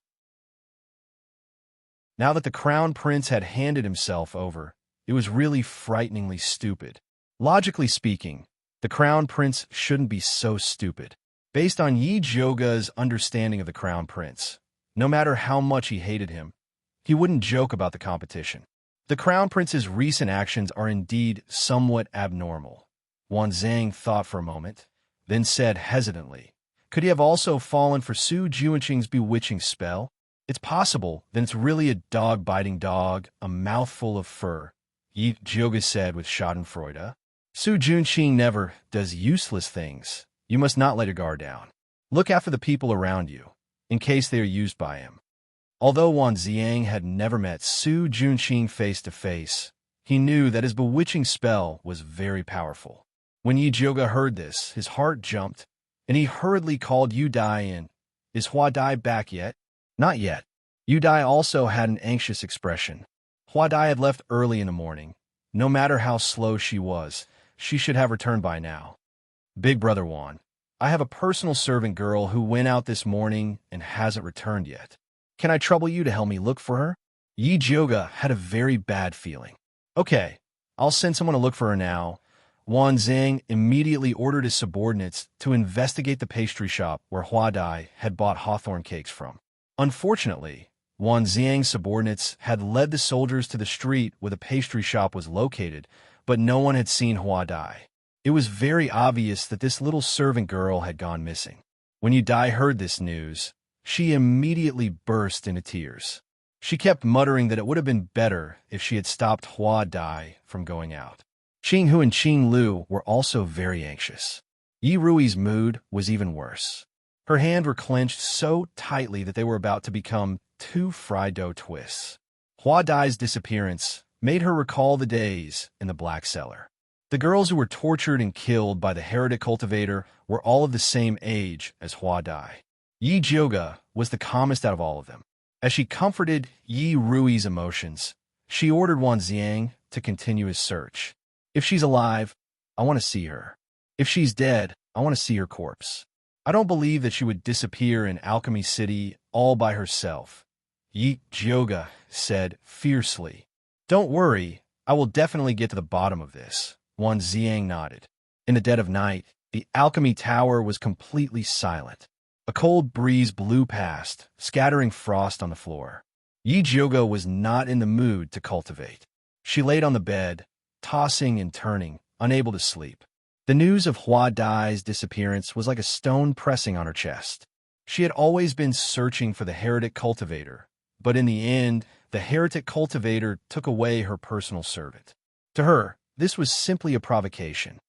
Now that the Crown Prince had handed himself over, it was really frighteningly stupid. Logically speaking, the Crown Prince shouldn't be so stupid. Based on Yi Jioga's understanding of the Crown Prince, no matter how much he hated him, he wouldn't joke about the competition. The Crown Prince's recent actions are indeed somewhat abnormal. Wan Xiang thought for a moment, then said hesitantly, could he have also fallen for Su Juanqing's bewitching spell? It's possible that it's really a dog-biting dog, a mouthful of fur, Yi Jioga said with schadenfreude. Su Juanqing never does useless things. You must not let your guard down. Look after the people around you, in case they are used by him. Although Wan Xiang had never met Su Juanqing face to face, he knew that his bewitching spell was very powerful. When Yi Jioga heard this, his heart jumped, and he hurriedly called Yu Dai in. Is Hua Dai back yet? Not yet. Yu Dai also had an anxious expression. Hua Dai had left early in the morning. No matter how slow she was, she should have returned by now. Big brother Wan, I have a personal servant girl who went out this morning and hasn't returned yet. Can I trouble you to help me look for her? Yi Jioga had a very bad feeling. Okay, I'll send someone to look for her now. Wan Zhang immediately ordered his subordinates to investigate the pastry shop where Hua Dai had bought hawthorn cakes from. Unfortunately, Wan Zhang's subordinates had led the soldiers to the street where the pastry shop was located, but no one had seen Hua Dai. It was very obvious that this little servant girl had gone missing. When Yu Dai heard this news, she immediately burst into tears. She kept muttering that it would have been better if she had stopped Hua Dai from going out. Qing Hu and Qing Lu were also very anxious. Yi Rui's mood was even worse. Her hands were clenched so tightly that they were about to become two fried dough twists. Hua Dai's disappearance made her recall the days in the Black Cellar. The girls who were tortured and killed by the heretic cultivator were all of the same age as Hua Dai. Yi Jioga was the calmest out of all of them. As she comforted Yi Rui's emotions, she ordered Wan Zhang to continue his search. If she's alive, I want to see her. If she's dead, I want to see her corpse. I don't believe that she would disappear in Alchemy City all by herself, Yi Jioga said fiercely. Don't worry, I will definitely get to the bottom of this. Wan Zhang nodded. In the dead of night, the alchemy tower was completely silent. A cold breeze blew past, scattering frost on the floor. Yi Jioga was not in the mood to cultivate. She laid on the bed, tossing and turning, unable to sleep. The news of Hua Dai's disappearance was like a stone pressing on her chest. She had always been searching for the heretic cultivator, but in the end, the heretic cultivator took away her personal servant. To her, this was simply a provocation.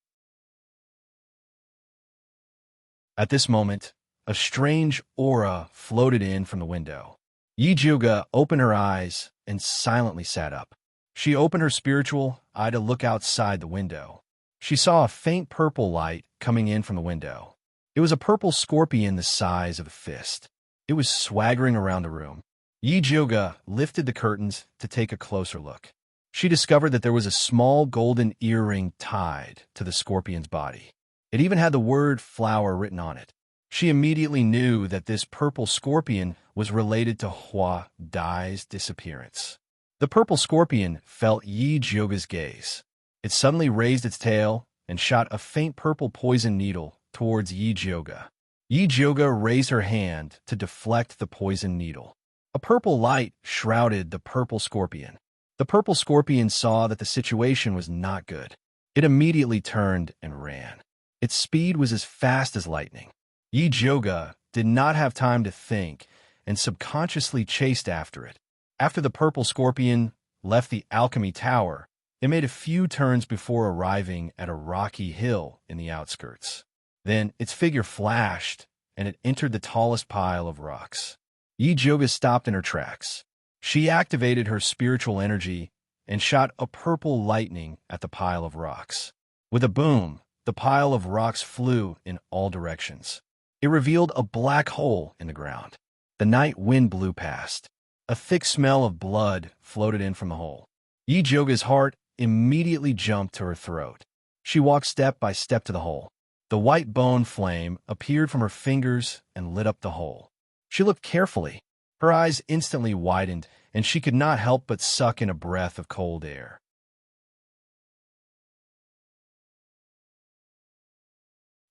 At this moment, a strange aura floated in from the window. Yi Jioga opened her eyes and silently sat up. She opened her spiritual eye to look outside the window. She saw a faint purple light coming in from the window. It was a purple scorpion the size of a fist. It was swaggering around the room. Yi Jioga lifted the curtains to take a closer look. She discovered that there was a small golden earring tied to the scorpion's body. It even had the word flower written on it. She immediately knew that this purple scorpion was related to Hua Dai's disappearance. The purple scorpion felt Yi Jioga's gaze. It suddenly raised its tail and shot a faint purple poison needle towards Yi Jioga. Yi Jioga raised her hand to deflect the poison needle. A purple light shrouded the purple scorpion. The purple scorpion saw that the situation was not good. It immediately turned and ran. Its speed was as fast as lightning. Yi Jioga did not have time to think and subconsciously chased after it. After the purple scorpion left the alchemy tower, it made a few turns before arriving at a rocky hill in the outskirts. Then its figure flashed, and it entered the tallest pile of rocks. Yi Jioga stopped in her tracks. She activated her spiritual energy and shot a purple lightning at the pile of rocks. With a boom, the pile of rocks flew in all directions. It revealed a black hole in the ground. The night wind blew past. A thick smell of blood floated in from the hole. Yi Jioga's heart immediately jumped to her throat. She walked step by step to the hole. The white bone flame appeared from her fingers and lit up the hole. She looked carefully. Her eyes instantly widened, and she could not help but suck in a breath of cold air.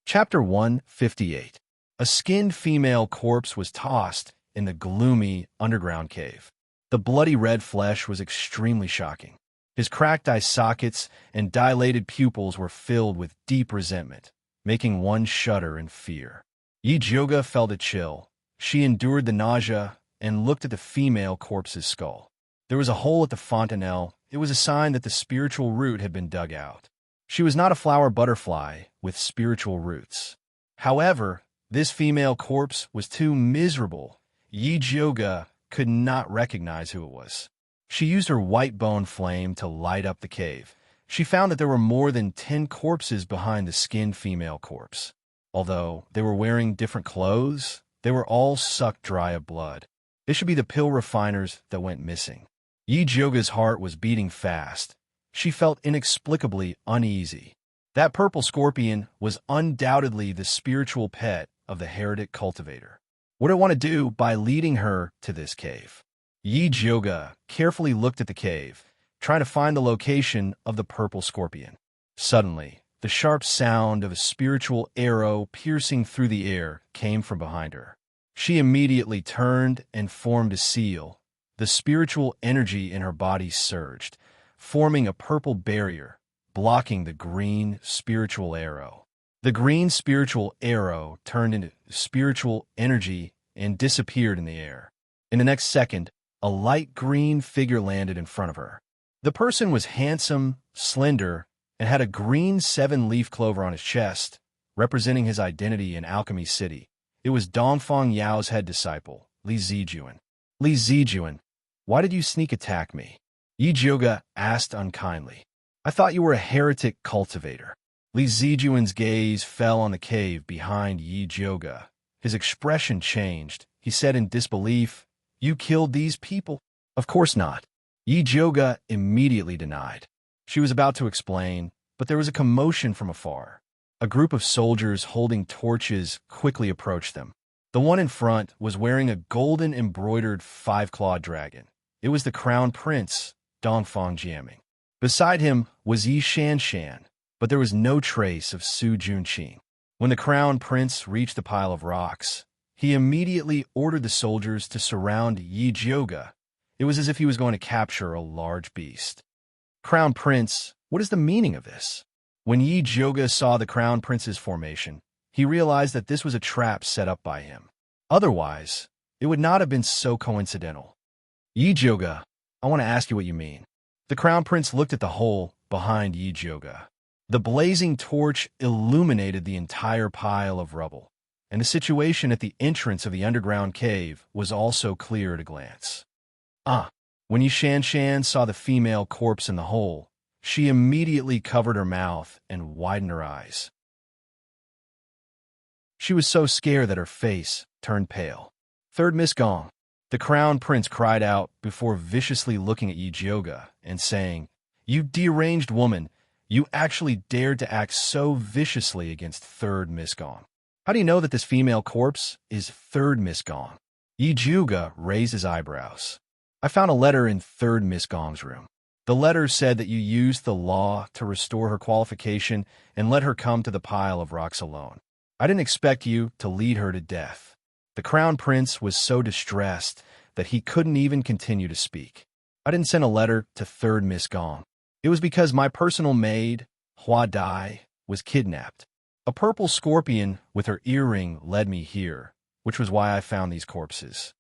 Chapter 158. A skinned female corpse was tossed in the gloomy underground cave. The bloody red flesh was extremely shocking. His cracked eye sockets and dilated pupils were filled with deep resentment, making one shudder in fear. Yi Jioga felt a chill. She endured the nausea and looked at the female corpse's skull. There was a hole at the fontanelle. It was a sign that the spiritual root had been dug out. She was not a flower butterfly with spiritual roots. However, this female corpse was too miserable. Yi Jioga could not recognize who it was. She used her white bone flame to light up the cave. She found that there were more than 10 corpses behind the skinned female corpse. Although they were wearing different clothes, they were all sucked dry of blood. It should be the pill refiners that went missing. Yi Jioga's heart was beating fast. She felt inexplicably uneasy. That purple scorpion was undoubtedly the spiritual pet of the heretic cultivator. What did I want to do by leading her to this cave? Yi Jioga carefully looked at the cave, trying to find the location of the purple scorpion. Suddenly, The sharp sound of a spiritual arrow piercing through the air came from behind her. She immediately turned and formed a seal. The spiritual energy in her body surged, forming a purple barrier, blocking the green spiritual arrow. The green spiritual arrow turned into spiritual energy and disappeared in the air. In the next second, a light green figure landed in front of her. The person was handsome, slender, and had a green 7-leaf clover on his chest, representing his identity in Alchemy City. It was Dongfang Yao's head disciple, Li Zijuan. Li Zijuan, why did you sneak attack me? Yi Jiuge asked unkindly. I thought you were a heretic cultivator. Li Zijuan's gaze fell on the cave behind Yi Jiuge. His expression changed. He said in disbelief, You killed these people? Of course not. Yi Jiuge immediately denied. She was about to explain, but there was a commotion from afar. A group of soldiers holding torches quickly approached them. The one in front was wearing a golden embroidered 5-clawed dragon. It was the crown prince, Dongfang Jiaming. Beside him was Yi Shanshan, but there was no trace of Su Junqing. When the crown prince reached the pile of rocks, he immediately ordered the soldiers to surround Yi Jiuge. It was as if he was going to capture a large beast. Crown Prince, what is the meaning of this? When Yi Jiuge saw the Crown Prince's formation, he realized that this was a trap set up by him. Otherwise, it would not have been so coincidental. Yi Jiuge, I want to ask you what you mean. The Crown Prince looked at the hole behind Yi Jiuge. The blazing torch illuminated the entire pile of rubble, and the situation at the entrance of the underground cave was also clear at a glance. When Yi Shanshan saw the female corpse in the hole, she immediately covered her mouth and widened her eyes. She was so scared that her face turned pale. Third Miss Gong, the Crown Prince cried out before viciously looking at Yi Jiuge and saying, You deranged woman, you actually dared to act so viciously against Third Miss Gong. How do you know that this female corpse is Third Miss Gong? Yi Jiuge raised his eyebrows. I found a letter in Third Miss Gong's room. The letter said that you used the law to restore her qualification and let her come to the pile of rocks alone. I didn't expect you to lead her to death. The Crown Prince was so distressed that he couldn't even continue to speak. I didn't send a letter to Third Miss Gong. It was because my personal maid, Hua Dai, was kidnapped. A purple scorpion with her earring led me here, which was why I found these corpses.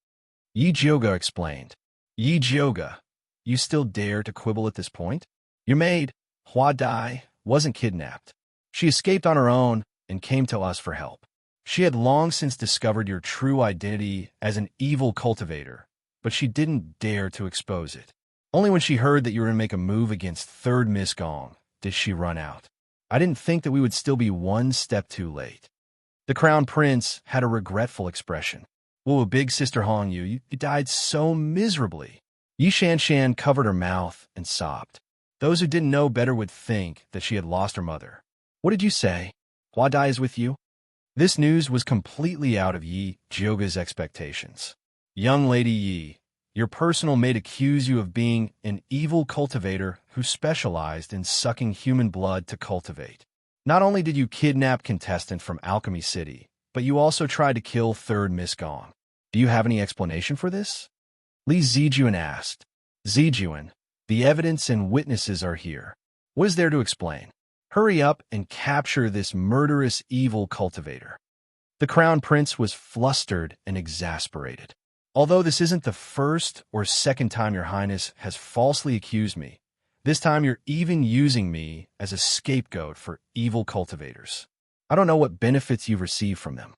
Yi Jiuge explained. Yi Jiuge, you still dare to quibble at this point? Your maid, Hua Dai, wasn't kidnapped. She escaped on her own and came to us for help. She had long since discovered your true identity as an evil cultivator, but she didn't dare to expose it. Only when she heard that you were going to make a move against Third Miss Gong did she run out. I didn't think that we would still be one step too late. The Crown Prince had a regretful expression. Whoa, big sister Hong Yu, you died so miserably. Yi Shanshan covered her mouth and sobbed. Those who didn't know better would think that she had lost her mother. What did you say? Hua Dai is with you? This news was completely out of Yi Jiuge's expectations. Young Lady Yi, your personal maid accused you of being an evil cultivator who specialized in sucking human blood to cultivate. Not only did you kidnap contestant from Alchemy City, but you also tried to kill Third Miss Gong. Do you have any explanation for this? Li Zijuan asked. Zijuan, the evidence and witnesses are here. What is there to explain? Hurry up and capture this murderous evil cultivator. The Crown Prince was flustered and exasperated. Although this isn't the first or second time your Highness has falsely accused me, this time you're even using me as a scapegoat for evil cultivators. I don't know what benefits you've received from them.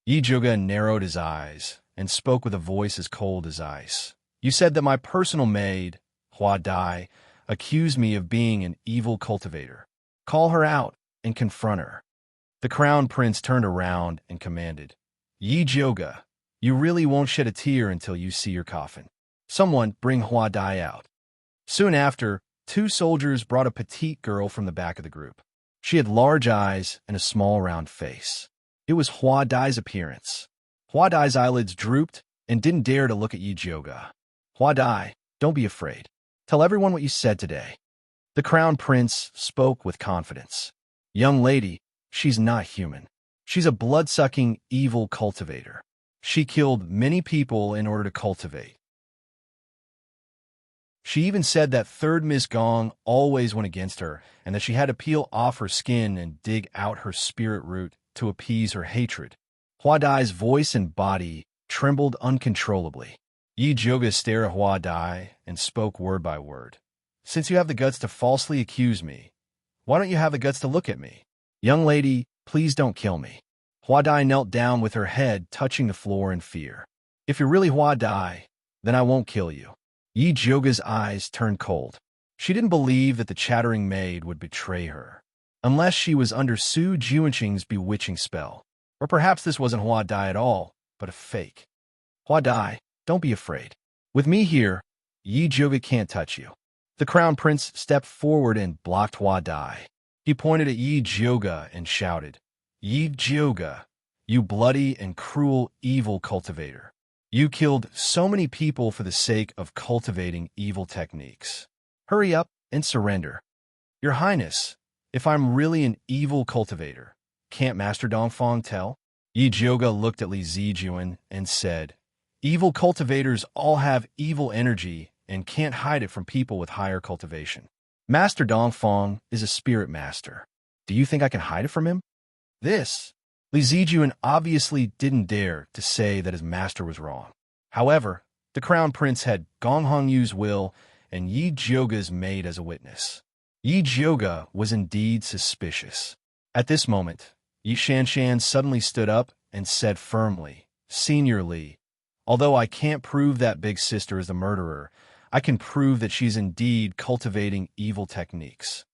Yi Jiuge narrowed his eyes and spoke with a voice as cold as ice. You said that my personal maid, Hua Dai, accused me of being an evil cultivator. Call her out and confront her. The Crown Prince turned around and commanded, Yi Jiuge, you really won't shed a tear until you see your coffin. Someone bring Hua Dai out. Soon after, two soldiers brought a petite girl from the back of the group. She had large eyes and a small round face. It was Hua Dai's appearance. Hua Dai's eyelids drooped and didn't dare to look at Yi Jiuge. Hua Dai, don't be afraid. Tell everyone what you said today. The Crown Prince spoke with confidence. Young lady, she's not human. She's a blood-sucking, evil cultivator. She killed many people in order to cultivate. She even said that third Miss Gong always went against her, and that she had to peel off her skin and dig out her spirit root to appease her hatred. Hua Dai's voice and body trembled uncontrollably. Yi Zhuge stared at Hua Dai and spoke word by word. Since you have the guts to falsely accuse me, why don't you have the guts to look at me? Young lady, please don't kill me. Hua Dai knelt down with her head touching the floor in fear. If you're really Hua Dai, then I won't kill you. Yi Zhuge's eyes turned cold. She didn't believe that the chattering maid would betray her, unless she was under Su Juanqing's bewitching spell. Or perhaps this wasn't Hua Dai at all, but a fake. Hua Dai, don't be afraid. With me here, Yi Zhuge can't touch you. The crown prince stepped forward and blocked Hua Dai. He pointed at Yi Zhuge and shouted, Yi Zhuge, you bloody and cruel evil cultivator. You killed so many people for the sake of cultivating evil techniques. Hurry up and surrender. Your Highness, if I'm really an evil cultivator, can't Master Dongfang tell? Yi Zhuge looked at Li Zijuan and said, Evil cultivators all have evil energy and can't hide it from people with higher cultivation. Master Dongfang is a spirit master. Do you think I can hide it from him? Li Zijuan obviously didn't dare to say that his master was wrong. However, the crown prince had Gong Hongyu's will and Yi Zhuge's maid as a witness. Yi Zhuge was indeed suspicious. At this moment, Yi Shanshan suddenly stood up and said firmly, Senior Li, although I can't prove that big sister is the murderer, I can prove that she's indeed cultivating evil techniques.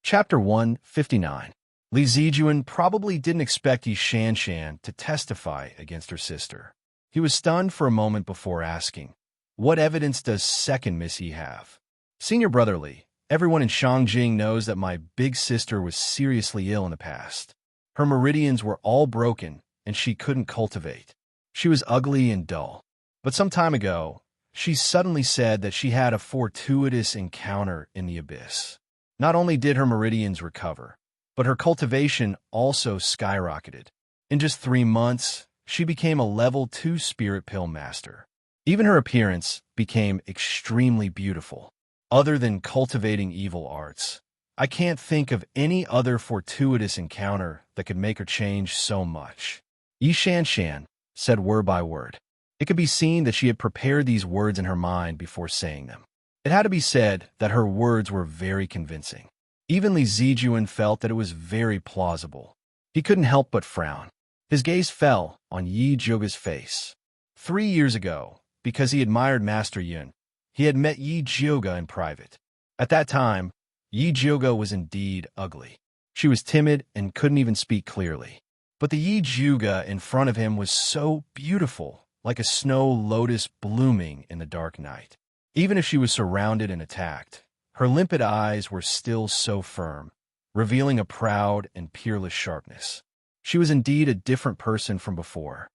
Chapter 159. Li Zijuan probably didn't expect Yi Shanshan to testify against her sister. He was stunned for a moment before asking, What evidence does second Miss Yi have? Senior brother Li, everyone in Shangjing knows that my big sister was seriously ill in the past. Her meridians were all broken, and she couldn't cultivate. She was ugly and dull. But some time ago, she suddenly said that she had a fortuitous encounter in the abyss. Not only did her meridians recover, but her cultivation also skyrocketed. In just 3 months, she became a level 2 spirit pill master. Even her appearance became extremely beautiful. Other than cultivating evil arts, I can't think of any other fortuitous encounter that could make her change so much. Yi Shanshan said word by word. It could be seen that she had prepared these words in her mind before saying them. It had to be said that her words were very convincing. Even Li Zijuan felt that it was very plausible. He couldn't help but frown. His gaze fell on Yi Zhuge's face. 3 years ago, because he admired Master Yun, he had met Yi Zhuge in private. At that time, Yi Zhuge was indeed ugly. She was timid and couldn't even speak clearly. But the Yi Zhuge in front of him was so beautiful, like a snow lotus blooming in the dark night. Even if she was surrounded and attacked, her limpid eyes were still so firm, revealing a proud and peerless sharpness. She was indeed a different person from before.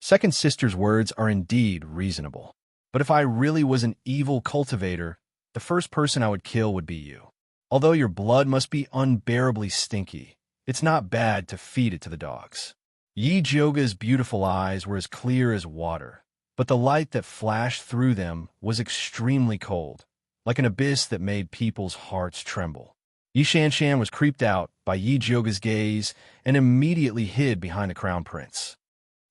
Second sister's words are indeed reasonable. But if I really was an evil cultivator, the first person I would kill would be you. Although your blood must be unbearably stinky, it's not bad to feed it to the dogs. Yi Zhuge's beautiful eyes were as clear as water, but the light that flashed through them was extremely cold, like an abyss that made people's hearts tremble. Yi Shanshan was creeped out by Yi Zhuge's gaze and immediately hid behind the crown prince.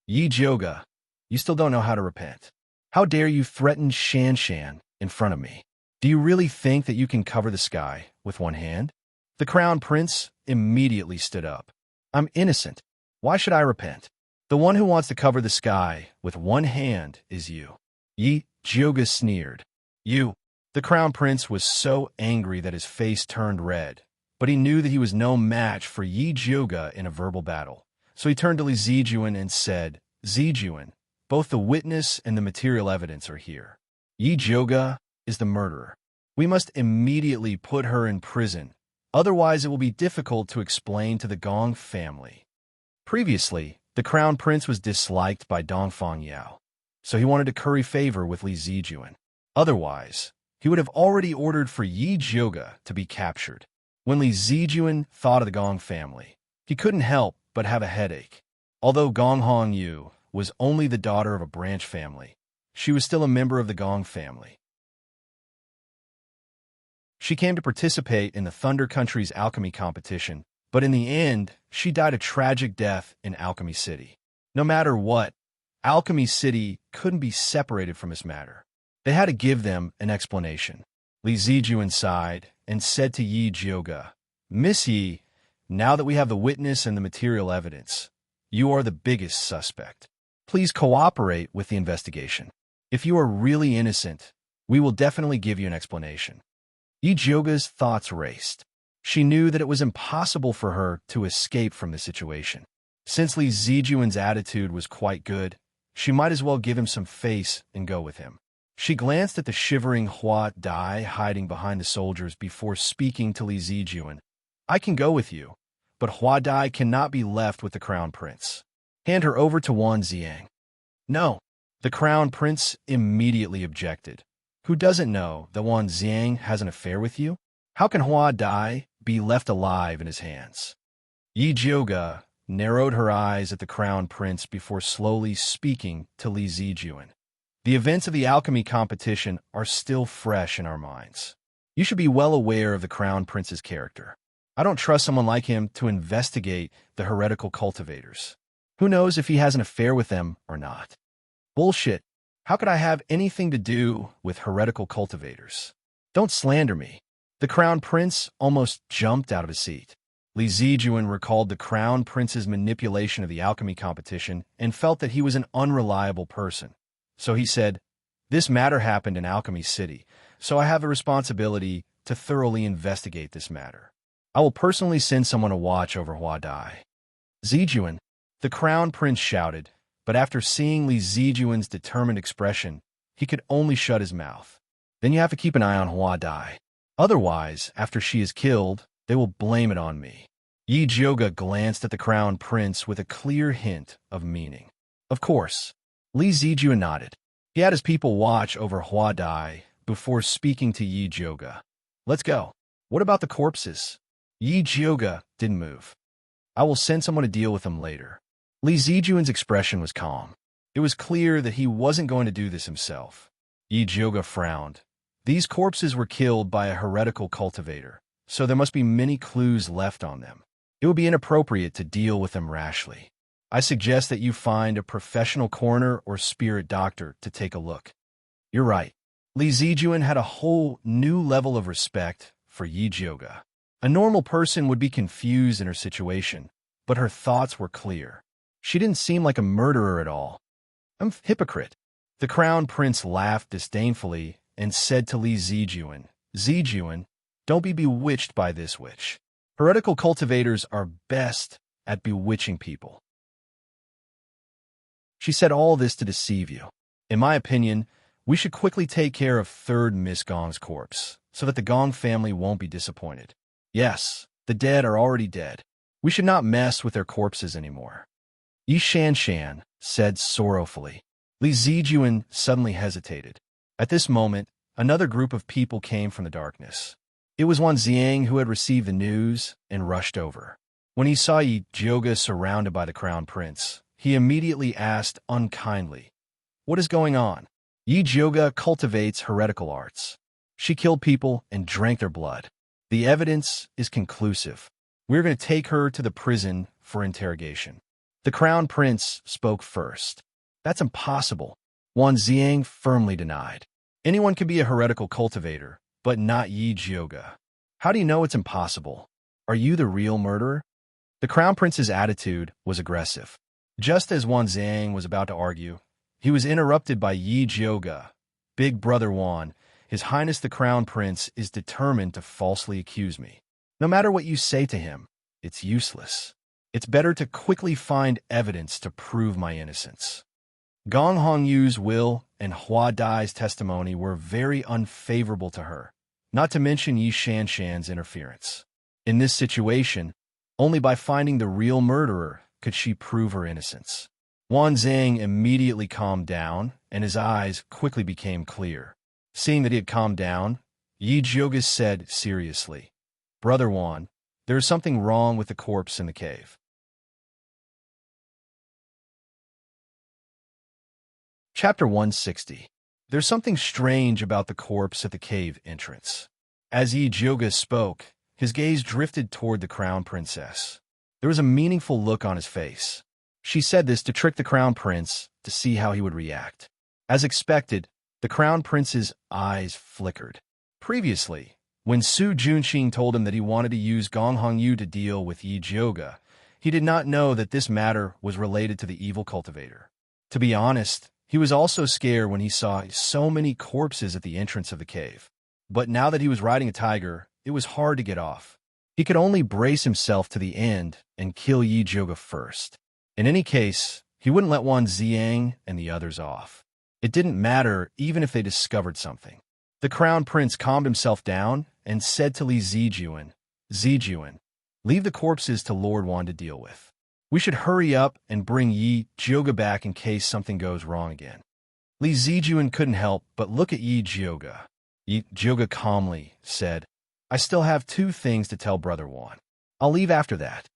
Yi Zhuge, you still don't know how to repent. How dare you threaten Shanshan in front of me? Do you really think that you can cover the sky with one hand? The crown prince immediately stood up. I'm innocent. Why should I repent? The one who wants to cover the sky with one hand is you. Yi Zhuge sneered. You. The crown prince was so angry that his face turned red, but he knew that he was no match for Yi Zhuge in a verbal battle. So he turned to Li Zijuan and said, Zijuan, both the witness and the material evidence are here. Yi Zhuge is the murderer. We must immediately put her in prison, otherwise it will be difficult to explain to the Gong family. Previously, the crown prince was disliked by Dongfang Yao, so he wanted to curry favor with Li Zijuan. Otherwise, he would have already ordered for Yi Jioge to be captured. When Li Zijuan thought of the Gong family, he couldn't help but have a headache. Although Gong Hongyu was only the daughter of a branch family, she was still a member of the Gong family. She came to participate in the Thunder Country's alchemy competition, but in the end, she died a tragic death in Alchemy City. No matter what, Alchemy City couldn't be separated from this matter. They had to give them an explanation. Li Zijuan sighed and said to Yi Jioge, "Miss Yi, now that we have the witness and the material evidence, you are the biggest suspect. Please cooperate with the investigation. If you are really innocent, we will definitely give you an explanation." Yi Jioge's thoughts raced. She knew that it was impossible for her to escape from the situation. Since Li Zijuan's attitude was quite good, she might as well give him some face and go with him. She glanced at the shivering Hua Dai hiding behind the soldiers before speaking to Li Zijuan. "I can go with you, but Hua Dai cannot be left with the Crown Prince. Hand her over to Wan Xiang." "No." The Crown Prince immediately objected. "Who doesn't know that Wan Xiang has an affair with you? How can Hua Dai be left alive in his hands?" Yi Jioge narrowed her eyes at the Crown Prince before slowly speaking to Li Zijuan. "The events of the alchemy competition are still fresh in our minds. You should be well aware of the Crown Prince's character. I don't trust someone like him to investigate the heretical cultivators. Who knows if he has an affair with them or not?" "Bullshit. How could I have anything to do with heretical cultivators? Don't slander me." The Crown Prince almost jumped out of his seat. Li Zijuan recalled the Crown Prince's manipulation of the alchemy competition and felt that he was an unreliable person. So he said, "This matter happened in Alchemy City, so I have a responsibility to thoroughly investigate this matter. I will personally send someone to watch over Hua Dai." "Zijuan," the Crown Prince shouted, but after seeing Li Zijuan's determined expression, he could only shut his mouth. "Then you have to keep an eye on Hua Dai. Otherwise, after she is killed, they will blame it on me." Yi Jioge glanced at the Crown Prince with a clear hint of meaning. "Of course." Li Zijuan nodded. He had his people watch over Hua Dai before speaking to Yi Jioge. "Let's go. What about the corpses?" Yi Jioge didn't move. "I will send someone to deal with them later." Li Zijuan's expression was calm. It was clear that he wasn't going to do this himself. Yi Jioge frowned. These corpses were killed by a heretical cultivator, so there must be many clues left on them. It would be inappropriate to deal with them rashly. I suggest that you find a professional coroner or spirit doctor to take a look. You're right. Li Zijuan had a whole new level of respect for Yi Jioge. A normal person would be confused in her situation, but her thoughts were clear. She didn't seem like a murderer at all. "I'm a hypocrite." The Crown Prince laughed disdainfully and said to Li Zijuan, "Zijuan, don't be bewitched by this witch. Heretical cultivators are best at bewitching people. She said all this to deceive you. In my opinion, we should quickly take care of third Miss Gong's corpse, so that the Gong family won't be disappointed. Yes, the dead are already dead. We should not mess with their corpses anymore." Yi Shanshan said sorrowfully. Li Zijuan suddenly hesitated. At this moment, another group of people came from the darkness. It was Wan Xiang who had received the news and rushed over. When he saw Yi Jioge surrounded by the Crown Prince, he immediately asked unkindly, "What is going on?" Yi Jioge cultivates heretical arts. She killed people and drank their blood. The evidence is conclusive. We're going to take her to the prison for interrogation. The Crown Prince spoke first. "That's impossible," Wan Xiang firmly denied. "Anyone can be a heretical cultivator, but not Yi Jioge. How do you know it's impossible? Are you the real murderer?" The Crown Prince's attitude was aggressive. Just as Wan Xiang was about to argue, he was interrupted by Yi Jioge. "Big Brother Wan, His Highness the Crown Prince is determined to falsely accuse me. No matter what you say to him, it's useless. It's better to quickly find evidence to prove my innocence." Gong Hongyu's will and Hua Dai's testimony were very unfavorable to her, not to mention Yi Shanshan's interference. In this situation, only by finding the real murderer could she prove her innocence. Wan Xiang immediately calmed down, and his eyes quickly became clear. Seeing that he had calmed down, Yi Jioga said seriously, "Brother Wan, there is something wrong with the corpse in the cave." Chapter 160. There's something strange about the corpse at the cave entrance. As Yi Jioga spoke, his gaze drifted toward the crown princess. There was a meaningful look on his face. She said this to trick the crown prince to see how he would react. As expected, the crown prince's eyes flickered. Previously, when Su Junxing told him that he wanted to use Gong Hongyu to deal with Yi Jioga, he did not know that this matter was related to the evil cultivator. To be honest, he was also scared when he saw so many corpses at the entrance of the cave. But now that he was riding a tiger, it was hard to get off. He could only brace himself to the end and kill Yi Jioga first. In any case, he wouldn't let Wan Ziang and the others off. It didn't matter even if they discovered something. The crown prince calmed himself down and said to Li Zijuan, "Zijuan, leave the corpses to Lord Wan to deal with. We should hurry up and bring Yi Jioga back in case something goes wrong again." Li Zijuan couldn't help but look at Yi Jioga. Yi Jioga calmly said, "I still have 2 things to tell Brother Wan. I'll leave after that."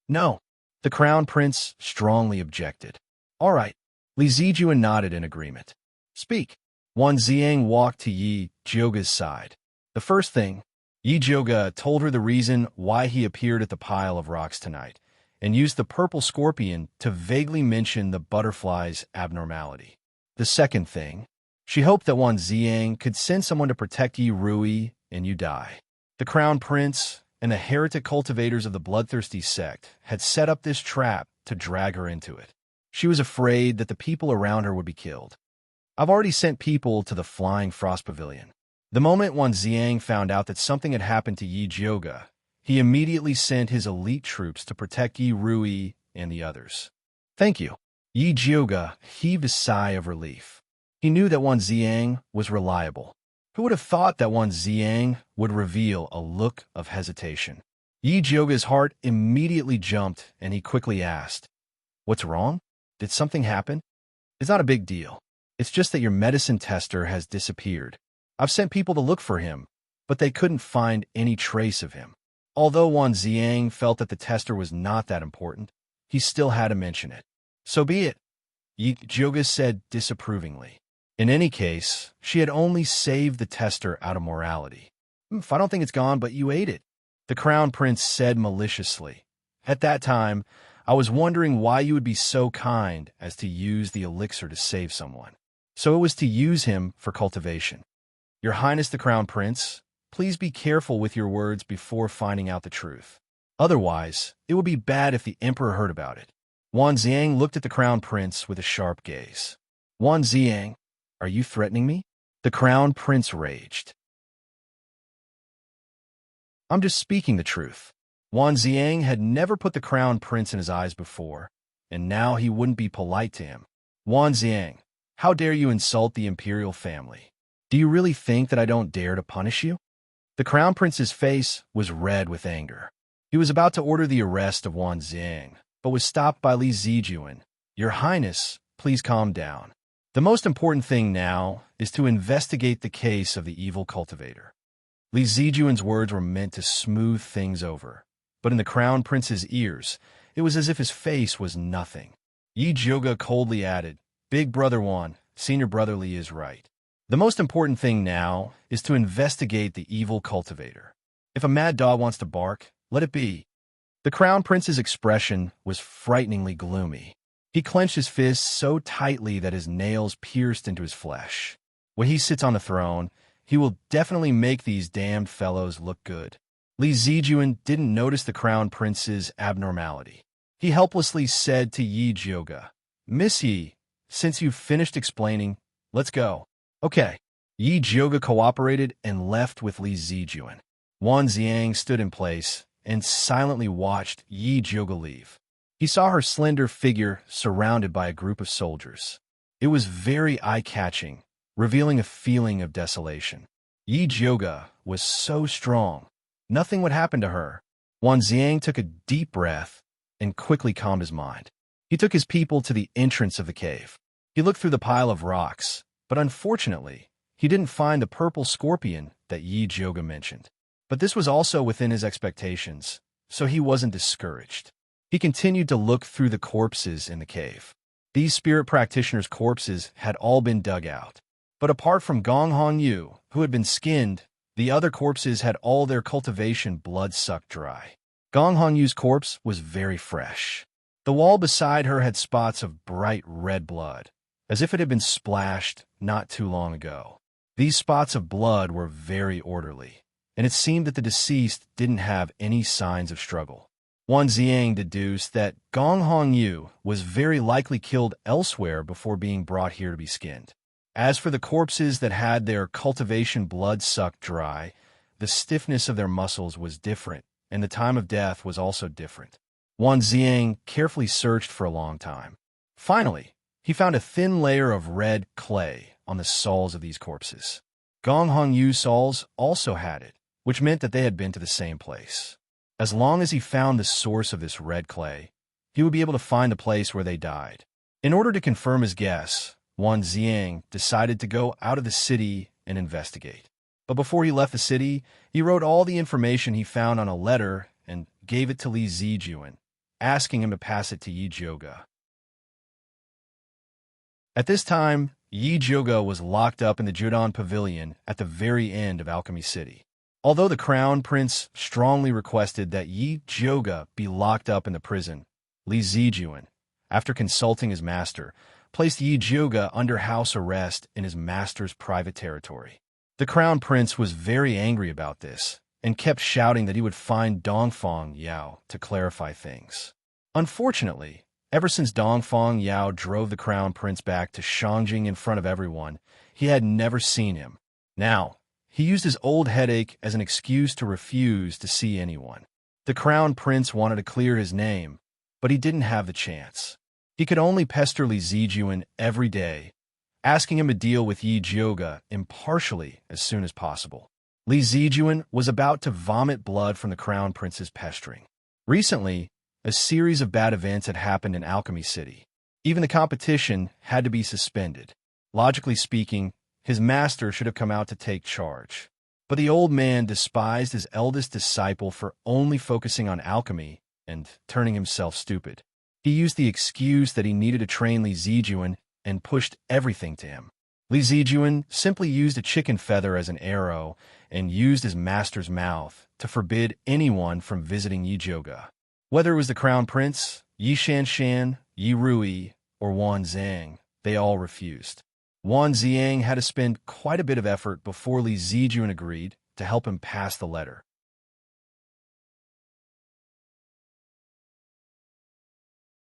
"No," the crown prince strongly objected. "All right." Li Zijuan nodded in agreement. "Speak." Wan Ziang walked to Yi Jioga's side. The first thing, Yi Jioga told her the reason why he appeared at the pile of rocks tonight, and used the purple scorpion to vaguely mention the butterfly's abnormality. The second thing, she hoped that Wan Ziang could send someone to protect Yi Rui and Yu Dai. The crown prince and the heretic cultivators of the bloodthirsty sect had set up this trap to drag her into it. She was afraid that the people around her would be killed. "I've already sent people to the Flying Frost Pavilion." The moment Wan Ziang found out that something had happened to Yi Jioga, he immediately sent his elite troops to protect Yi Rui and the others. "Thank you." Yi Jioga heaved a sigh of relief. He knew that Wan Ziang was reliable. Who would have thought that Wan Ziang would reveal a look of hesitation? Yi Jioga's heart immediately jumped, and he quickly asked, "What's wrong? Did something happen?" "It's not a big deal. It's just that your medicine tester has disappeared. I've sent people to look for him, but they couldn't find any trace of him." Although Wan Ziang felt that the tester was not that important, he still had to mention it. "So be it," Yi Jioga said disapprovingly. In any case, she had only saved the tester out of morality. "I don't think it's gone, but you ate it," the crown prince said maliciously. "At that time, I was wondering why you would be so kind as to use the elixir to save someone. So it was to use him for cultivation. Your Highness the Crown Prince, please be careful with your words before finding out the truth. Otherwise, it would be bad if the Emperor heard about it." Wan Ziang looked at the Crown Prince with a sharp gaze. "Wan Ziang, are you threatening me?" The Crown Prince raged. "I'm just speaking the truth." Wan Ziang had never put the Crown Prince in his eyes before, and now he wouldn't be polite to him. "Wan Ziang, how dare you insult the imperial family? Do you really think that I don't dare to punish you?" The Crown Prince's face was red with anger. He was about to order the arrest of Wan Ziang, but was stopped by Li Zijuan. "Your Highness, please calm down. The most important thing now is to investigate the case of the evil cultivator." Li Zijuan's words were meant to smooth things over, but in the Crown Prince's ears, it was as if his face was nothing. Yi Jioga coldly added, "Big Brother Wan, Senior Brother Li is right. The most important thing now is to investigate the evil cultivator. If a mad dog wants to bark, let it be." The Crown Prince's expression was frighteningly gloomy. He clenched his fists so tightly that his nails pierced into his flesh. When he sits on the throne, he will definitely make these damned fellows look good. Li Zijuan didn't notice the Crown Prince's abnormality. He helplessly said to Yi Jioga, "Miss Yi, since you've finished explaining, let's go." "Okay." Yi Jioga cooperated and left with Li Zijuan. Wan Ziang stood in place and silently watched Yi Jioga leave. He saw her slender figure surrounded by a group of soldiers. It was very eye-catching, revealing a feeling of desolation. Yi Jioga was so strong. Nothing would happen to her. Wan Ziang took a deep breath and quickly calmed his mind. He took his people to the entrance of the cave. He looked through the pile of rocks, but unfortunately, He didn't find the purple scorpion that Yi Joga mentioned. But this was also within his expectations, so he wasn't discouraged. He continued to look through the corpses in the cave. These spirit practitioners' corpses had all been dug out. But apart from Gong Hong Yu, who had been skinned, the other corpses had all their cultivation blood sucked dry. Gong Hong Yu's corpse was very fresh. The wall beside her had spots of bright red blood, as if it had been splashed not too long ago. These spots of blood were very orderly, and it seemed that the deceased didn't have any signs of struggle. Wan Ziang deduced that Gong Hong Yu was very likely killed elsewhere before being brought here to be skinned. As for the corpses that had their cultivation blood sucked dry, the stiffness of their muscles was different, and the time of death was also different. Wan Ziang carefully searched for a long time. Finally, he found a thin layer of red clay on the soles of these corpses. Gong Hong Yu's soles also had it, which meant that they had been to the same place. As long as he found the source of this red clay, he would be able to find the place where they died. In order to confirm his guess, Wan Ziang decided to go out of the city and investigate. But before he left the city, he wrote all the information he found on a letter and gave it to Li Zijuan, asking him to pass it to Yi Joga. At this time, Yi Joga was locked up in the Judan Pavilion at the very end of Alchemy City. Although the Crown Prince strongly requested that Yi Joga be locked up in the prison, Li Zijuan, after consulting his master, placed Yi Joga under house arrest in his master's private territory. The Crown Prince was very angry about this and kept shouting that he would find Dongfang Yao to clarify things. Unfortunately, ever since Dongfang Yao drove the Crown Prince back to Shangjing in front of everyone, he had never seen him. Now, he used his old headache as an excuse to refuse to see anyone. The Crown Prince wanted to clear his name, but he didn't have the chance. He could only pester Li Zijuan every day, asking him to deal with Yi Joga impartially as soon as possible. Li Zijuan was about to vomit blood from the Crown Prince's pestering. Recently, a series of bad events had happened in Alchemy City. Even the competition had to be suspended. Logically speaking, his master should have come out to take charge. But the old man despised his eldest disciple for only focusing on alchemy and turning himself stupid. He used the excuse that he needed to train Li Zijuan and pushed everything to him. Li Zijuan simply used a chicken feather as an arrow and used his master's mouth to forbid anyone from visiting Yi Joga. Whether it was the Crown Prince, Yi Shanshan, Yi Rui, or Wan Zhang, they all refused. Wan Ziang had to spend quite a bit of effort before Li Zijuan agreed to help him pass the letter.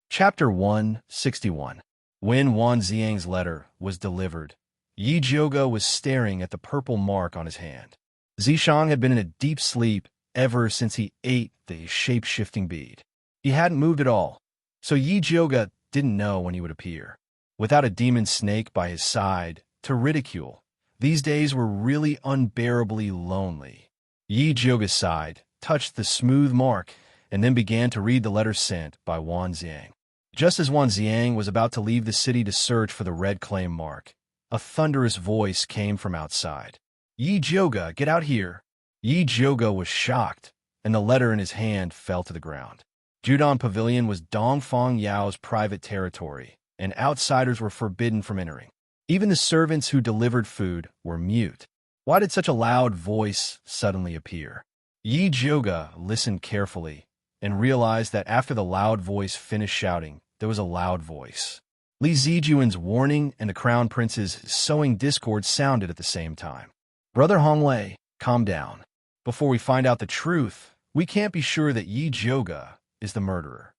Chapter 161. When Wan Ziang's letter was delivered, Yi Joga was staring at the purple mark on his hand. Zishang had been in a deep sleep ever since he ate the shape-shifting bead. He hadn't moved at all, so Yi Joga didn't know when he would appear. Without a demon snake by his side to ridicule, these days were really unbearably lonely. Yi Joga sighed, touched the smooth mark, and then began to read the letter sent by Wan Ziang. Just as Wan Ziang was about to leave the city to search for the red claim mark, a thunderous voice came from outside. "Yi Joga, get out here!" Yi Joga was shocked, and the letter in his hand fell to the ground. Judan Pavilion was Dongfang Yao's private territory, and outsiders were forbidden from entering. Even the servants who delivered food were mute. Why did such a loud voice suddenly appear? Yi Joga listened carefully and realized that after the loud voice finished shouting, there was a loud voice. Li Zijuan's warning and the Crown Prince's sowing discord sounded at the same time. "Brother Honglei, calm down. Before we find out the truth, we can't be sure that Yi Joga is the murderer.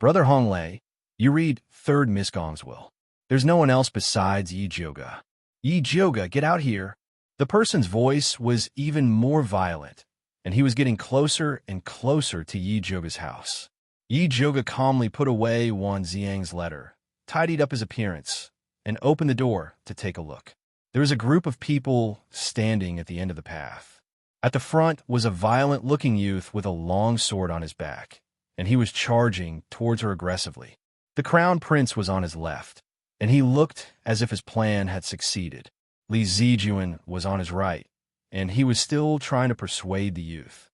Brother Honglei, you read 3rd Miss Gong's will. There's no one else besides Yi Joga. Yi Joga, get out here." The person's voice was even more violent, and he was getting closer and closer to Yi Joga's house. Yi Joga calmly put away Wan Ziang's letter, tidied up his appearance, and opened the door to take a look. There was a group of people standing at the end of the path. At the front was a violent-looking youth with a long sword on his back, and he was charging towards her aggressively. The Crown Prince was on his left, and he looked as if his plan had succeeded. Li Zijuan was on his right, and he was still trying to persuade the youth.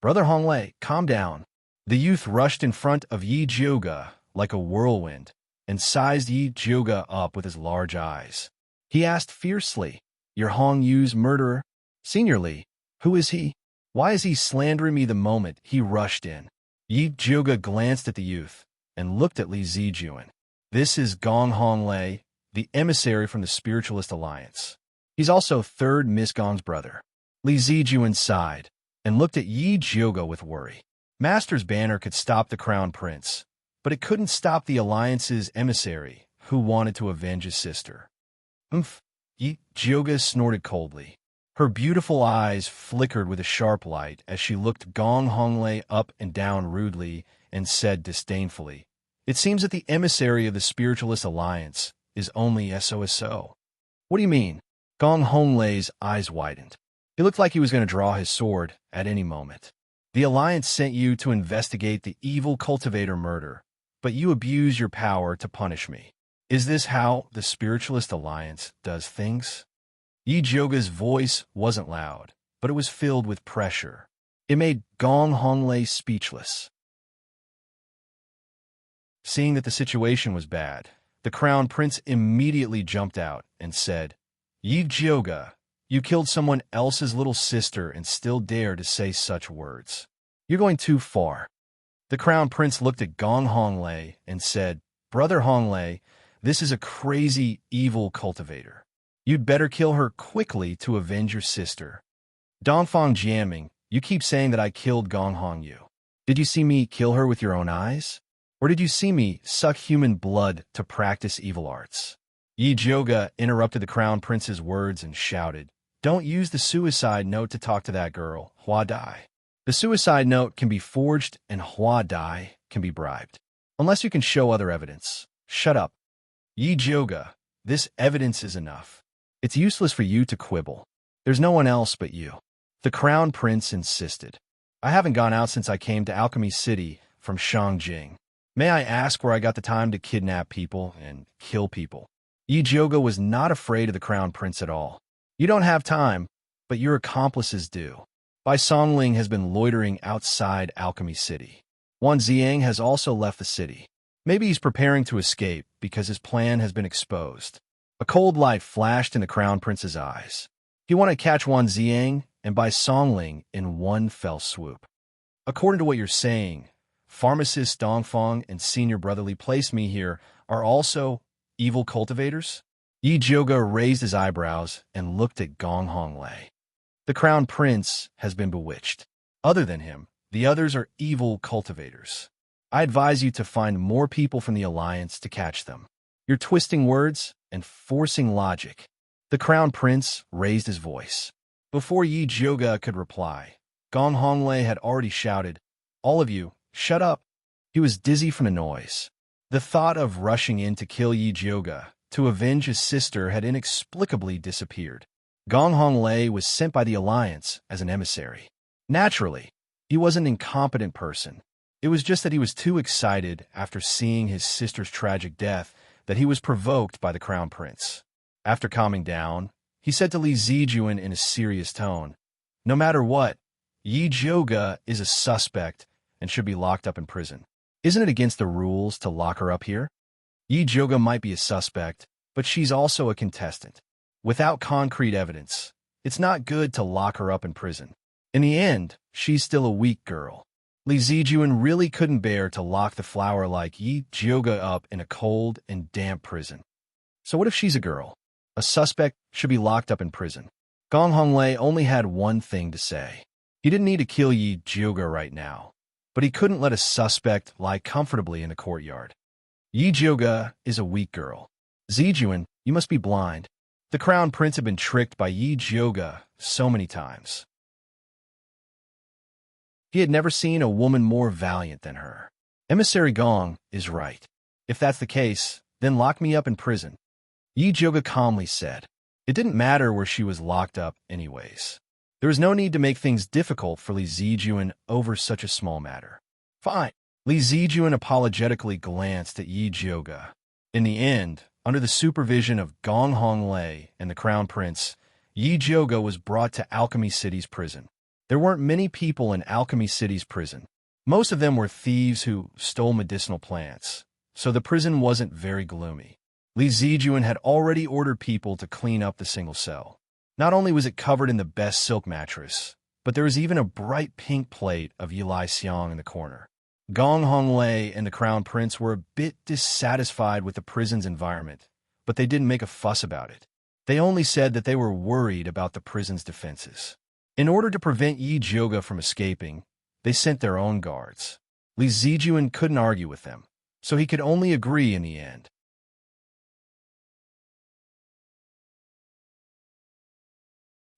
"Brother Honglei, calm down." The youth rushed in front of Yi Jiuge like a whirlwind and sized Yi Jiuge up with his large eyes. He asked fiercely, "You're Hong Yu's murderer? Senior Li, who is he? Why is he slandering me?" The moment he rushed in, Yi Jiuge glanced at the youth and looked at Li Zijuan. "This is Gong Honglei, the emissary from the Spiritualist Alliance. He's also third Miss Gong's brother." Li Zijuan sighed and looked at Yi Jiuge with worry. Master's banner could stop the crown prince, but it couldn't stop the Alliance's emissary who wanted to avenge his sister. "Umph," Yi Jiuge snorted coldly. Her beautiful eyes flickered with a sharp light as she looked Gong Honglei up and down rudely and said disdainfully, "It seems that the emissary of the Spiritualist Alliance is only SOSO. What do you mean?" Gong Honglei's eyes widened. He looked like he was going to draw his sword at any moment. "The Alliance sent you to investigate the evil cultivator murder, but you abuse your power to punish me. Is this how the Spiritualist Alliance does things?" Yi Jiuge's voice wasn't loud, but it was filled with pressure. It made Gong Honglei speechless. Seeing that the situation was bad, the crown prince immediately jumped out and said, "Yi Jiuge, you killed someone else's little sister and still dare to say such words. You're going too far." The crown prince looked at Gong Honglei and said, "Brother Honglei, this is a crazy, evil cultivator. You'd better kill her quickly to avenge your sister." "Dongfang Jiaming, you keep saying that I killed Gong Hongyu. Did you see me kill her with your own eyes? Or did you see me suck human blood to practice evil arts?" Yi Jiuge interrupted the crown prince's words and shouted, "Don't use the suicide note to talk to that girl, Hua Dai. The suicide note can be forged and Hua Dai can be bribed. Unless you can show other evidence. Shut up. Yi Jiuge, this evidence is enough. It's useless for you to quibble. There's no one else but you." The crown prince insisted. "I haven't gone out since I came to Alchemy City from Shangjing. May I ask where I got the time to kidnap people and kill people?" Yi Jiuge was not afraid of the crown prince at all. "You don't have time, but your accomplices do. Bai Songling has been loitering outside Alchemy City. Wan Ziang has also left the city. Maybe he's preparing to escape because his plan has been exposed." A cold light flashed in the crown prince's eyes. He wanted to catch Wan Ziang and Bai Songling in one fell swoop. "According to what you're saying, pharmacist Dongfang and senior brotherly placed me here are also evil cultivators?" Yi Jiuge raised his eyebrows and looked at Gong Honglei. "The crown prince has been bewitched. Other than him, the others are evil cultivators. I advise you to find more people from the Alliance to catch them. You're twisting words and forcing logic." The crown prince raised his voice. Before Yi Jiuge could reply, Gong Honglei had already shouted, "All of you, shut up." He was dizzy from the noise. The thought of rushing in to kill Yi Jiuge to avenge his sister had inexplicably disappeared. Gong Honglei was sent by the Alliance as an emissary. Naturally, he was an incompetent person. It was just that he was too excited after seeing his sister's tragic death that he was provoked by the crown prince. After calming down, he said to Li Zijuan in a serious tone, "No matter what, Yi Jiuge is a suspect and should be locked up in prison. Isn't it against the rules to lock her up here? Yi Jiuge might be a suspect, but she's also a contestant. Without concrete evidence, it's not good to lock her up in prison. In the end, she's still a weak girl." Li Zijuan really couldn't bear to lock the flower like Yi Jiuge up in a cold and damp prison. So what if she's a girl? A suspect should be locked up in prison. Gong Honglei only had one thing to say. He didn't need to kill Yi Jiuge right now, but he couldn't let a suspect lie comfortably in the courtyard. Yi Jiuge is a weak girl. Zijuan, you must be blind. The crown prince had been tricked by Yi Jiuge so many times. He had never seen a woman more valiant than her. Emissary Gong is right. If that's the case, then lock me up in prison. Yi Jiuge calmly said. It didn't matter where she was locked up anyways. There was no need to make things difficult for Li Zijuan over such a small matter. Fine. Li Zijuan apologetically glanced at Yi Jiuge. In the end, under the supervision of Gong Hong Lei and the Crown Prince, Yi Jioge was brought to Alchemy City's prison. There weren't many people in Alchemy City's prison. Most of them were thieves who stole medicinal plants, so the prison wasn't very gloomy. Li Zijuan had already ordered people to clean up the single cell. Not only was it covered in the best silk mattress, but there was even a bright pink plate of Yilai Xiang in the corner. Gong Hong Lei and the Crown Prince were a bit dissatisfied with the prison's environment, but they didn't make a fuss about it. They only said that they were worried about the prison's defenses. In order to prevent Yi Jioge from escaping, they sent their own guards. Li Zijuan couldn't argue with them, so he could only agree in the end.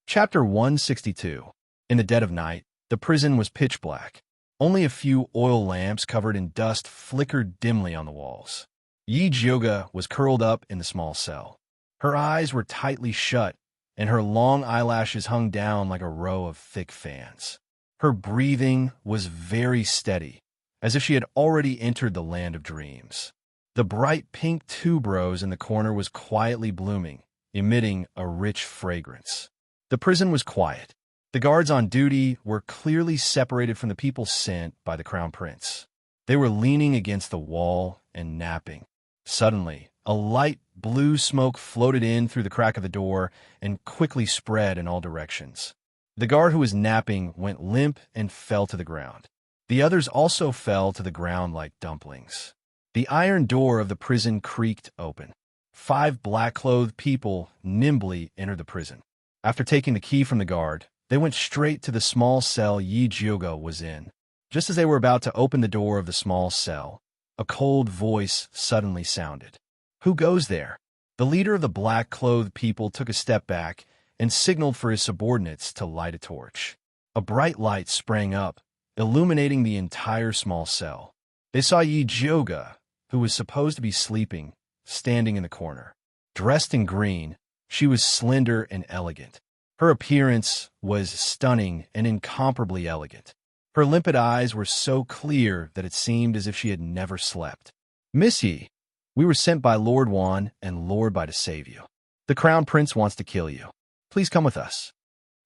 Chapter 162. In the dead of night, the prison was pitch black. Only a few oil lamps covered in dust flickered dimly on the walls. Yi Jioge was curled up in the small cell. Her eyes were tightly shut, and her long eyelashes hung down like a row of thick fans. Her breathing was very steady, as if she had already entered the land of dreams. The bright pink tuberose in the corner was quietly blooming, emitting a rich fragrance. The prison was quiet. The guards on duty were clearly separated from the people sent by the Crown Prince. They were leaning against the wall and napping. Suddenly, a light blue smoke floated in through the crack of the door and quickly spread in all directions. The guard who was napping went limp and fell to the ground. The others also fell to the ground like dumplings. The iron door of the prison creaked open. 5 black-clothed people nimbly entered the prison. After taking the key from the guard, they went straight to the small cell Yi Jioge was in. Just as they were about to open the door of the small cell, a cold voice suddenly sounded. "Who goes there?" The leader of the black-clothed people took a step back and signaled for his subordinates to light a torch. A bright light sprang up, illuminating the entire small cell. They saw Yi Jioge, who was supposed to be sleeping, standing in the corner. Dressed in green, she was slender and elegant. Her appearance was stunning and incomparably elegant. Her limpid eyes were so clear that it seemed as if she had never slept. "Miss Yi, we were sent by Lord Wan and Lord Bai to save you. The Crown Prince wants to kill you. Please come with us,"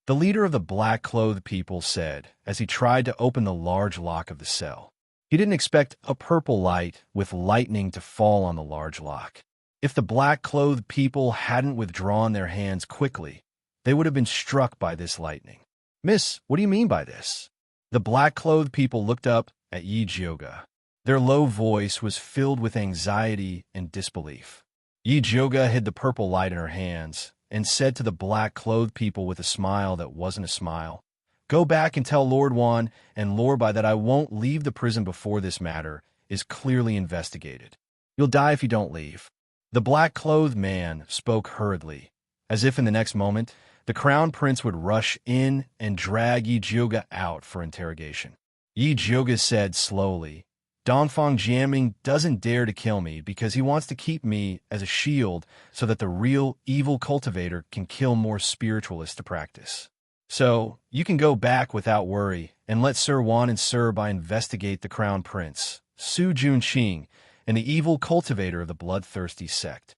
the leader of the black-clothed people said as he tried to open the large lock of the cell. He didn't expect a purple light with lightning to fall on the large lock. If the black-clothed people hadn't withdrawn their hands quickly, they would have been struck by this lightning. "Miss, what do you mean by this?" The black-clothed people looked up at Yi Jioge. Their low voice was filled with anxiety and disbelief. Yi Jioge hid the purple light in her hands and said to the black-clothed people with a smile that wasn't a smile, "Go back and tell Lord Wan and Lord Bai that I won't leave the prison before this matter is clearly investigated. You'll die if you don't leave." The black-clothed man spoke hurriedly, as if in the next moment, the Crown Prince would rush in and drag Yi Jioge out for interrogation. Yi Jioge said slowly, "Dongfang Jiaming doesn't dare to kill me because he wants to keep me as a shield so that the real evil cultivator can kill more spiritualists to practice. So, you can go back without worry and let Sir Wan and Sir Bai investigate the Crown Prince, Su Junqing, and the evil cultivator of the bloodthirsty sect."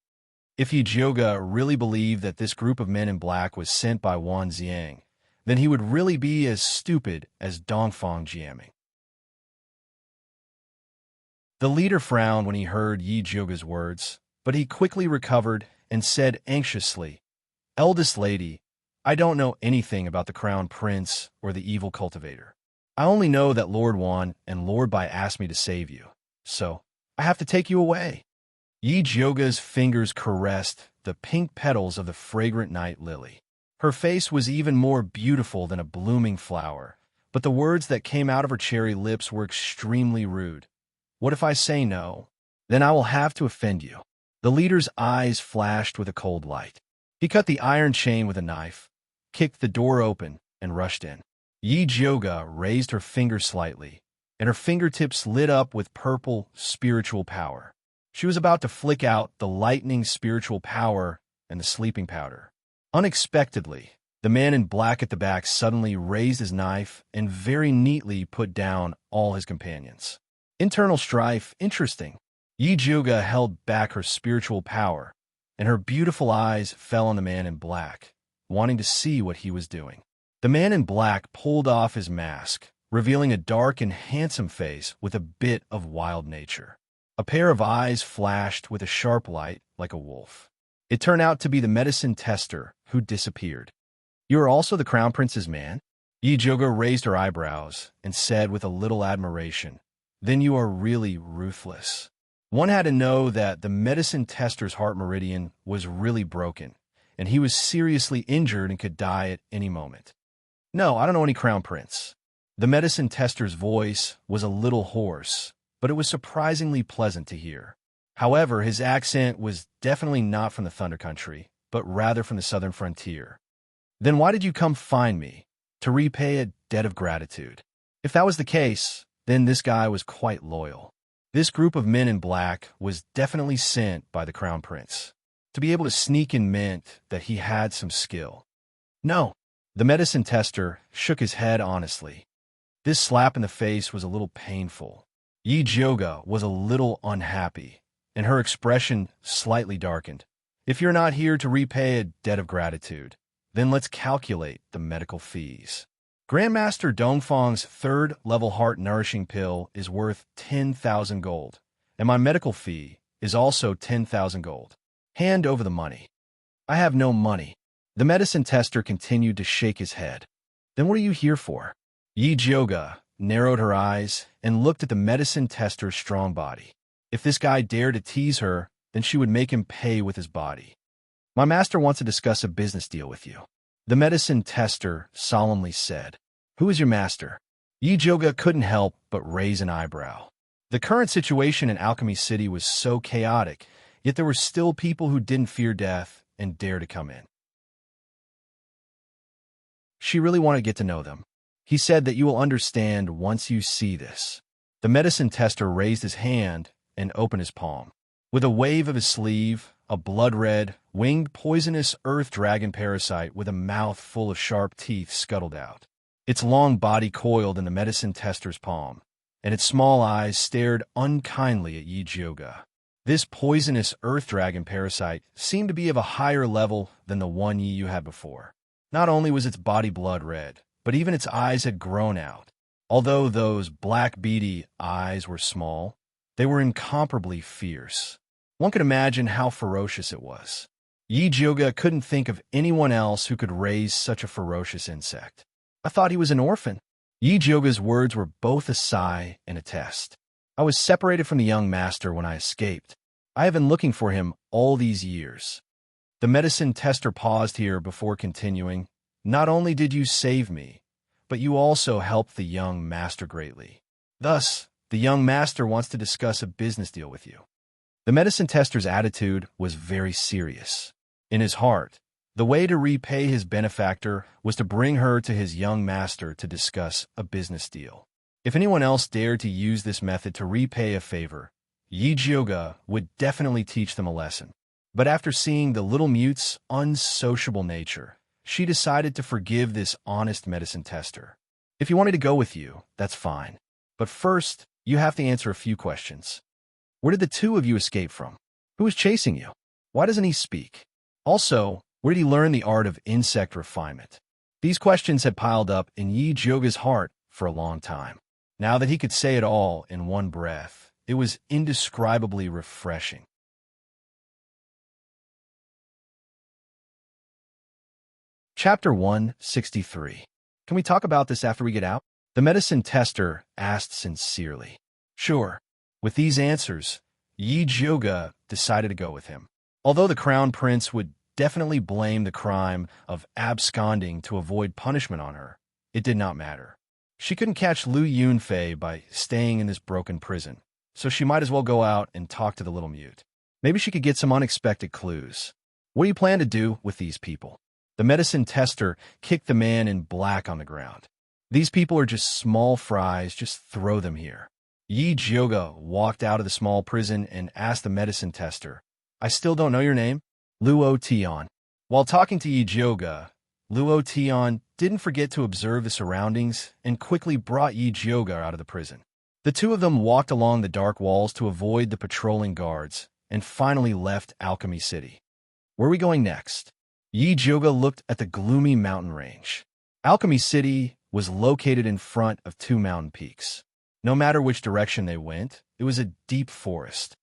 If Yi Jioge really believed that this group of men in black was sent by Wan Xiang, then he would really be as stupid as Dongfang Jiaming. The leader frowned when he heard Yi Jioge's words, but he quickly recovered and said anxiously, "Eldest lady, I don't know anything about the Crown Prince or the evil cultivator. I only know that Lord Wan and Lord Bai asked me to save you, so I have to take you away." Yi Jioge's fingers caressed the pink petals of the fragrant night lily. Her face was even more beautiful than a blooming flower, but the words that came out of her cherry lips were extremely rude. "What if I say no? Then I will have to offend you." The leader's eyes flashed with a cold light. He cut the iron chain with a knife, kicked the door open, and rushed in. Yi Jioge raised her finger slightly, and her fingertips lit up with purple spiritual power. She was about to flick out the lightning spiritual power and the sleeping powder. Unexpectedly, the man in black at the back suddenly raised his knife and very neatly put down all his companions. Internal strife, interesting. Yi Juga held back her spiritual power, and her beautiful eyes fell on the man in black, wanting to see what he was doing. The man in black pulled off his mask, revealing a dark and handsome face with a bit of wild nature. A pair of eyes flashed with a sharp light like a wolf. It turned out to be the medicine tester, who disappeared. "You are also the Crown Prince's man?" Yi Juga raised her eyebrows and said with a little admiration, "Then you are really ruthless." One had to know that the medicine tester's heart meridian was really broken, and he was seriously injured and could die at any moment. "No, I don't know any Crown Prince." The medicine tester's voice was a little hoarse, but it was surprisingly pleasant to hear. However, his accent was definitely not from the Thunder Country, but rather from the southern frontier. "Then why did you come find me? To repay a debt of gratitude?" If that was the case, then this guy was quite loyal. This group of men in black was definitely sent by the Crown Prince. To be able to sneak in meant that he had some skill. "No." The medicine tester shook his head honestly. This slap in the face was a little painful. Yi Juga was a little unhappy, and her expression slightly darkened. "If you're not here to repay a debt of gratitude, then let's calculate the medical fees. Grandmaster Dongfang's third-level heart-nourishing pill is worth 10,000 gold, and my medical fee is also 10,000 gold. Hand over the money." "I have no money." The medicine tester continued to shake his head. "Then what are you here for?" Yi Juga narrowed her eyes and looked at the medicine tester's strong body. If this guy dared to tease her, then she would make him pay with his body. "My master wants to discuss a business deal with you," the medicine tester solemnly said. "Who is your master?" Yi Juga couldn't help but raise an eyebrow. The current situation in Alchemy City was so chaotic, yet there were still people who didn't fear death and dared to come in. She really wanted to get to know them. He said that you will understand once you see this. The medicine tester raised his hand and opened his palm. With a wave of his sleeve, a blood-red, winged, poisonous earth dragon parasite with a mouth full of sharp teeth scuttled out. Its long body coiled in the medicine tester's palm, and its small eyes stared unkindly at Yi Juga. This poisonous earth dragon parasite seemed to be of a higher level than the one Yi had before. Not only was its body blood-red, but even its eyes had grown out. Although those black beady eyes were small, they were incomparably fierce. One could imagine how ferocious it was. Yi Juga couldn't think of anyone else who could raise such a ferocious insect. "I thought he was an orphan." Yi Juga's words were both a sigh and a test. "I was separated from the young master when I escaped. I have been looking for him all these years." The medicine tester paused here before continuing. "Not only did you save me, but you also helped the young master greatly. Thus, the young master wants to discuss a business deal with you." The medicine tester's attitude was very serious. In his heart, the way to repay his benefactor was to bring her to his young master to discuss a business deal. If anyone else dared to use this method to repay a favor, Yi Juga would definitely teach them a lesson. But after seeing the little mute's unsociable nature, she decided to forgive this honest medicine tester. "If you want me to go with you, that's fine. But first, you have to answer a few questions. Where did the two of you escape from? Who is chasing you? Why doesn't he speak? Also, where did he learn the art of insect refinement?" These questions had piled up in Yi Juga's heart for a long time. Now that he could say it all in one breath, it was indescribably refreshing. Chapter 163. "Can we talk about this after we get out?" the medicine tester asked sincerely. "Sure." With these answers, Yi Juga decided to go with him. Although the crown prince would definitely blame the crime of absconding to avoid punishment on her, it did not matter. She couldn't catch Lu Yunfei by staying in this broken prison, so she might as well go out and talk to the little mute. Maybe she could get some unexpected clues. "What do you plan to do with these people?" The medicine tester kicked the man in black on the ground. "These people are just small fries, just throw them here." Yi Juga walked out of the small prison and asked the medicine tester, "I still don't know your name?" "Luo Tian." While talking to Yi Juga, Luo Tian didn't forget to observe the surroundings and quickly brought Yi Juga out of the prison. The two of them walked along the dark walls to avoid the patrolling guards and finally left Alchemy City. Where are we going next? Yi Joga looked at the gloomy mountain range. Alchemy City was located in front of two mountain peaks. No matter which direction they went, it was a deep forest.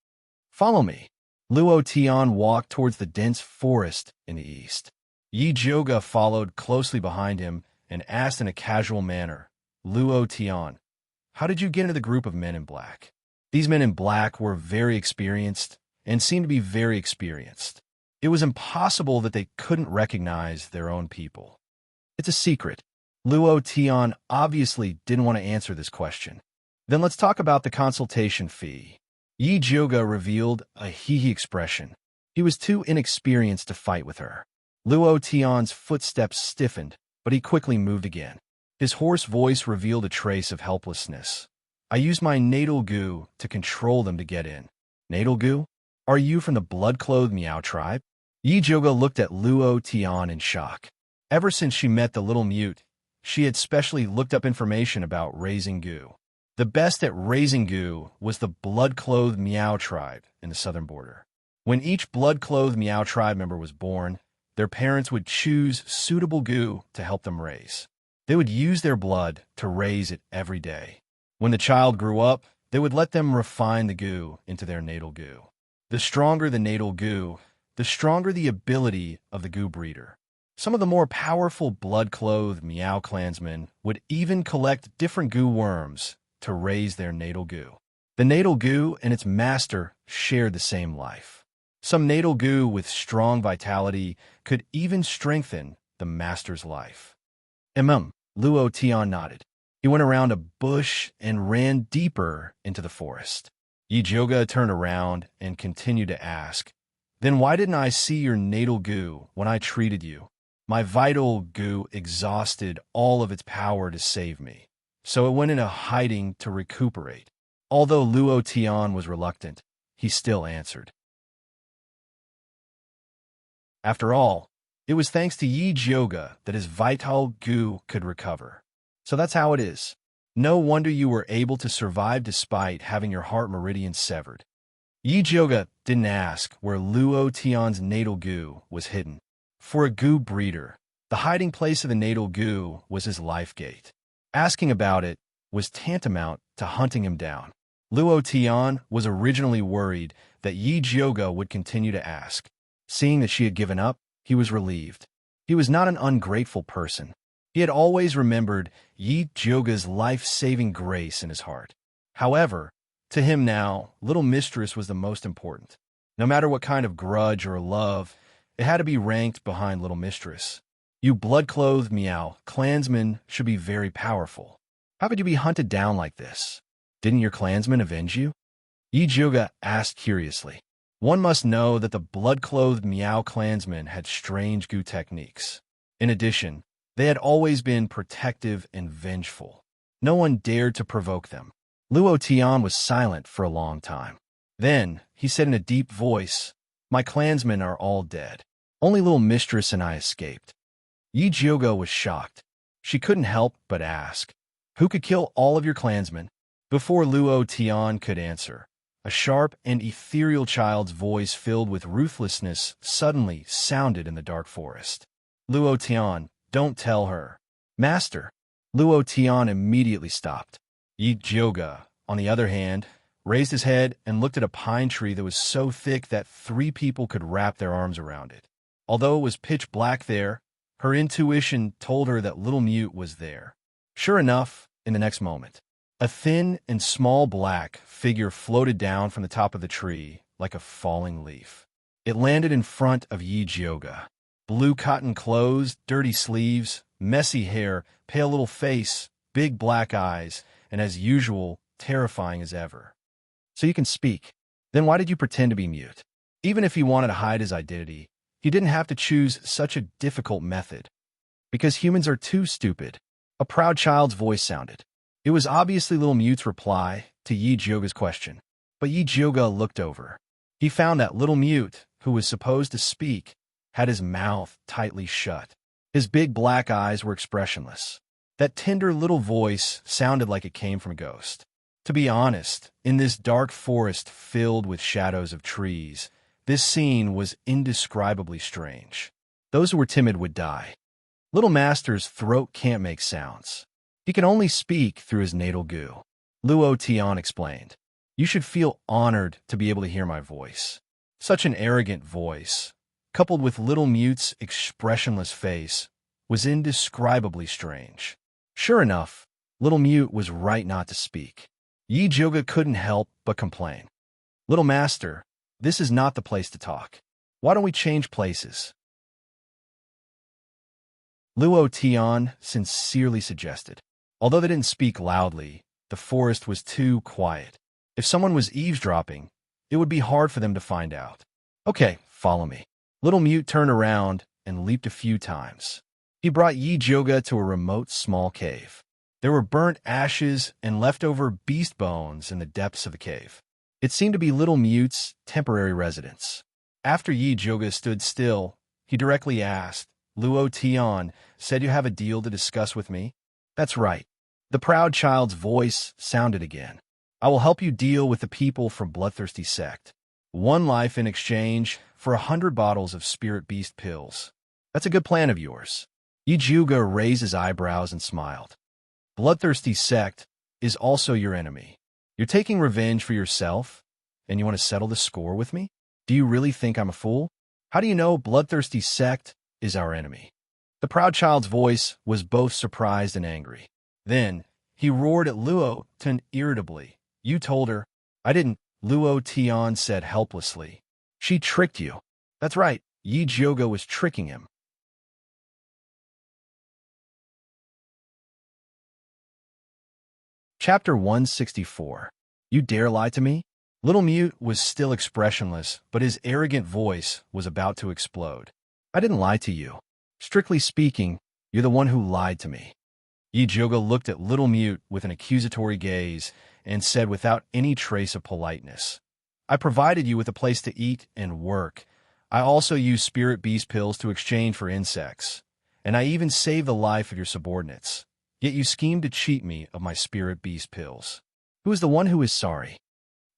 Follow me. Luo Tian walked towards the dense forest in the east. Yi Joga followed closely behind him and asked in a casual manner, Luo Tian, how did you get into the group of men in black? These men in black were very experienced and seemed to be very experienced. It was impossible that they couldn't recognize their own people. It's a secret. Luo Tian obviously didn't want to answer this question. Then let's talk about the consultation fee. Yi Joga revealed a hee-hee expression. He was too inexperienced to fight with her. Luo Tian's footsteps stiffened, but he quickly moved again. His hoarse voice revealed a trace of helplessness. I used my natal goo to control them to get in. Natal goo? Are you from the blood-clothed Miao tribe? Yi Joga looked at Luo Tian in shock. Ever since she met the little mute, she had specially looked up information about raising goo. The best at raising goo was the blood-clothed Miao tribe in the southern border. When each blood-clothed Miao tribe member was born, their parents would choose suitable goo to help them raise. They would use their blood to raise it every day. When the child grew up, they would let them refine the goo into their natal goo. The stronger the natal goo, the stronger the ability of the goo breeder. Some of the more powerful blood-clothed Miao clansmen would even collect different goo worms to raise their natal goo. The natal goo and its master shared the same life. Some natal goo with strong vitality could even strengthen the master's life. Luo Tian nodded. He went around a bush and ran deeper into the forest. Yi Joga turned around and continued to ask, Then why didn't I see your natal goo when I treated you? My vital goo exhausted all of its power to save me, so it went into hiding to recuperate. Although Luo Tian was reluctant, he still answered. After all, it was thanks to Yi Joga that his vital goo could recover. So that's how it is. No wonder you were able to survive despite having your heart meridian severed. Yi Joga didn't ask where Luo Tian's natal goo was hidden. For a goo breeder, the hiding place of the natal goo was his life gate. Asking about it was tantamount to hunting him down. Luo Tian was originally worried that Yi Joga would continue to ask. Seeing that she had given up, he was relieved. He was not an ungrateful person. He had always remembered Yi Joga's life-saving grace in his heart. However, to him now, Little Mistress was the most important. No matter what kind of grudge or love, it had to be ranked behind Little Mistress. You blood-clothed Miao clansmen should be very powerful. How could you be hunted down like this? Didn't your clansmen avenge you? Yi Joga asked curiously. One must know that the blood-clothed Miao clansmen had strange goo techniques. In addition, they had always been protective and vengeful. No one dared to provoke them. Luo Tian was silent for a long time. Then, he said in a deep voice, My clansmen are all dead. Only Little Mistress and I escaped. Yi Joga was shocked. She couldn't help but ask, Who could kill all of your clansmen? Before Luo Tian could answer, a sharp and ethereal child's voice filled with ruthlessness suddenly sounded in the dark forest. Luo Tian, don't tell her. Master. Luo Tian immediately stopped. Yi Joga, on the other hand, raised his head and looked at a pine tree that was so thick that 3 people could wrap their arms around it. Although it was pitch black there, her intuition told her that Little Mute was there. Sure enough, in the next moment, a thin and small black figure floated down from the top of the tree like a falling leaf. It landed in front of Yi Joga. Blue cotton clothes, dirty sleeves, messy hair, pale little face, big black eyes, and as usual, terrifying as ever. So you can speak. Then why did you pretend to be mute? Even if he wanted to hide his identity, he didn't have to choose such a difficult method. Because humans are too stupid. A proud child's voice sounded. It was obviously Little Mute's reply to Yi Joga's question. But Yi Joga looked over. He found that Little Mute, who was supposed to speak, had his mouth tightly shut. His big black eyes were expressionless. That tender little voice sounded like it came from a ghost. To be honest, in this dark forest filled with shadows of trees, this scene was indescribably strange. Those who were timid would die. Little Master's throat can't make sounds. He can only speak through his natal goo. Luo Tian explained. You should feel honored to be able to hear my voice. Such an arrogant voice, coupled with Little Mute's expressionless face, was indescribably strange. Sure enough, Little Mute was right not to speak. Yi Zhuge couldn't help but complain. Little Master, this is not the place to talk. Why don't we change places? Luo Tian sincerely suggested. Although they didn't speak loudly, the forest was too quiet. If someone was eavesdropping, it would be hard for them to find out. Okay, follow me. Little Mute turned around and leaped a few times. He brought Yi Zhuge to a remote small cave. There were burnt ashes and leftover beast bones in the depths of the cave. It seemed to be Little Mute's temporary residence. After Yi Zhuge stood still, he directly asked, Luo Tian, said you have a deal to discuss with me? That's right. The proud child's voice sounded again. I will help you deal with the people from Bloodthirsty Sect. 1 life in exchange for 100 bottles of Spirit Beast pills. That's a good plan of yours. Yi Zhuge raised his eyebrows and smiled. Bloodthirsty Sect is also your enemy. You're taking revenge for yourself, and you want to settle the score with me? Do you really think I'm a fool? How do you know Bloodthirsty Sect is our enemy? The proud child's voice was both surprised and angry. Then, he roared at Luo Tian irritably. You told her. I didn't, Luo Tian said helplessly. She tricked you. That's right, Yi Zhuge was tricking him. Chapter 164. You dare lie to me? Little Mute was still expressionless, but his arrogant voice was about to explode. I didn't lie to you. Strictly speaking, you're the one who lied to me. Yi Zhuge looked at Little Mute with an accusatory gaze and said without any trace of politeness, I provided you with a place to eat and work. I also used Spirit Beast pills to exchange for insects, and I even saved the life of your subordinates. Yet you schemed to cheat me of my Spirit Beast pills. Who is the one who is sorry?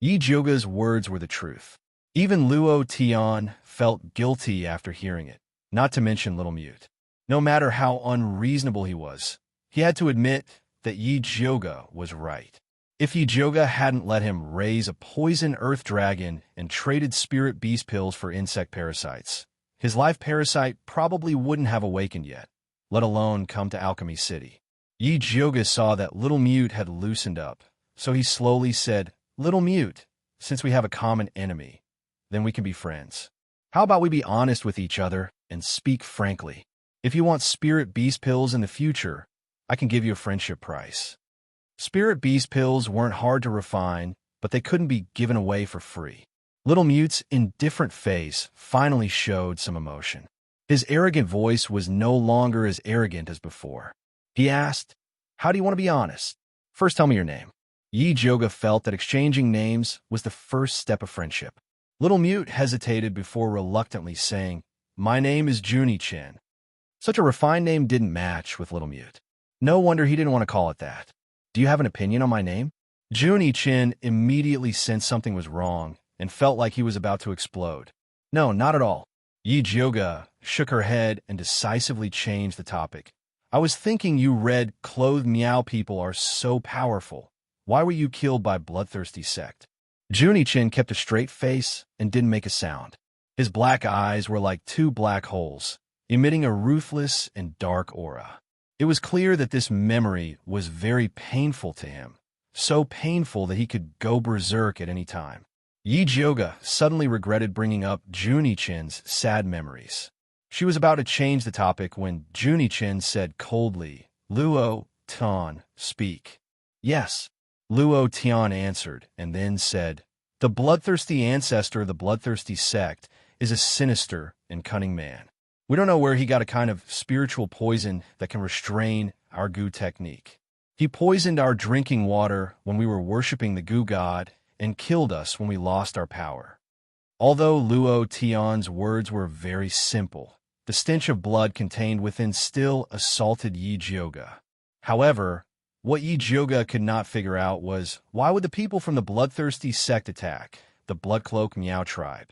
Yi Zhuge's words were the truth. Even Luo Tian felt guilty after hearing it, not to mention Little Mute. No matter how unreasonable he was, he had to admit that Yi Zhuge was right. If Yi Zhuge hadn't let him raise a poison earth dragon and traded Spirit Beast pills for insect parasites, his life parasite probably wouldn't have awakened yet, let alone come to Alchemy City. Yi Zhuge saw that Little Mute had loosened up, so he slowly said, Little Mute, since we have a common enemy, then we can be friends. How about we be honest with each other and speak frankly? If you want Spirit Beast pills in the future, I can give you a friendship price. Spirit Beast pills weren't hard to refine, but they couldn't be given away for free. Little Mute's indifferent face finally showed some emotion. His arrogant voice was no longer as arrogant as before. He asked, How do you want to be honest? First tell me your name. Yi Zhuge felt that exchanging names was the first step of friendship. Little Mute hesitated before reluctantly saying, My name is Juni-chin. Such a refined name didn't match with Little Mute. No wonder he didn't want to call it that. Do you have an opinion on my name? Juni-chin immediately sensed something was wrong and felt like he was about to explode. No, not at all. Yi Zhuge shook her head and decisively changed the topic. I was thinking you red-clothed meow people are so powerful. Why were you killed by Bloodthirsty Sect? Juni-chin kept a straight face and didn't make a sound. His black eyes were like 2 black holes, emitting a ruthless and dark aura. It was clear that this memory was very painful to him, so painful that he could go berserk at any time. Yi Zhuge suddenly regretted bringing up Juni-chin's sad memories. She was about to change the topic when Juni-chin said coldly, Luo Tian, speak. Yes, Luo Tian answered, and then said, The bloodthirsty ancestor of the Bloodthirsty Sect is a sinister and cunning man. We don't know where he got a kind of spiritual poison that can restrain our goo technique. He poisoned our drinking water when we were worshipping the goo god and killed us when we lost our power. Although Luo Tian's words were very simple, the stench of blood contained within still assaulted Yi Zhuge. However, What Yi Jyoga could not figure out was, why would the people from the bloodthirsty sect attack the Bloodcloak Miao tribe?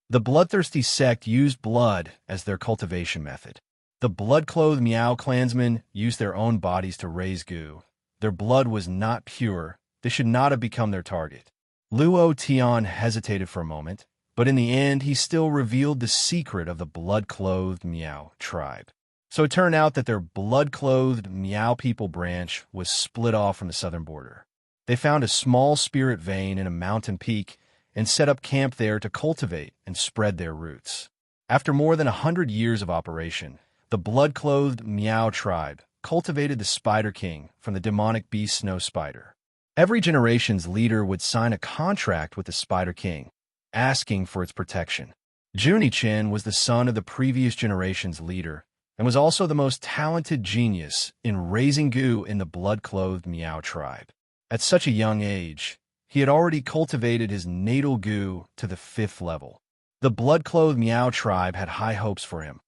The bloodthirsty sect used blood as their cultivation method. The blood-clothed Miao clansmen used their own bodies to raise goo. Their blood was not pure. They should not have become their target. Luo Tian hesitated for a moment, but in the end he still revealed the secret of the blood-clothed Miao tribe. So it turned out that their blood-clothed Miao people branch was split off from the southern border. They found a small spirit vein in a mountain peak and set up camp there to cultivate and spread their roots. After more than 100 years of operation, the blood-clothed Miao tribe cultivated the Spider King from the demonic beast Snow Spider. Every generation's leader would sign a contract with the Spider King, asking for its protection. Junichen was the son of the previous generation's leader and was also the most talented genius in raising goo in the blood-clothed Miao tribe. At such a young age, he had already cultivated his natal goo to the 5th level. The blood-clothed Miao tribe had high hopes for him,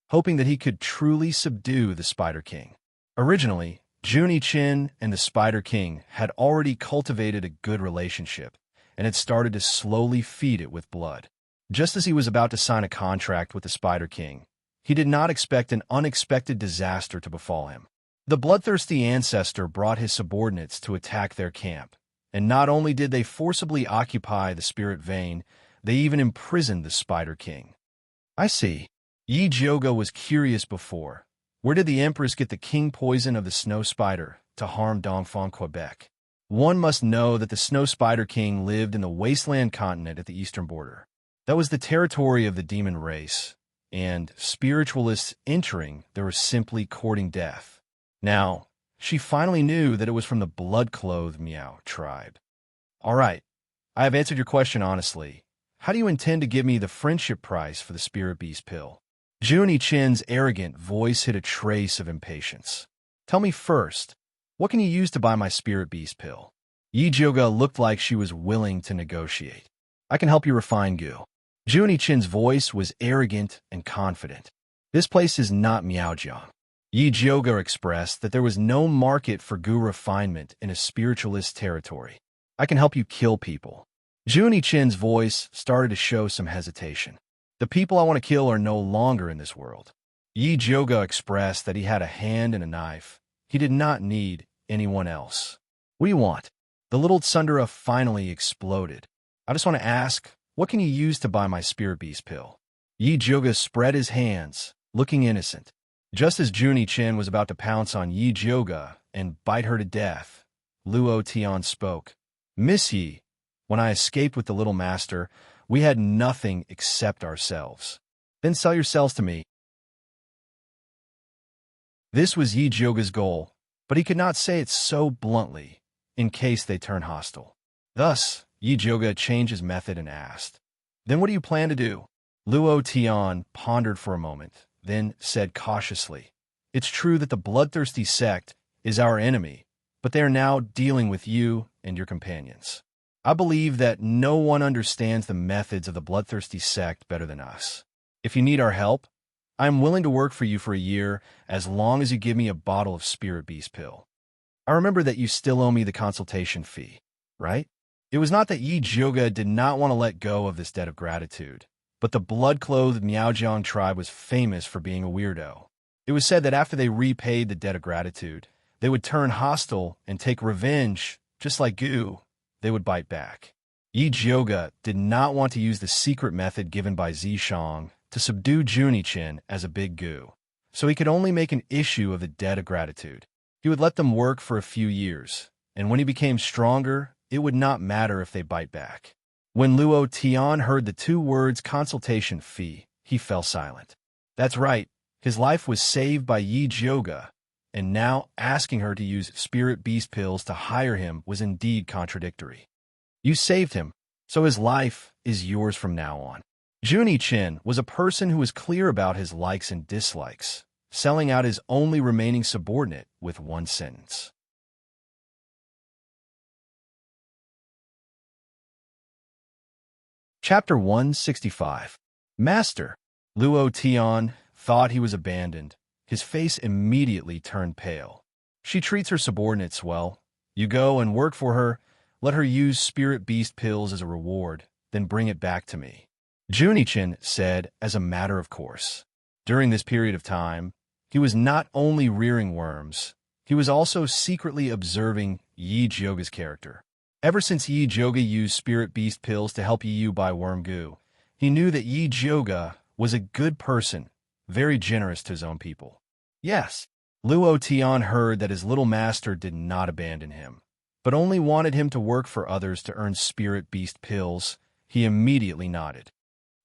hoping that he could truly subdue the Spider King. Originally, Junichen and the Spider King had already cultivated a good relationship and had started to slowly feed it with blood. Just as he was about to sign a contract with the Spider King, he did not expect an unexpected disaster to befall him. The bloodthirsty ancestor brought his subordinates to attack their camp, and not only did they forcibly occupy the spirit vein, they even imprisoned the Spider King. I see. Yi Jyoga was curious before. Where did the Empress get the king poison of the snow spider to harm Dongfang, Quebec? One must know that the Snow Spider King lived in the wasteland continent at the eastern border. That was the territory of the demon race, and spiritualists entering there were simply courting death. Now, she finally knew that it was from the blood-clothed Miao tribe. All right, I have answered your question honestly. How do you intend to give me the friendship price for the Spirit Beast pill? Juni-chen's arrogant voice hid a trace of impatience. Tell me first, what can you use to buy my Spirit Beast pill? Yi Jyoga looked like she was willing to negotiate. I can help you refine goo. Juni-chen's voice was arrogant and confident. This place is not Miaojiang. Yi Jyoga expressed that there was no market for goo refinement in a spiritualist territory. I can help you kill people. Juni-chen's voice started to show some hesitation. The people I want to kill are no longer in this world. Yi Jyoga expressed that he had a hand and a knife. He did not need anyone else. What do you want? The little tsundere finally exploded. I just want to ask, what can you use to buy my Spirit Beast pill? Yi Jyoga spread his hands, looking innocent. Just as Juni-chen was about to pounce on Yi Jyoga and bite her to death, Luo Tian spoke. Miss Yi, when I escaped with the little master, we had nothing except ourselves. Then sell yourselves to me. This was Yi Jyoga's goal, but he could not say it so bluntly, in case they turn hostile. Thus, Yi Jyoga changed his method and asked, Then what do you plan to do? Luo Tian pondered for a moment, then said cautiously, It's true that the bloodthirsty sect is our enemy, but they are now dealing with you and your companions. I believe that no one understands the methods of the bloodthirsty sect better than us. If you need our help, I am willing to work for you for a year as long as you give me a bottle of Spirit Beast pill. I remember that you still owe me the consultation fee, right? It was not that Yi Jyoga did not want to let go of this debt of gratitude, but the blood-clothed Miaojiang tribe was famous for being a weirdo. It was said that after they repaid the debt of gratitude, they would turn hostile and take revenge, just like goo. They would bite back. Yi Jyoga did not want to use the secret method given by Zishang to subdue Juni-chen as a big goo, so he could only make an issue of the debt of gratitude. He would let them work for a few years, and when he became stronger, it would not matter if they bite back. When Luo Tian heard the two words consultation fee, he fell silent. That's right, his life was saved by Yi Jyoga, and now asking her to use Spirit Beast pills to hire him was indeed contradictory. You saved him, so his life is yours from now on. Juni-chen was a person who was clear about his likes and dislikes, selling out his only remaining subordinate with one sentence. Chapter 165. Master. Luo Tian thought he was abandoned. His face immediately turned pale. She treats her subordinates well. You go and work for her, let her use spirit beast pills as a reward, then bring it back to me. Junichin said as a matter of course. During this period of time, he was not only rearing worms, he was also secretly observing Yi Jyoga's character. Ever since Yi Jyoga used spirit beast pills to help Yi buy worm goo, he knew that Yi Jyoga was a good person, very generous to his own people. Yes, Luo Tian heard that his little master did not abandon him, but only wanted him to work for others to earn spirit beast pills. He immediately nodded.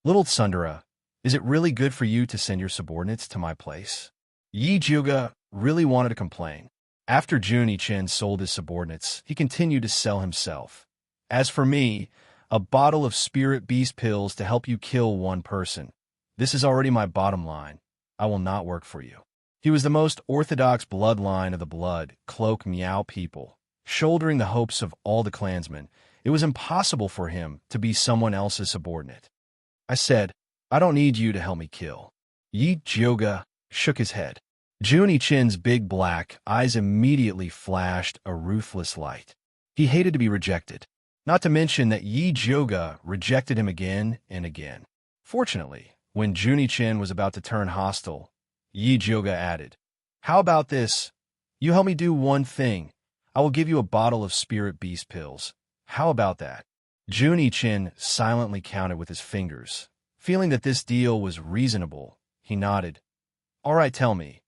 Little Tsundere, is it really good for you to send your subordinates to my place? Yi Jyoga really wanted to complain. After Junichin sold his subordinates, he continued to sell himself. As for me, a bottle of spirit beast pills to help you kill one person. This is already my bottom line. I will not work for you. He was the most orthodox bloodline of the blood, cloak Miao people. Shouldering the hopes of all the clansmen, it was impossible for him to be someone else's subordinate. I said, I don't need you to help me kill. Yi Jyoga shook his head. Junichin's big black eyes immediately flashed a ruthless light. He hated to be rejected, not to mention that Yi Jyoga rejected him again and again. Fortunately, when Junichin was about to turn hostile, Yi Jyoga added, How about this? You help me do one thing. I will give you a bottle of spirit beast pills. How about that? Junichin silently counted with his fingers. Feeling that this deal was reasonable, he nodded. All right, tell me.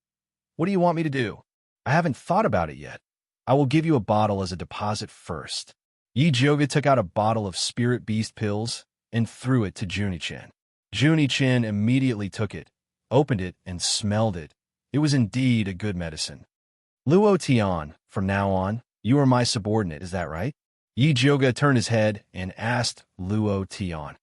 What do you want me to do? I haven't thought about it yet. I will give you a bottle as a deposit first. Yi Jyoga took out a bottle of spirit beast pills and threw it to Junichin. Junichin immediately took it, opened it, and smelled it. It was indeed a good medicine. Luo Tian, from now on, you are my subordinate, is that right? Yi Jyoga turned his head and asked Luo Tian.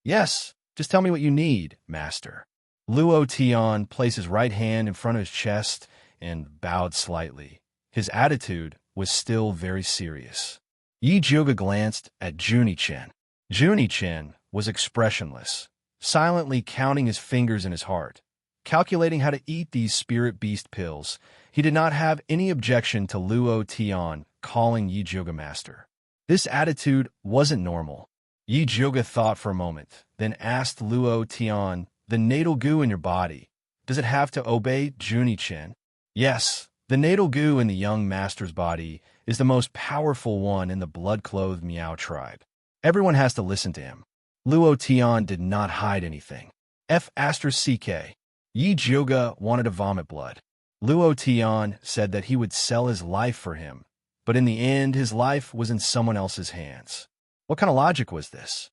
Yes, just tell me what you need, master. Luo Tian placed his right hand in front of his chest and bowed slightly. His attitude was still very serious. Yi Jyoga glanced at Junichin. Junichin was expressionless, silently counting his fingers in his heart, calculating how to eat these spirit beast pills. He did not have any objection to Luo Tian calling Yi Jyoga master. This attitude wasn't normal. Yi Jyoga thought for a moment, then asked Luo Tian, the natal goo in your body, does it have to obey Junichin? Yes, the natal goo in the young master's body is the most powerful one in the blood-clothed Miao tribe. Everyone has to listen to him. Luo Tian did not hide anything. F***CK. Yi Jyoga wanted to vomit blood. Luo Tian said that he would sell his life for him, but in the end his life was in someone else's hands. What kind of logic was this?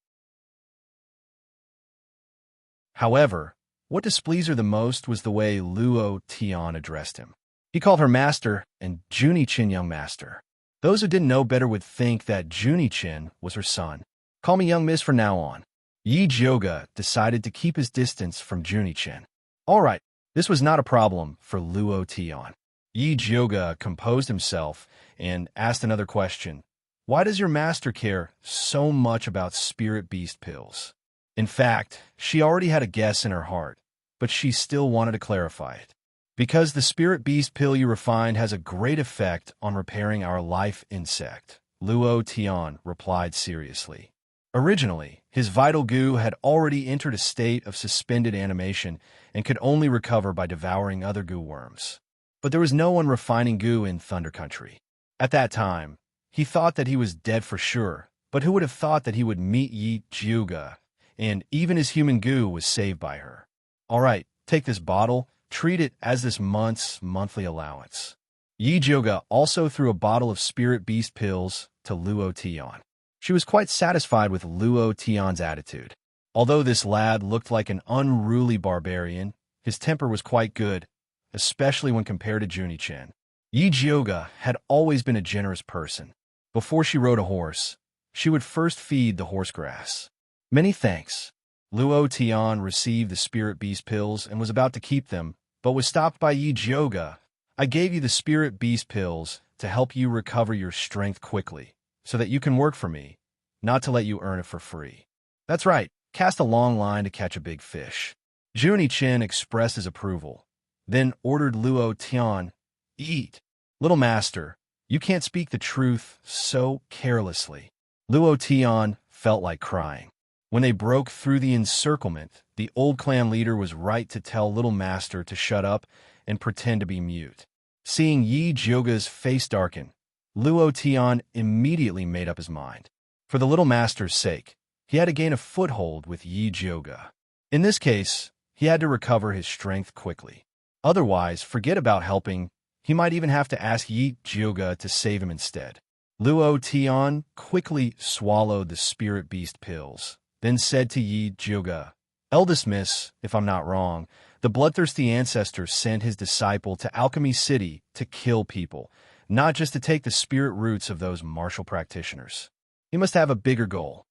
However, what displeased her the most was the way Luo Tian addressed him. He called her master and Junichin young master. Those who didn't know better would think that Junichin was her son. Call me young miss from now on. Yi Jyoga decided to keep his distance from Junichin. All right, this was not a problem for Luo Tian. Yi Jyoga composed himself and asked another question. Why does your master care so much about spirit beast pills? In fact, she already had a guess in her heart, but she still wanted to clarify it. Because the spirit beast pill you refined has a great effect on repairing our life insect, Luo Tian replied seriously. Originally, his vital goo had already entered a state of suspended animation and could only recover by devouring other goo worms. But there was no one refining goo in Thunder Country. At that time, he thought that he was dead for sure, but who would have thought that he would meet Yi Jyoga, and even his human goo was saved by her. All right, take this bottle, treat it as this month's monthly allowance. Yi Jyoga also threw a bottle of spirit beast pills to Luo Tian. She was quite satisfied with Luo Tian's attitude. Although this lad looked like an unruly barbarian, his temper was quite good, especially when compared to Junichin. Yi Jyoga had always been a generous person. Before she rode a horse, she would first feed the horse grass. Many thanks. Luo Tian received the spirit beast pills and was about to keep them, but was stopped by Yi Jyoga. I gave you the spirit beast pills to help you recover your strength quickly, so that you can work for me, not to let you earn it for free. That's right, cast a long line to catch a big fish. Junichin expressed his approval. then ordered Luo Tian, "Eat." "Little master, you can't speak the truth so carelessly." Luo Tian felt like crying. When they broke through the encirclement, the old clan leader was right to tell little master to shut up and pretend to be mute. Seeing Yi Jioga's face darken, Luo Tian immediately made up his mind. For the little master's sake, he had to gain a foothold with Yi Jioga. In this case, he had to recover his strength quickly. Otherwise, forget about helping. He might even have to ask Yi Jioga to save him instead. Luo Tian quickly swallowed the spirit beast pills, then said to Yi Jioga, "Eldest miss, if I'm not wrong, the bloodthirsty ancestor sent his disciple to Alchemy City to kill people, not just to take the spirit roots of those martial practitioners. He must have a bigger goal."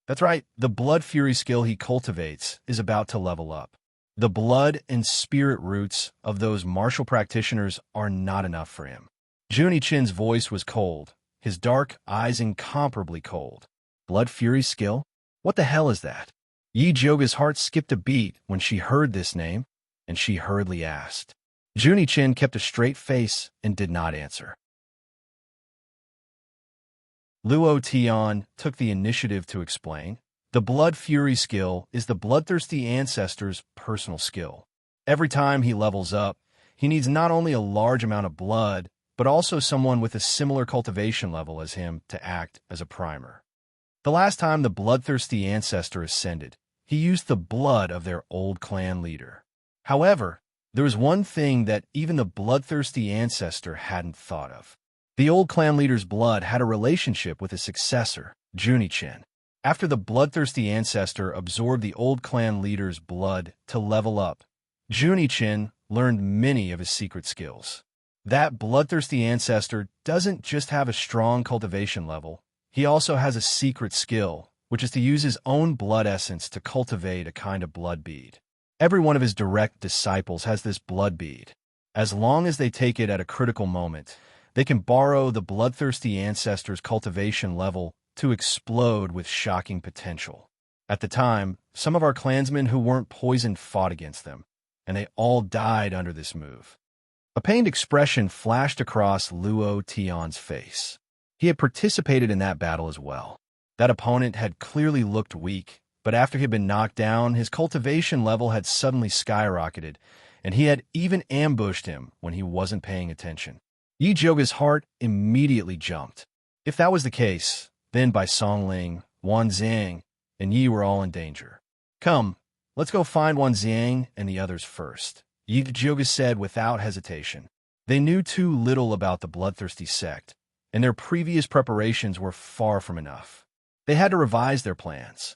That's right, the blood fury skill he cultivates is about to level up. The blood and spirit roots of those martial practitioners are not enough for him. Junichin's voice was cold, his dark eyes incomparably cold. Blood fury skill? What the hell is that? Yi Jioga's heart skipped a beat when she heard this name, and she hurriedly asked. Junichin kept a straight face and did not answer. Luo Tian took the initiative to explain. The blood fury skill is the bloodthirsty ancestor's personal skill. Every time he levels up, he needs not only a large amount of blood, but also someone with a similar cultivation level as him to act as a primer. The last time the bloodthirsty ancestor ascended, he used the blood of their old clan leader. However, there was one thing that even the bloodthirsty ancestor hadn't thought of. The old clan leader's blood had a relationship with his successor, Junichin. After the bloodthirsty ancestor absorbed the old clan leader's blood to level up, Junichin learned many of his secret skills. That bloodthirsty ancestor doesn't just have a strong cultivation level, he also has a secret skill, which is to use his own blood essence to cultivate a kind of blood bead. Every one of his direct disciples has this blood bead. As long as they take it at a critical moment, they can borrow the bloodthirsty ancestor's cultivation level to explode with shocking potential. At the time, some of our clansmen who weren't poisoned fought against them, and they all died under this move. A pained expression flashed across Luo Tian's face. He had participated in that battle as well. That opponent had clearly looked weak, but after he had been knocked down, his cultivation level had suddenly skyrocketed, and he had even ambushed him when he wasn't paying attention. Yi Jioga's heart immediately jumped. If that was the case, then Bai Songling, Wan Xiang, and Yi were all in danger. "Come, let's go find Wan Xiang and the others first," Yi Jioga said without hesitation. They knew too little about the bloodthirsty sect, and their previous preparations were far from enough. They had to revise their plans.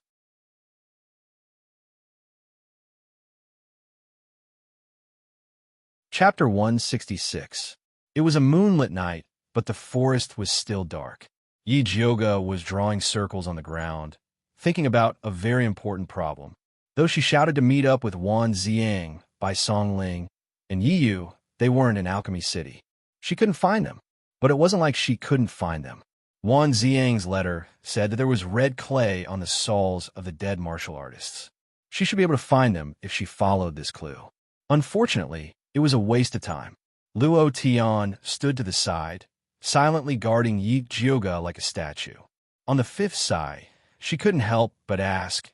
Chapter 166. It was a moonlit night, but the forest was still dark. Yi Jioga was drawing circles on the ground, thinking about a very important problem. Though she shouted to meet up with Wan Xiang, Bai Songling, and Yi Yu, they weren't in Alchemy City. She couldn't find them, but it wasn't like she couldn't find them. Wan Xiang's letter said that there was red clay on the souls of the dead martial artists. She should be able to find them if she followed this clue. Unfortunately, it was a waste of time. Luo Tian stood to the side, silently guarding Yi Jioga like a statue. On the fifth sigh, she couldn't help but ask,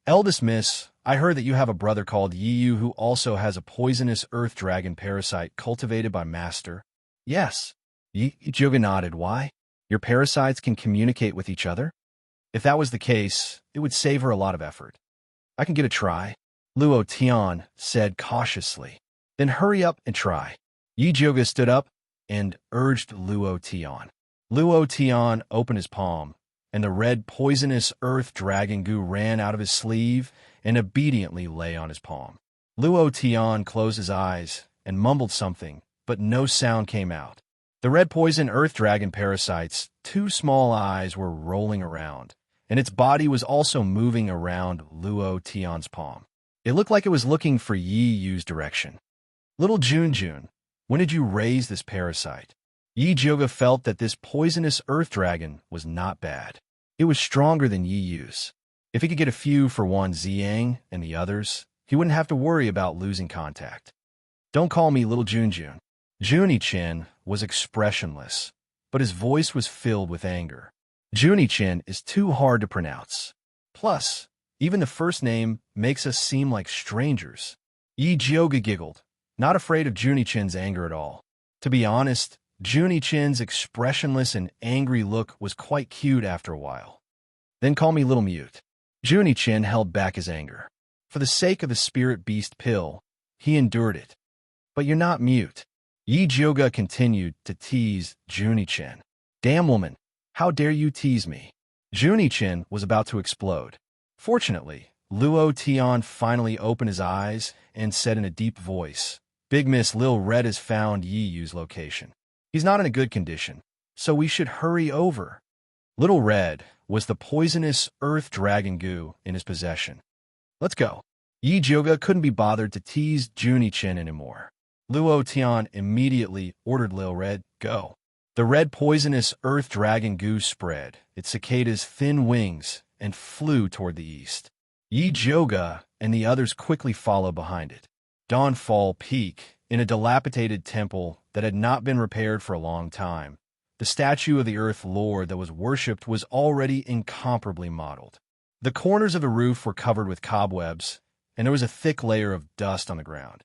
"Eldest miss, I heard that you have a brother called Yi Yu who also has a poisonous earth dragon parasite cultivated by Master." "Yes." Yi Jioga nodded. "Why? Your parasites can communicate with each other?" If that was the case, it would save her a lot of effort. "I can give it a try," Luo Tian said cautiously. "Then hurry up and try." Yi Jioga stood up and urged Luo Tian. Luo Tian opened his palm, and the red poisonous earth dragon goo ran out of his sleeve and obediently lay on his palm. Luo Tian closed his eyes and mumbled something, but no sound came out. The red poison earth dragon parasite's two small eyes were rolling around, and its body was also moving around Luo Tian's palm. It looked like it was looking for Yi Yu's direction. "Little Junjun, when did you raise this parasite?" Yi Jioga felt that this poisonous earth dragon was not bad. It was stronger than Yi Yu's. If he could get a few for Wan Xiang and the others, he wouldn't have to worry about losing contact. Don't call me little Junjun. Junichin was expressionless, but his voice was filled with anger. Junichin is too hard to pronounce. Plus, even the first name makes us seem like strangers. Yi Jioga giggled, not afraid of Junichin's anger at all. To be honest, Junichin's expressionless and angry look was quite cute after a while. Then call me little mute. Junichin held back his anger. For the sake of the spirit beast pill, he endured it. But you're not mute. Yi Jioga continued to tease Junichin. Damn woman, how dare you tease me? Junichin was about to explode. Fortunately, Luo Tian finally opened his eyes and said in a deep voice, Big Miss Lil Red has found Yi Yu's location. He's not in a good condition, so we should hurry over. Little Red was the poisonous earth dragon goo in his possession. Let's go. Yi Jioga couldn't be bothered to tease Junichin anymore. Luo Tian immediately ordered Lil Red, go. The red poisonous earth dragon goo spread its cicada's thin wings and flew toward the east. Yi Jioga and the others quickly followed behind it. Dawnfall Peak, in a dilapidated temple that had not been repaired for a long time, the statue of the Earth Lord that was worshipped was already incomparably modeled. The corners of the roof were covered with cobwebs, and there was a thick layer of dust on the ground.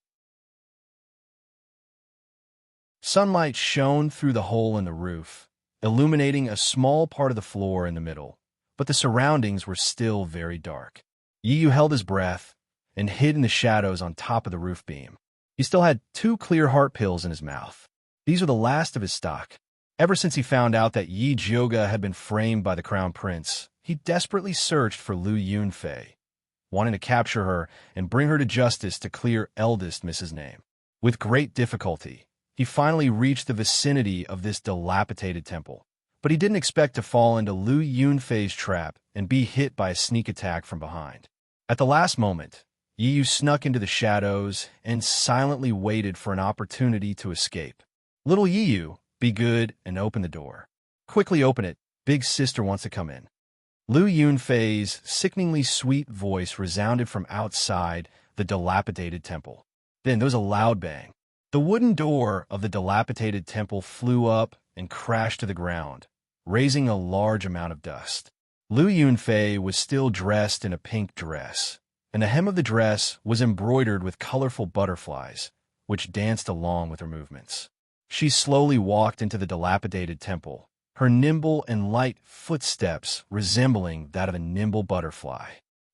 Sunlight shone through the hole in the roof, illuminating a small part of the floor in the middle, but the surroundings were still very dark. Yi Yu held his breath and hid in the shadows on top of the roof beam. He still had 2 clear heart pills in his mouth. These were the last of his stock. Ever since he found out that Yi Jioga had been framed by the Crown Prince, he desperately searched for Lu Yunfei, wanting to capture her and bring her to justice to clear eldest Miss's name. With great difficulty, he finally reached the vicinity of this dilapidated temple, but he didn't expect to fall into Lu Yunfei's trap and be hit by a sneak attack from behind. At the last moment, Yi Yu snuck into the shadows and silently waited for an opportunity to escape. Little Yi Yu, be good and open the door. Quickly open it, big sister wants to come in. Lu Yunfei's sickeningly sweet voice resounded from outside the dilapidated temple. Then there was a loud bang. The wooden door of the dilapidated temple flew up and crashed to the ground, raising a large amount of dust. Lu Yunfei was still dressed in a pink dress, and the hem of the dress was embroidered with colorful butterflies, which danced along with her movements. She slowly walked into the dilapidated temple, her nimble and light footsteps resembling that of a nimble butterfly.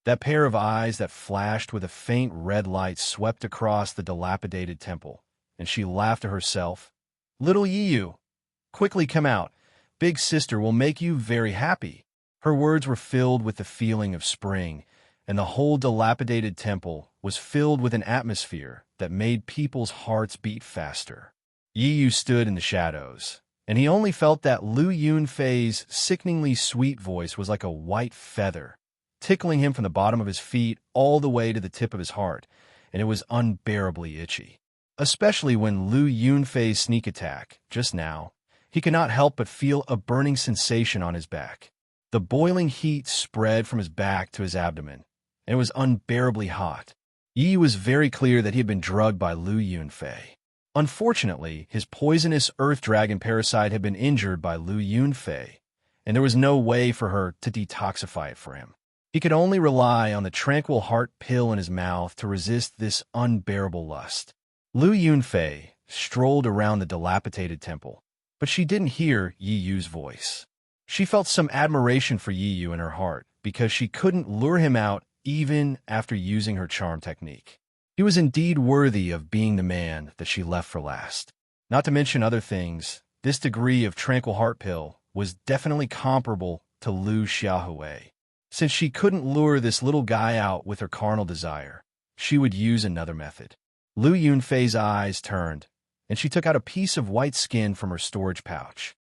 That pair of eyes that flashed with a faint red light swept across the dilapidated temple, and she laughed to herself. Little Yi Yu, quickly come out. Big sister will make you very happy. Her words were filled with the feeling of spring, and the whole dilapidated temple was filled with an atmosphere that made people's hearts beat faster. Yi Yu stood in the shadows, and he only felt that Lu Yunfei's sickeningly sweet voice was like a white feather, tickling him from the bottom of his feet all the way to the tip of his heart, and it was unbearably itchy. Especially when Lu Yunfei's sneak attack, just now, he could not help but feel a burning sensation on his back. The boiling heat spread from his back to his abdomen, and it was unbearably hot. Yi was very clear that he had been drugged by Lu Yunfei. Unfortunately, his poisonous earth dragon parasite had been injured by Lu Yunfei, and there was no way for her to detoxify it for him. He could only rely on the tranquil heart pill in his mouth to resist this unbearable lust. Lu Yunfei strolled around the dilapidated temple, but she didn't hear Yi Yu's voice. She felt some admiration for Yi Yu in her heart because she couldn't lure him out even after using her charm technique. He was indeed worthy of being the man that she left for last. Not to mention other things, this degree of tranquil heart pill was definitely comparable to Lu Xiaohui. Since she couldn't lure this little guy out with her carnal desire, she would use another method. Lu Yunfei's eyes turned, and she took out a piece of white skin from her storage pouch.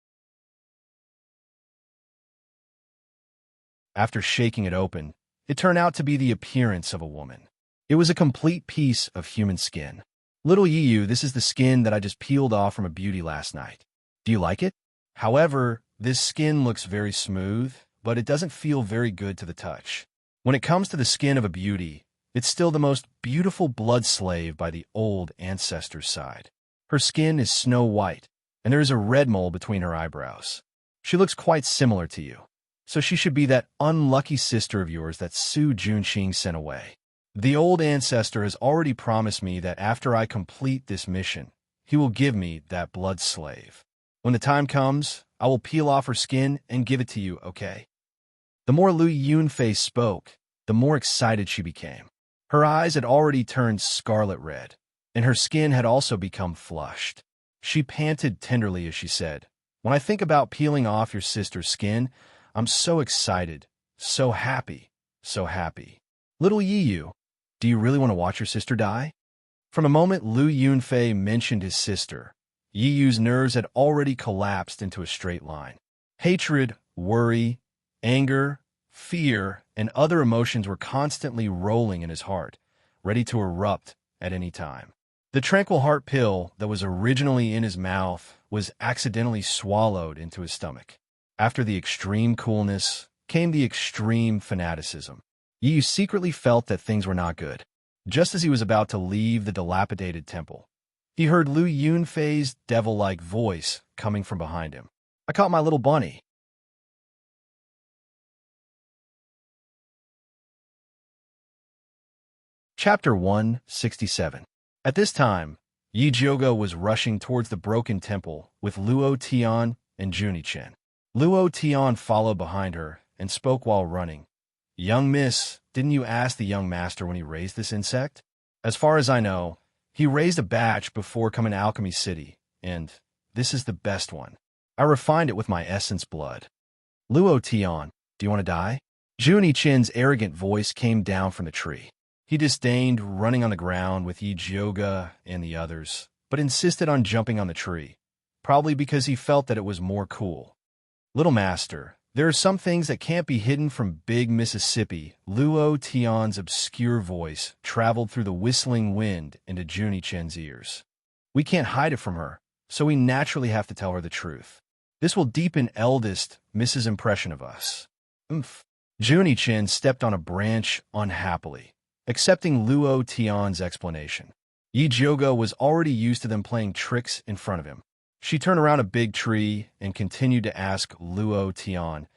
After shaking it open, it turned out to be the appearance of a woman. It was a complete piece of human skin. Little Yi Yu, this is the skin that I just peeled off from a beauty last night. Do you like it? However, this skin looks very smooth, but it doesn't feel very good to the touch. When it comes to the skin of a beauty, It's still the most beautiful blood slave by the old ancestor's side. Her skin is snow white, and there is a red mole between her eyebrows. She looks quite similar to you, so she should be that unlucky sister of yours that Su Junxing sent away. The old ancestor has already promised me that after I complete this mission, he will give me that blood slave. When the time comes, I will peel off her skin and give it to you, okay? The more Lu Yunfei spoke, the more excited she became. Her eyes had already turned scarlet red, and her skin had also become flushed. She panted tenderly as she said, "When I think about peeling off your sister's skin, I'm so excited, so happy, so happy. Little Yiyu, do you really want to watch your sister die?" From the moment Lu Yunfei mentioned his sister, Yiyu's nerves had already collapsed into a straight line. Hatred, worry, anger, fear, and other emotions were constantly rolling in his heart, ready to erupt at any time. The tranquil heart pill that was originally in his mouth was accidentally swallowed into his stomach. After the extreme coolness came the extreme fanaticism. Yiyu secretly felt that things were not good. Just as he was about to leave the dilapidated temple, he heard Lu Yunfei's devil-like voice coming from behind him. "I caught my little bunny." Chapter 167. At this time, Yi Jiuge was rushing towards the broken temple with Luo Tian and Juni Chen. Luo Tian followed behind her and spoke while running. "Young miss, didn't you ask the young master when he raised this insect? As far as I know, he raised a batch before coming to Alchemy City, and this is the best one. I refined it with my essence blood." "Luo Tian, do you want to die?" Juni Chen's arrogant voice came down from the tree. He disdained running on the ground with Yi Jiuge and the others, but insisted on jumping on the tree, probably because he felt that it was more cool. "Little master, there are some things that can't be hidden from Big Mississippi." Luo Tian's obscure voice traveled through the whistling wind into Juni Chen's ears. "We can't hide it from her, so we naturally have to tell her the truth. This will deepen eldest Mrs. impression of us." "Oomph." Juni Chen stepped on a branch unhappily, accepting Luo Tian's explanation. Yi Jiuge was already used to them playing tricks in front of him. She turned around a big tree and continued to ask Luo Tian,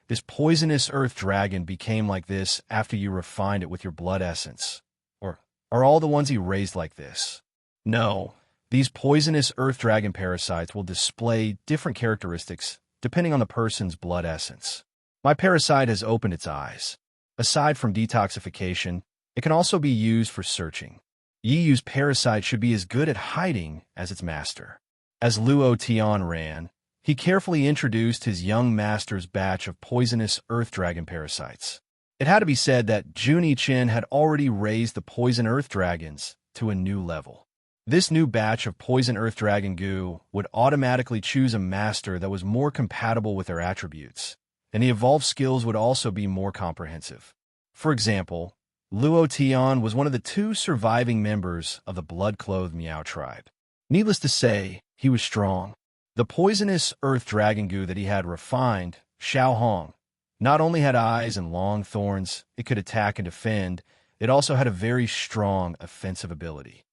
"This poisonous earth dragon became like this after you refined it with your blood essence? Or are all the ones he raised like this?" "No, these poisonous earth dragon parasites will display different characteristics depending on the person's blood essence. My parasite has opened its eyes. Aside from detoxification, it can also be used for searching. Yiyu's parasite should be as good at hiding as its master." As Luo Tian ran, he carefully introduced his young master's batch of poisonous earth dragon parasites. It had to be said that Juni Chen had already raised the poison earth dragons to a new level. This new batch of poison earth dragon goo would automatically choose a master that was more compatible with their attributes, and the evolved skills would also be more comprehensive. For example, Luo Tian was one of the 2 surviving members of the blood-clothed Miao tribe. Needless to say, he was strong. The poisonous earth dragon goo that he had refined, Xiao Hong, not only had eyes and long thorns it could attack and defend, it also had a very strong offensive ability.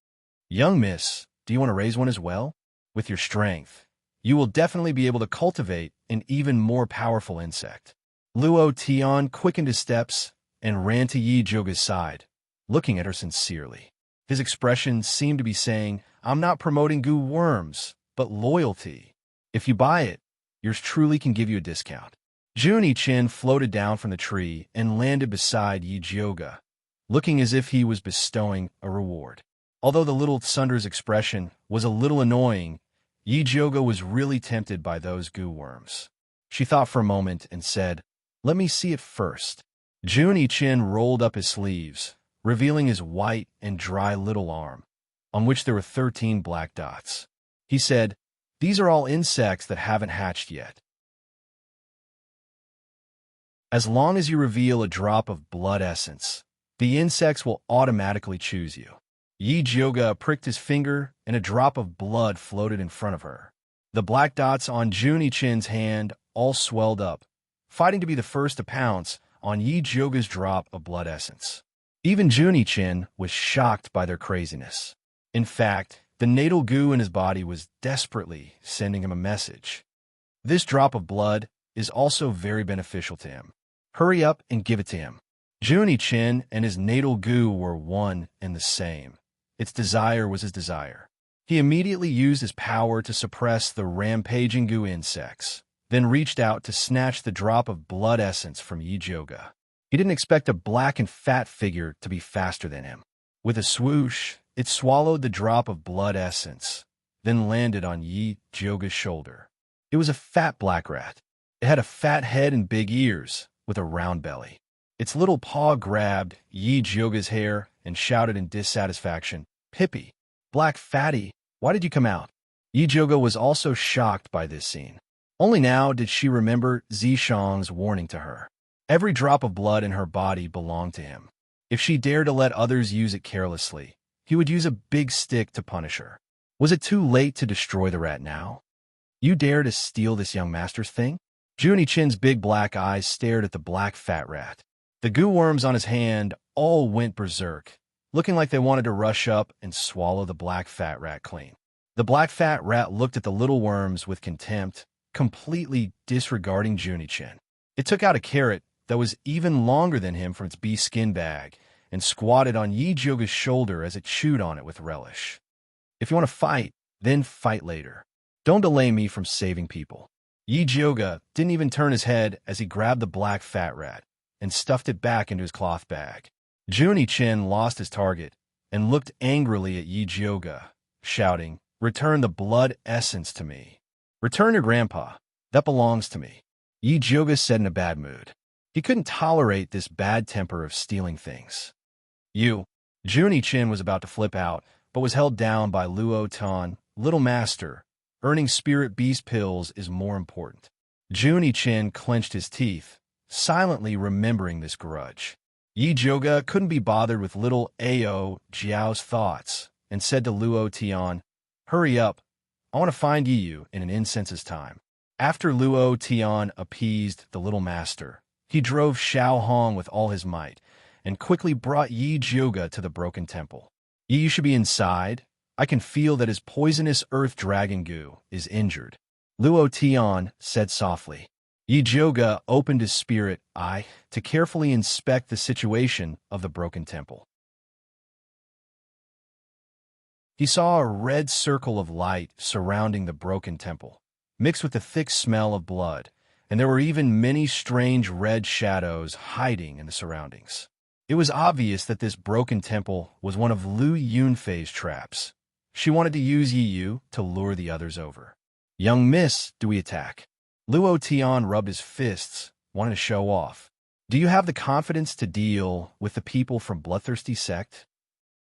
"Young miss, do you want to raise one as well? With your strength, you will definitely be able to cultivate an even more powerful insect." Luo Tian quickened his steps and ran to Yi Jiuge's side, looking at her sincerely. His expression seemed to be saying, "I'm not promoting goo worms, but loyalty. If you buy it, yours truly can give you a discount." Juni Chen floated down from the tree and landed beside Yi Jiuge, looking as if he was bestowing a reward. Although the little Tsunder's expression was a little annoying, Yi Jiuge was really tempted by those goo worms. She thought for a moment and said, "Let me see it first." Juni Chen rolled up his sleeves, revealing his white and dry little arm, on which there were 13 black dots. He said, "These are all insects that haven't hatched yet. As long as you reveal a drop of blood essence, the insects will automatically choose you." Yi Jiuge pricked his finger, and a drop of blood floated in front of her. The black dots on Juni Chen's hand all swelled up, fighting to be the first to pounce on Yi Jiuge's drop of blood essence. Even Junichin was shocked by their craziness. In fact, the natal goo in his body was desperately sending him a message. This drop of blood is also very beneficial to him. Hurry up and give it to him. Junichin and his natal goo were one and the same. Its desire was his desire. He immediately used his power to suppress the rampaging goo insects, then reached out to snatch the drop of blood essence from Yi-Joga. He didn't expect a black and fat figure to be faster than him. With a swoosh, it swallowed the drop of blood essence, then landed on Yi-Joga's shoulder. It was a fat black rat. It had a fat head and big ears, with a round belly. Its little paw grabbed Yi-Joga's hair and shouted in dissatisfaction, "Pippi, black fatty, why did you come out?" Yi-Joga was also shocked by this scene. Only now did she remember Zishang's warning to her. Every drop of blood in her body belonged to him. If she dared to let others use it carelessly, he would use a big stick to punish her. Was it too late to destroy the rat now? You dare to steal this young master's thing? Junichin's big black eyes stared at the black fat rat. The goo worms on his hand all went berserk, looking like they wanted to rush up and swallow the black fat rat clean. The black fat rat looked at the little worms with contempt, completely disregarding Junichin. It took out a carrot that was even longer than him from its bee skin bag and squatted on Yi-Joga's shoulder as it chewed on it with relish. If you want to fight, then fight later. Don't delay me from saving people. Yi-Joga didn't even turn his head as he grabbed the black fat rat and stuffed it back into his cloth bag. Junichin lost his target and looked angrily at Yi-Joga, shouting, "Return the blood essence to me. Return your grandpa. That belongs to me." Yi-Joga said in a bad mood. He couldn't tolerate this bad temper of stealing things. Junichin was about to flip out, but was held down by Luo Tan. "Little master, earning spirit beast pills is more important." Junichin clenched his teeth, silently remembering this grudge. Yi-Joga couldn't be bothered with little Ao Jiao's thoughts and said to Luo Tian, "Hurry up, I want to find Yiyu in an incense's time." After Luo Tian appeased the little master, he drove Xiao Hong with all his might and quickly brought Yi-Joga to the broken temple. "Yiyu should be inside. I can feel that his poisonous earth dragon goo is injured," Luo Tian said softly. Yi-Joga opened his spirit eye to carefully inspect the situation of the broken temple. He saw a red circle of light surrounding the broken temple, mixed with the thick smell of blood, and there were even many strange red shadows hiding in the surroundings. It was obvious that this broken temple was one of Lu Yunfei's traps. She wanted to use Yiyu to lure the others over. "Young miss, do we attack?" Luo Tian rubbed his fists, wanting to show off. "Do you have the confidence to deal with the people from Bloodthirsty Sect?"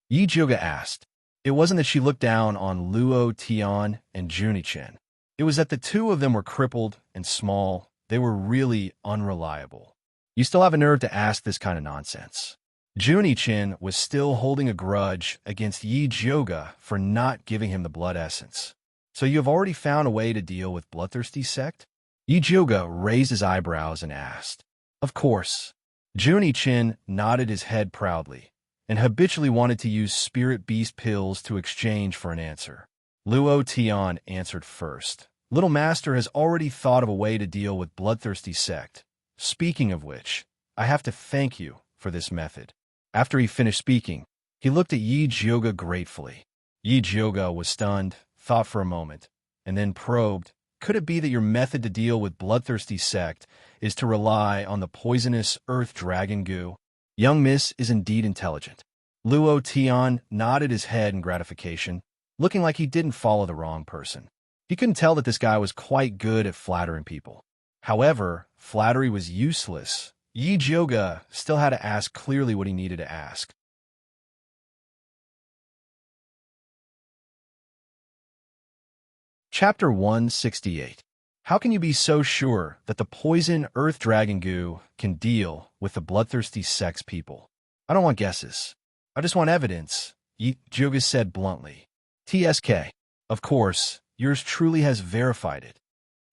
Yi-Joga asked. It wasn't that she looked down on Luo Tian and Junichin. It was that the two of them were crippled and small. They were really unreliable. "You still have a nerve to ask this kind of nonsense." Junichin was still holding a grudge against Yi-Joga for not giving him the blood essence. "So you have already found a way to deal with Bloodthirsty Sect?" Yi-Joga raised his eyebrows and asked. "Of course." Junichin nodded his head proudly, and habitually wanted to use spirit beast pills to exchange for an answer. Luo Tian answered first. "Little Master has already thought of a way to deal with Bloodthirsty Sect. Speaking of which, I have to thank you for this method." After he finished speaking, he looked at Yi-Joga gratefully. Yi-Joga was stunned, thought for a moment, and then probed, "Could it be that your method to deal with Bloodthirsty Sect is to rely on the poisonous earth dragon goo?" Young miss is indeed intelligent. Luo Tian nodded his head in gratification, looking like he didn't follow the wrong person. He couldn't tell that this guy was quite good at flattering people. However, flattery was useless. Yi-Joga still had to ask clearly what he needed to ask. Chapter 168. How can you be so sure that the poison earth dragon goo can deal with the Bloodthirsty Sect's people? "I don't want guesses. I just want evidence," Yi-Joga said bluntly. "TSK. Of course, yours truly has verified it,"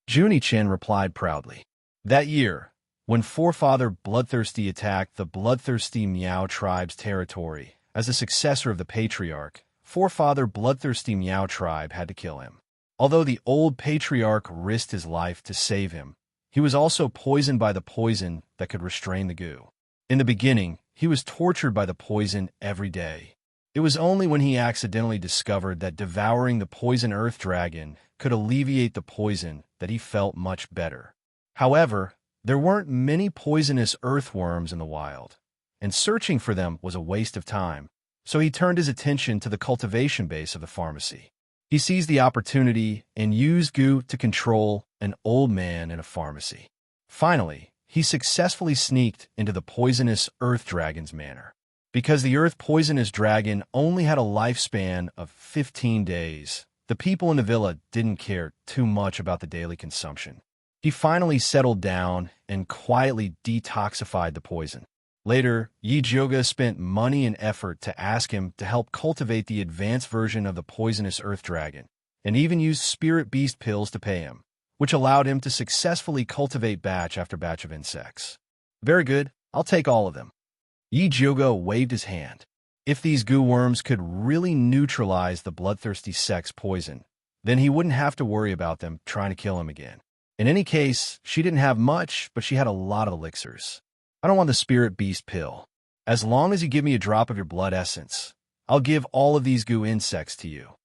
Junichin replied proudly. That year, When forefather Bloodthirsty attacked the Bloodthirsty Meow tribe's territory, as a successor of the patriarch, forefather Bloodthirsty Meow tribe had to kill him. Although the old patriarch risked his life to save him, he was also poisoned by the poison that could restrain the goo. In the beginning, he was tortured by the poison every day. It was only when he accidentally discovered that devouring the poison earth dragon could alleviate the poison that he felt much better. However, there weren't many poisonous earthworms in the wild, and searching for them was a waste of time, so he turned his attention to the cultivation base of the pharmacy. He seized the opportunity and used goo to control an old man in a pharmacy. Finally, he successfully sneaked into the poisonous earth dragon's manor. Because the earth poisonous dragon only had a lifespan of 15 days, the people in the villa didn't care too much about the daily consumption. He finally settled down and quietly detoxified the poison. Later, Yi-Joga spent money and effort to ask him to help cultivate the advanced version of the poisonous earth dragon, and even used spirit beast pills to pay him, which allowed him to successfully cultivate batch after batch of insects. Very good, I'll take all of them. Yi-Joga waved his hand. If these goo worms could really neutralize the bloodthirsty sect's poison, then he wouldn't have to worry about them trying to kill him again. In any case, she didn't have much, but she had a lot of elixirs. I don't want the spirit beast pill. As long as you give me a drop of your blood essence, I'll give all of these goo insects to you.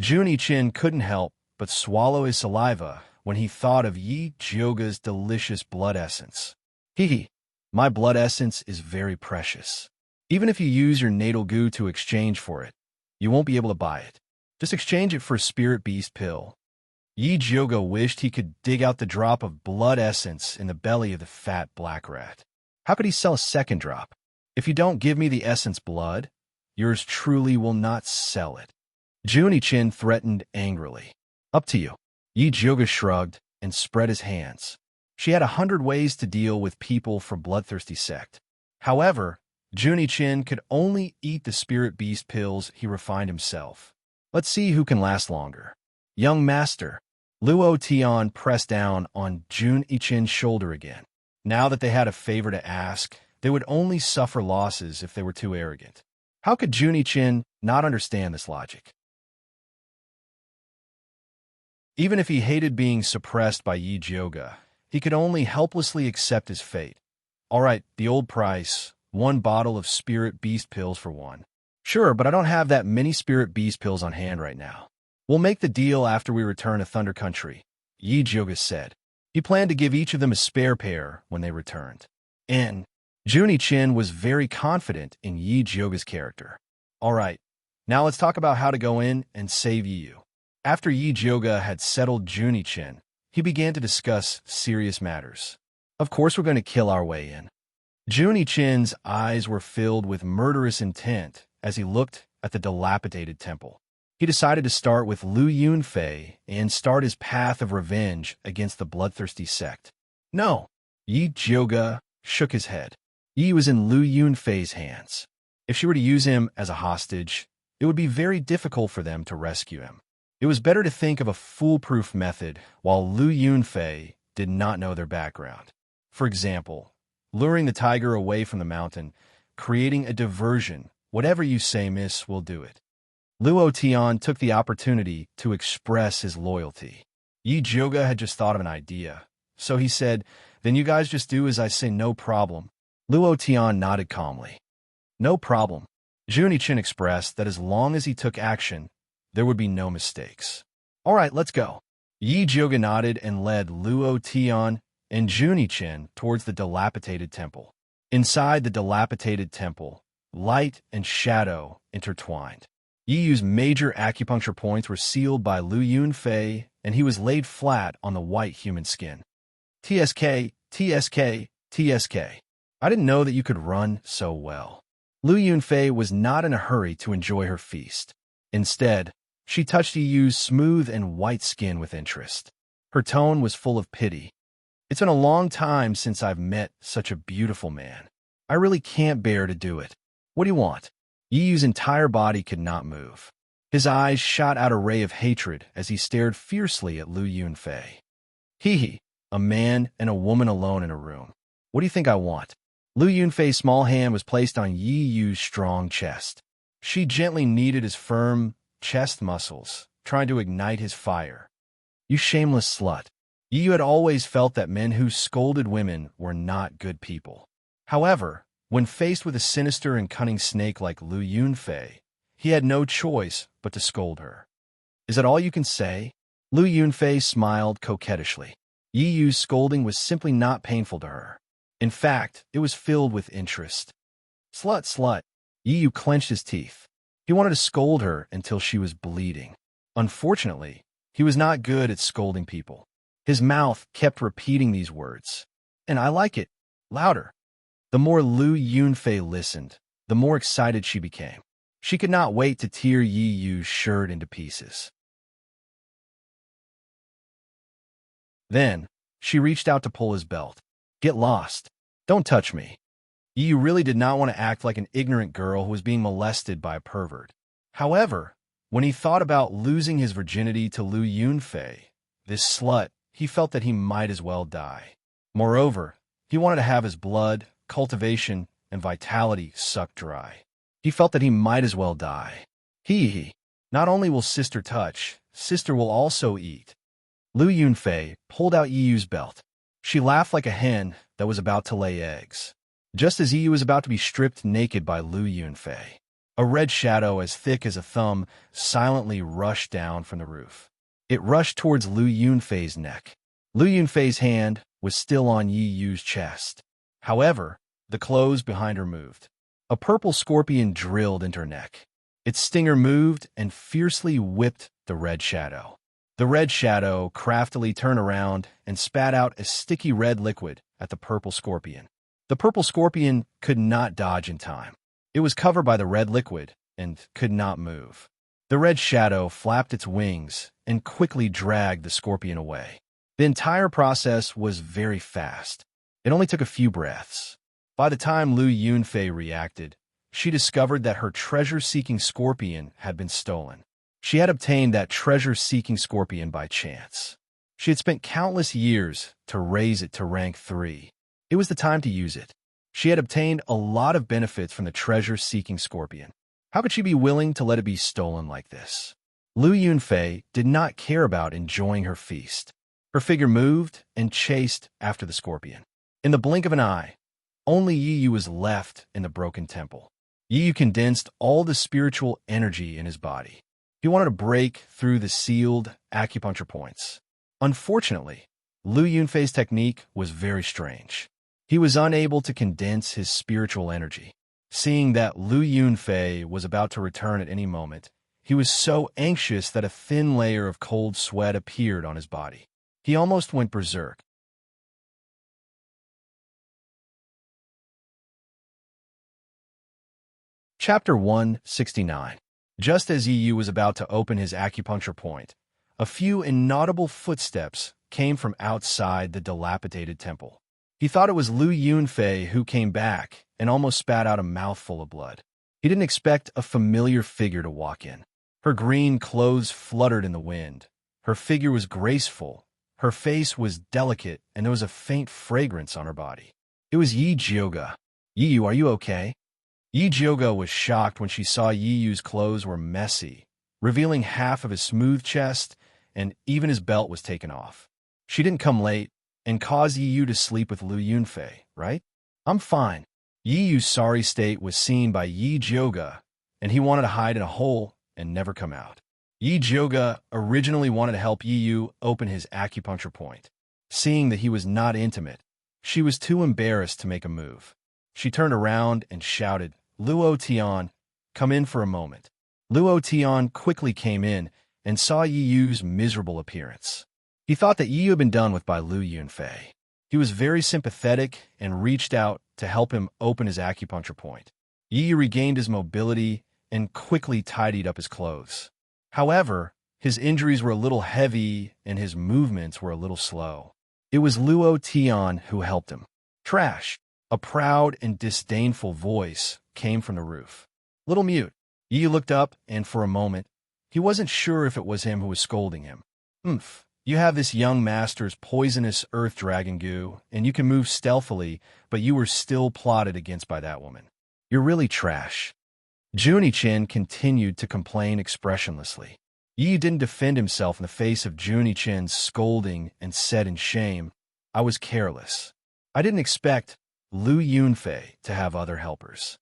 Juni-chin couldn't help but swallow his saliva when he thought of Yi-Joga's delicious blood essence. Hee, my blood essence is very precious. Even if you use your natal goo to exchange for it, you won't be able to buy it. Just exchange it for a spirit beast pill. Yi-Joga wished he could dig out the drop of blood essence in the belly of the fat black rat. How could he sell a second drop? If you don't give me the essence blood, yours truly will not sell it. Juni-chin threatened angrily. Up to you. Yi-Joga shrugged and spread his hands. She had 100 ways to deal with people from bloodthirsty sect. However, Juni-chin could only eat the spirit beast pills he refined himself. Let's see who can last longer. Young master. Luo Tian pressed down on Juni-chin's shoulder again. Now that they had a favor to ask, they would only suffer losses if they were too arrogant. How could Juni-chin not understand this logic? Even if he hated being suppressed by Yi-Joga, he could only helplessly accept his fate. All right, the old price, 1 bottle of spirit beast pills for 1. Sure, but I don't have that many spirit beast pills on hand right now. We'll make the deal after we return to Thunder Country, Yi-Joga said. He planned to give each of them a spare pair when they returned. And Juni-chin was very confident in Yi-Joga's character. All right, now let's talk about how to go in and save Yi-Yu. After Yi-Joga had settled Juni-chin, he began to discuss serious matters. Of course we're going to kill our way in. Juni-chin's eyes were filled with murderous intent as he looked at the dilapidated temple. He decided to start with Lu Yunfei and start his path of revenge against the bloodthirsty sect. No, Yi-Joga shook his head. Yi was in Lu Yunfei's hands. If she were to use him as a hostage, it would be very difficult for them to rescue him. It was better to think of a foolproof method while Lu Yunfei did not know their background. For example, luring the tiger away from the mountain, creating a diversion. Whatever you say, miss, will do it. Luo Tian took the opportunity to express his loyalty. Yi-Joga had just thought of an idea, so he said, then you guys just do as I say, no problem. Luo Tian nodded calmly. No problem. Juni-chin expressed that as long as he took action, there would be no mistakes. All right, let's go. Yi-Joga nodded and led Luo Tian and Juni-chin towards the dilapidated temple. Inside the dilapidated temple, light and shadow intertwined. Yi-Yu's major acupuncture points were sealed by Lu Yunfei, and he was laid flat on the white human skin. TSK, TSK, TSK. I didn't know that you could run so well. Lu Yunfei was not in a hurry to enjoy her feast. Instead, she touched Yi-Yu's smooth and white skin with interest. Her tone was full of pity. It's been a long time since I've met such a beautiful man. I really can't bear to do it. What do you want? Yi-Yu's entire body could not move. His eyes shot out a ray of hatred as he stared fiercely at Lu Yunfei. Hee, a man and a woman alone in a room. What do you think I want? Lu Yunfei's small hand was placed on Yi Yu's strong chest. She gently kneaded his firm chest muscles, trying to ignite his fire. You shameless slut. Yi Yu had always felt that men who scolded women were not good people. However, when faced with a sinister and cunning snake like Lu Yunfei, he had no choice but to scold her. Is that all you can say? Lu Yunfei smiled coquettishly. Yi Yu's scolding was simply not painful to her. In fact, it was filled with interest. Slut, slut. Yi Yu clenched his teeth. He wanted to scold her until she was bleeding. Unfortunately, he was not good at scolding people. His mouth kept repeating these words. And I like it. Louder. The more Lu Yunfei listened, the more excited she became. She could not wait to tear Yi Yu's shirt into pieces. Then, she reached out to pull his belt. Get lost. Don't touch me. Yi Yu really did not want to act like an ignorant girl who was being molested by a pervert. However, when he thought about losing his virginity to Lu Yunfei, this slut, he felt that he might as well die. Moreover, he wanted to have his blood, cultivation, and vitality sucked dry. He felt that he might as well die. Hee. Not only will sister touch, sister will also eat. Lu Yunfei pulled out Yi Yu's belt. She laughed like a hen that was about to lay eggs. Just as Yi Yu was about to be stripped naked by Lu Yunfei, a red shadow as thick as a thumb silently rushed down from the roof. It rushed towards Lu Yunfei's neck. Lu Yunfei's hand was still on Yi Yu's chest. However, the clothes behind her moved. A purple scorpion drilled into her neck. Its stinger moved and fiercely whipped the red shadow. The red shadow craftily turned around and spat out a sticky red liquid at the purple scorpion. The purple scorpion could not dodge in time. It was covered by the red liquid and could not move. The red shadow flapped its wings and quickly dragged the scorpion away. The entire process was very fast. It only took a few breaths. By the time Lu Yunfei reacted, she discovered that her treasure-seeking scorpion had been stolen. She had obtained that treasure-seeking scorpion by chance. She had spent countless years to raise it to rank 3. It was the time to use it. She had obtained a lot of benefits from the treasure-seeking scorpion. How could she be willing to let it be stolen like this? Lu Yunfei did not care about enjoying her feast. Her figure moved and chased after the scorpion. In the blink of an eye, only Yi Yu was left in the broken temple. Yi Yu condensed all the spiritual energy in his body. He wanted to break through the sealed acupuncture points. Unfortunately, Lu Yunfei's technique was very strange. He was unable to condense his spiritual energy. Seeing that Lu Yunfei was about to return at any moment, he was so anxious that a thin layer of cold sweat appeared on his body. He almost went berserk. Chapter 169. Just as Yi Yu was about to open his acupuncture point, a few inaudible footsteps came from outside the dilapidated temple. He thought it was Lu Yunfei who came back and almost spat out a mouthful of blood. He didn't expect a familiar figure to walk in. Her green clothes fluttered in the wind. Her figure was graceful. Her face was delicate, and there was a faint fragrance on her body. It was Yi Jioga. Yi Yu, are you okay? Yi Jioga was shocked when she saw Yi Yu's clothes were messy, revealing half of his smooth chest, and even his belt was taken off. She didn't come late and cause Yi Yu to sleep with Lu Yunfei, right? I'm fine. Yi Yu's sorry state was seen by Yi Jioga, and he wanted to hide in a hole and never come out. Yi Jioga originally wanted to help Yi Yu open his acupuncture point. Seeing that he was not intimate, she was too embarrassed to make a move. She turned around and shouted, Luo Tian, come in for a moment. Luo Tian quickly came in and saw Yi Yu's miserable appearance. He thought that Yi Yu had been done with by Lu Yunfei. He was very sympathetic and reached out to help him open his acupuncture point. Yi Yu regained his mobility and quickly tidied up his clothes. However, his injuries were a little heavy and his movements were a little slow. It was Luo Tian who helped him. Trash! A proud and disdainful voice came from the roof. Little mute. Yi looked up, and for a moment, he wasn't sure if it was him who was scolding him. Oomph. You have this young master's poisonous earth dragon goo, and you can move stealthily, but you were still plotted against by that woman. You're really trash. Junichin continued to complain expressionlessly. Yi didn't defend himself in the face of Junichin's scolding and said in shame, I was careless. I didn't expect Lu Yunfei to have other helpers.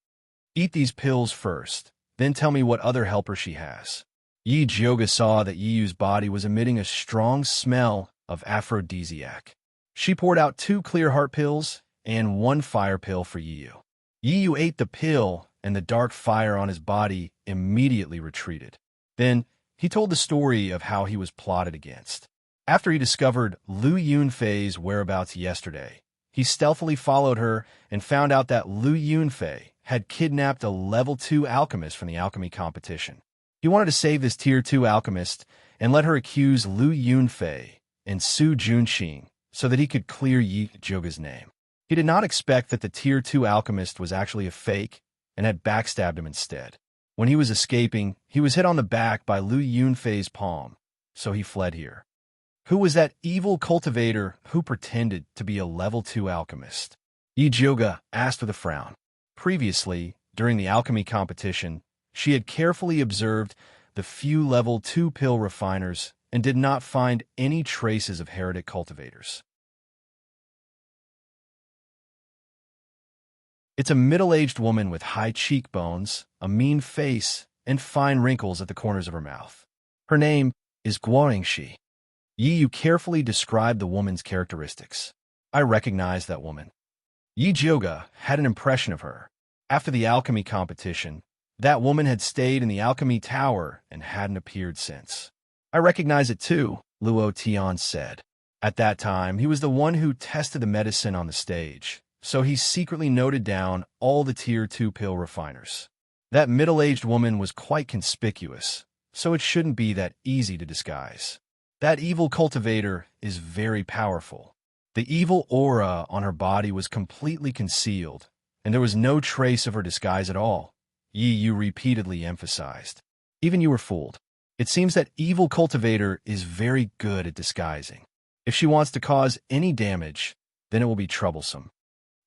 Eat these pills first, then tell me what other helper she has. Yi Jioga saw that Yiyu's body was emitting a strong smell of aphrodisiac. She poured out 2 clear heart pills and 1 fire pill for Yiyu. Yiyu ate the pill, and the dark fire on his body immediately retreated. Then, he told the story of how he was plotted against. After he discovered Lu Yunfei's whereabouts yesterday, he stealthily followed her and found out that Lu Yunfei had kidnapped a level 2 alchemist from the alchemy competition. He wanted to save this tier 2 alchemist and let her accuse Lu Yunfei and Su Junqing so that he could clear Yi Jioga's name. He did not expect that the tier 2 alchemist was actually a fake and had backstabbed him instead. When he was escaping, he was hit on the back by Lu Yunfei's palm, so he fled here. Who was that evil cultivator who pretended to be a level 2 alchemist? Yi Jioga asked with a frown. Previously, during the alchemy competition, she had carefully observed the few level 2 pill refiners and did not find any traces of heretic cultivators. It's a middle-aged woman with high cheekbones, a mean face, and fine wrinkles at the corners of her mouth. Her name is Guangxi. Yi carefully described the woman's characteristics. I recognize that woman. Yi Jioga had an impression of her. After the alchemy competition, that woman had stayed in the alchemy tower and hadn't appeared since. I recognize it too, Luo Tian said. At that time, he was the one who tested the medicine on the stage, so he secretly noted down all the tier 2 pill refiners. That middle-aged woman was quite conspicuous, so it shouldn't be that easy to disguise. That evil cultivator is very powerful. The evil aura on her body was completely concealed, and there was no trace of her disguise at all. Yi repeatedly emphasized. Even you were fooled. It seems that evil cultivator is very good at disguising. If she wants to cause any damage, then it will be troublesome.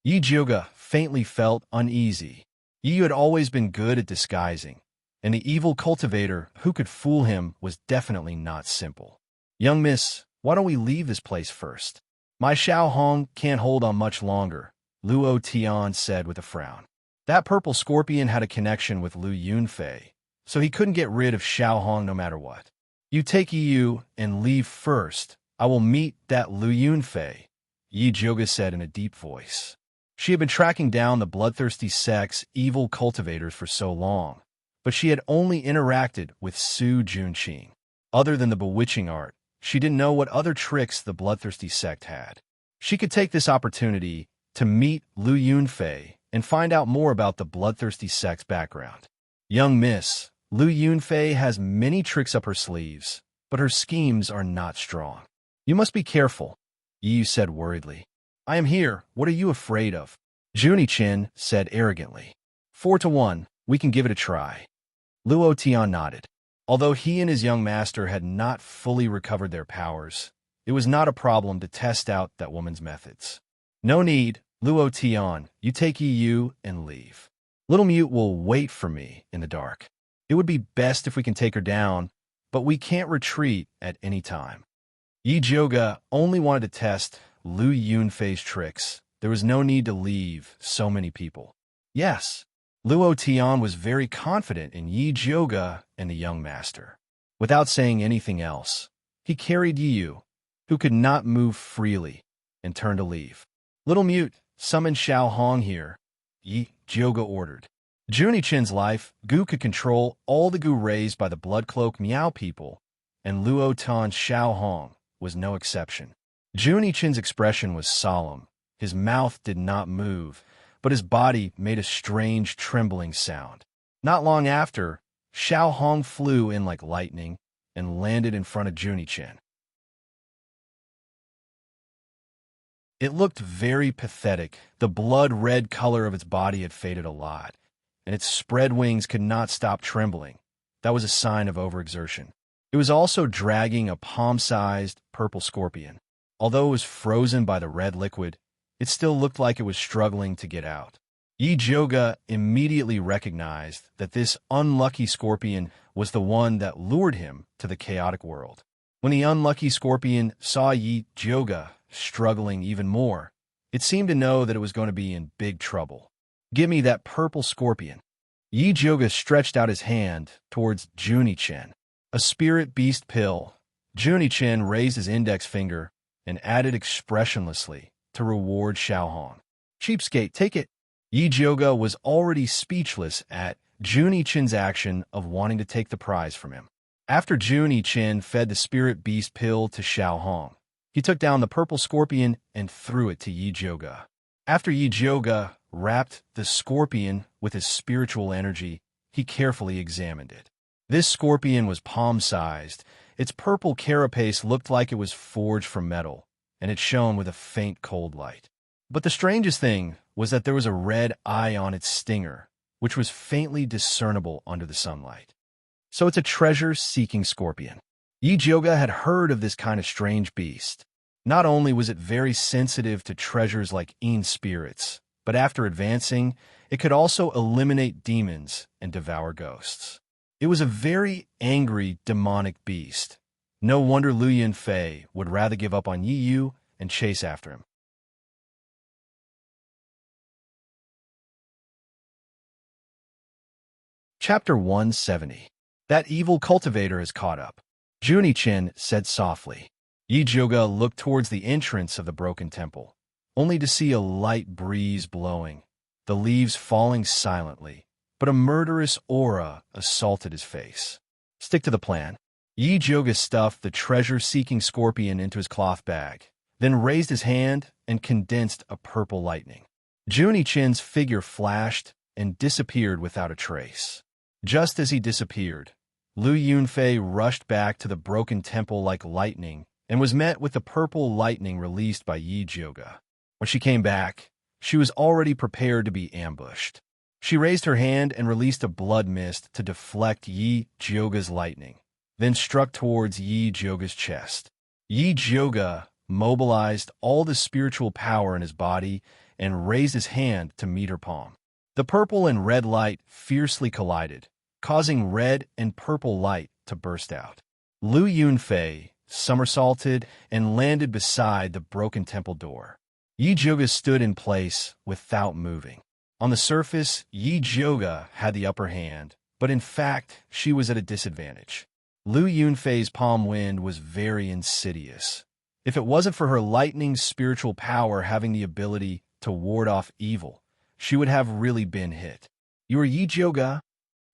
Yi Jioga faintly felt uneasy. Yi had always been good at disguising, and the evil cultivator who could fool him was definitely not simple. Young miss, why don't we leave this place first? My Xiao Hong can't hold on much longer, Luo Tian said with a frown. That purple scorpion had a connection with Lu Yunfei, so he couldn't get rid of Xiao Hong no matter what. You take Yi and leave first. I will meet that Lu Yunfei, Yi Jioga said in a deep voice. She had been tracking down the bloodthirsty sect's evil cultivators for so long, but she had only interacted with Su Junqing. Other than the bewitching art, she didn't know what other tricks the bloodthirsty sect had. She could take this opportunity to meet Lu Yunfei and find out more about the bloodthirsty sect's background. Young miss, Lu Yunfei has many tricks up her sleeves, but her schemes are not strong. You must be careful, Yi said worriedly. I am here. What are you afraid of? Junichin said arrogantly. 4-1, we can give it a try. Luo Tian nodded. Although he and his young master had not fully recovered their powers, it was not a problem to test out that woman's methods. No need, Luo Tian, you take Yi and leave. Little Mute will wait for me in the dark. It would be best if we can take her down, but we can't retreat at any time. Yi Jioga only wanted to test Lu Yunfei's tricks. There was no need to leave so many people. Yes, Luo Tian was very confident in Yi Jioga and the young master. Without saying anything else, he carried Yi, who could not move freely, and turned to leave. Little Mute, summon Xiao Hong here, Yi Jioga ordered. Junichin's life, Gu could control all the Gu raised by the Blood Cloak Miao people, and Luo Tian's Xiao Hong was no exception. Junichin's expression was solemn. His mouth did not move, but his body made a strange trembling sound. Not long after, Xiao Hong flew in like lightning and landed in front of Junichin. It looked very pathetic. The blood-red color of its body had faded a lot, and its spread wings could not stop trembling. That was a sign of overexertion. It was also dragging a palm-sized purple scorpion. Although it was frozen by the red liquid, it still looked like it was struggling to get out. Yi Joga immediately recognized that this unlucky scorpion was the one that lured him to the chaotic world. When the unlucky scorpion saw Yi Joga struggling even more, it seemed to know that it was going to be in big trouble. "Give me that purple scorpion." Yi Joga stretched out his hand towards Junichin, a spirit beast pill. Junichin raised his index finger and added expressionlessly to reward Xiaohong. "Cheapskate, take it." Yi Joga was already speechless at Junichin's action of wanting to take the prize from him. After Junichin fed the spirit beast pill to Xiaohong, he took down the purple scorpion and threw it to Yi Joga. After Yi Joga wrapped the scorpion with his spiritual energy, he carefully examined it. This scorpion was palm-sized. Its purple carapace looked like it was forged from metal, and it shone with a faint cold light. But the strangest thing was that there was a red eye on its stinger, which was faintly discernible under the sunlight. So it's a treasure-seeking scorpion. Yi Joga had heard of this kind of strange beast. Not only was it very sensitive to treasures like spirits, but after advancing, it could also eliminate demons and devour ghosts. It was a very angry, demonic beast. No wonder Lu Yunfei would rather give up on Yi Yu and chase after him. Chapter 170. That evil cultivator has caught up, Junichin said softly. Yi Joga looked towards the entrance of the broken temple, only to see a light breeze blowing, the leaves falling silently, but a murderous aura assaulted his face. "Stick to the plan." Yi Joga stuffed the treasure-seeking scorpion into his cloth bag, then raised his hand and condensed a purple lightning. Junichin's figure flashed and disappeared without a trace. Just as he disappeared, Lu Yunfei rushed back to the broken temple like lightning and was met with the purple lightning released by Yi Joga. When she came back, she was already prepared to be ambushed. She raised her hand and released a blood mist to deflect Yi Joga's lightning, then struck towards Yi Joga's chest. Yi Joga mobilized all the spiritual power in his body and raised his hand to meet her palm. The purple and red light fiercely collided, causing red and purple light to burst out. Lu Yunfei somersaulted and landed beside the broken temple door. Yi Joga stood in place without moving. On the surface, Yi Joga had the upper hand, but in fact, she was at a disadvantage. Lu Yunfei's palm wind was very insidious. If it wasn't for her lightning spiritual power having the ability to ward off evil, she would have really been hit. "You are Yi Joga?"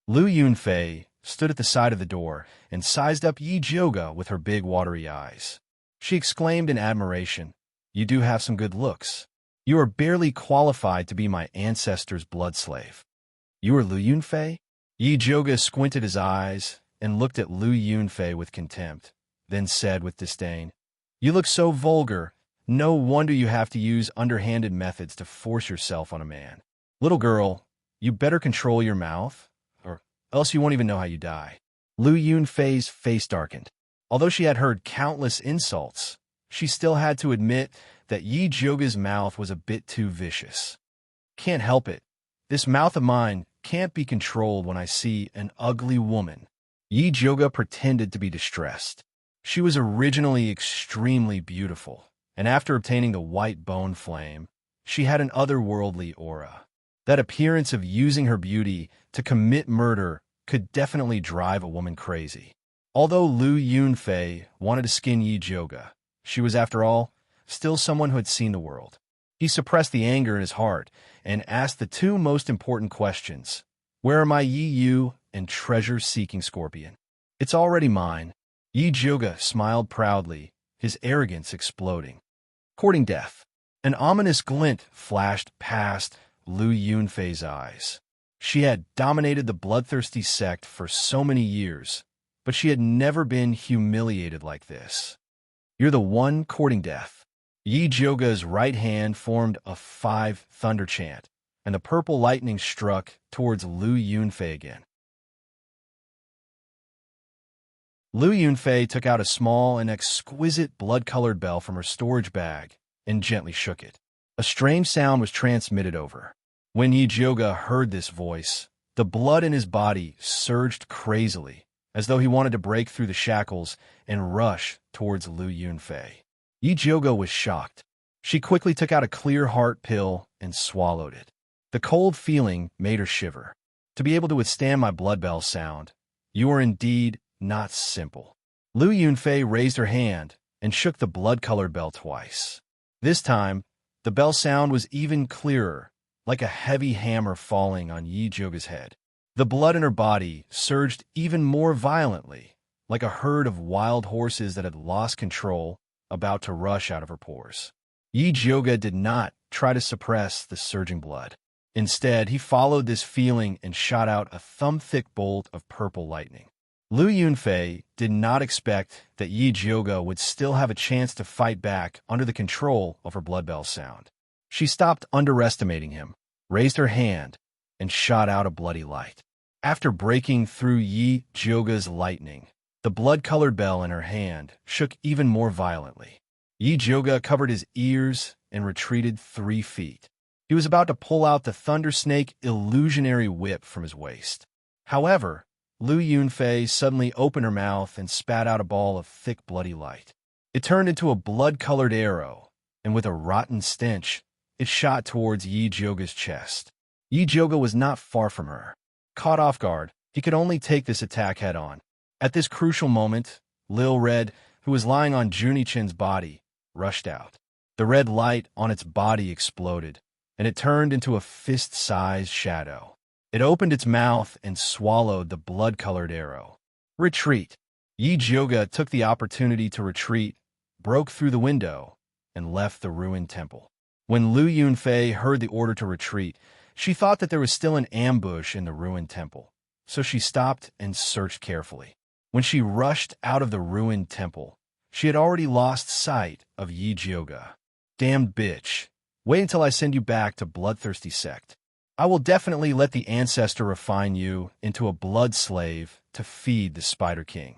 Lu Yunfei stood at the side of the door and sized up Yi Joga with her big watery eyes. She exclaimed in admiration, "You do have some good looks. You are barely qualified to be my ancestor's blood slave." "You are Lu Yunfei?" Yi Joga squinted his eyes and looked at Lu Yunfei with contempt, then said with disdain, "You look so vulgar. No wonder you have to use underhanded methods to force yourself on a man. Little girl, you better control your mouth, or else you won't even know how you die." Lu Yunfei's face darkened. Although she had heard countless insults, she still had to admit that Yi Joga's mouth was a bit too vicious. "Can't help it. This mouth of mine can't be controlled when I see an ugly woman." Yi Joga pretended to be distressed. She was originally extremely beautiful, and after obtaining the white bone flame, she had an otherworldly aura. That appearance of using her beauty to commit murder could definitely drive a woman crazy. Although Lu Yunfei wanted to skin Yi Joga, she was, after all, still someone who had seen the world. He suppressed the anger in his heart and asked the two most important questions. "Where are my Yi Yu and treasure-seeking scorpion?" "It's already mine." Yi Joga smiled proudly, his arrogance exploding. Courting death. An ominous glint flashed past Lu Yunfei's eyes. She had dominated the bloodthirsty sect for so many years, but she had never been humiliated like this. "You're the one courting death." Yi Joga's right hand formed a 5 thunder chant, and the purple lightning struck towards Lu Yunfei again. Lu Yunfei took out a small and exquisite blood-colored bell from her storage bag and gently shook it. A strange sound was transmitted over. When Yi Jioge heard this voice, the blood in his body surged crazily, as though he wanted to break through the shackles and rush towards Lu Yunfei. Yi Jioge was shocked. She quickly took out a clear heart pill and swallowed it. The cold feeling made her shiver. To be able to withstand my blood bell sound, you are indeed not simple. Lu Yunfei raised her hand and shook the blood-colored bell twice. This time, the bell sound was even clearer, like a heavy hammer falling on Yi Jioge's head. The blood in her body surged even more violently, like a herd of wild horses that had lost control, about to rush out of her pores. Yi Jioge did not try to suppress the surging blood. Instead, he followed this feeling and shot out a thumb-thick bolt of purple lightning. Lu Yunfei did not expect that Yi Jioge would still have a chance to fight back under the control of her blood bell sound. She stopped underestimating him, raised her hand, and shot out a bloody light. After breaking through Yi Jioge's lightning, the blood-colored bell in her hand shook even more violently. Yi Jioge covered his ears and retreated 3 feet. He was about to pull out the Thunder Snake illusionary whip from his waist. However, Lu Yunfei suddenly opened her mouth and spat out a ball of thick bloody light. It turned into a blood-colored arrow, and with a rotten stench, it shot towards Yi Jioge's chest. Yi Jioge was not far from her. Caught off guard, he could only take this attack head-on. At this crucial moment, Lil Red, who was lying on Junichin's body, rushed out. The red light on its body exploded, and it turned into a fist-sized shadow. It opened its mouth and swallowed the blood-colored arrow. Retreat! Yi Jioge took the opportunity to retreat, broke through the window, and left the ruined temple. When Lu Yunfei heard the order to retreat, she thought that there was still an ambush in the ruined temple, so she stopped and searched carefully. When she rushed out of the ruined temple, she had already lost sight of Yi Jioge. Damned bitch. Wait until I send you back to Bloodthirsty Sect. I will definitely let the ancestor refine you into a blood slave to feed the Spider King.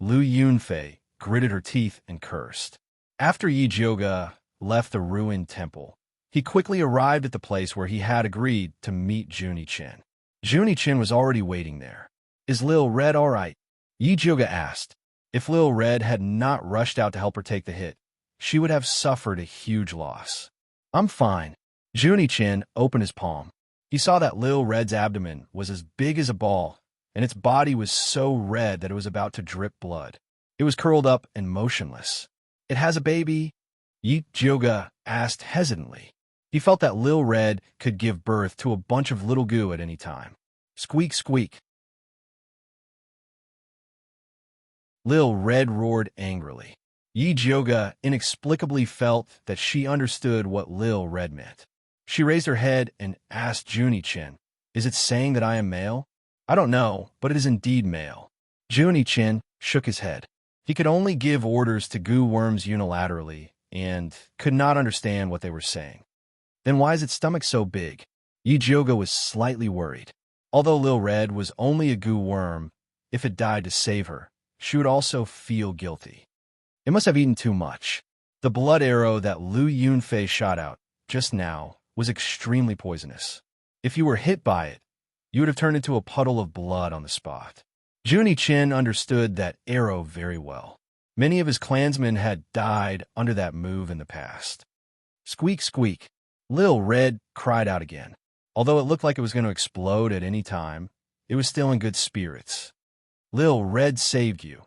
Lu Yunfei gritted her teeth and cursed. After Yi Jioge left the ruined temple, he quickly arrived at the place where he had agreed to meet Junichin. Junichin was already waiting there. Is Lil Red all right? Yi Jioge asked. If Lil Red had not rushed out to help her take the hit, she would have suffered a huge loss. I'm fine. Junichin opened his palm. He saw that Lil Red's abdomen was as big as a ball, and its body was so red that it was about to drip blood. It was curled up and motionless. It has a baby? Yi Jioge asked hesitantly. He felt that Lil Red could give birth to a bunch of little goo at any time. Squeak, squeak. Lil Red roared angrily. Yi Jioge inexplicably felt that she understood what Lil Red meant. She raised her head and asked Junichin, is it saying that I am male? I don't know, but it is indeed male. Junichin shook his head. He could only give orders to goo worms unilaterally and could not understand what they were saying. Then why is its stomach so big? Yi Jioge was slightly worried. Although Lil Red was only a goo worm, if it died to save her, she would also feel guilty. It must have eaten too much. The blood arrow that Lu Yunfei shot out just now was extremely poisonous. If you were hit by it, you would have turned into a puddle of blood on the spot. Junichin understood that arrow very well. Many of his clansmen had died under that move in the past. Squeak, squeak. Lil Red cried out again. Although it looked like it was going to explode at any time, it was still in good spirits. Lil Red saved you.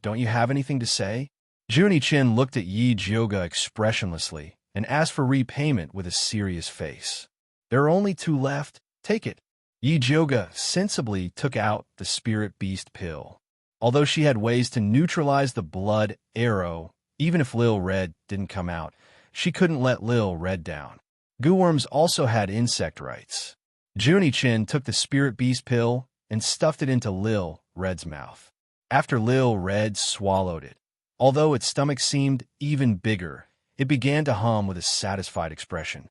Don't you have anything to say? Junichin looked at Yi Jioge expressionlessly and asked for repayment with a serious face. There are only 2 left. Take it. Yi Jioge sensibly took out the spirit beast pill. Although she had ways to neutralize the blood arrow, even if Lil Red didn't come out, she couldn't let Lil Red down. Goo worms also had insect rights. Junichin took the spirit beast pill and stuffed it into Lil Red's mouth. After Lil Red swallowed it, although its stomach seemed even bigger, it began to hum with a satisfied expression.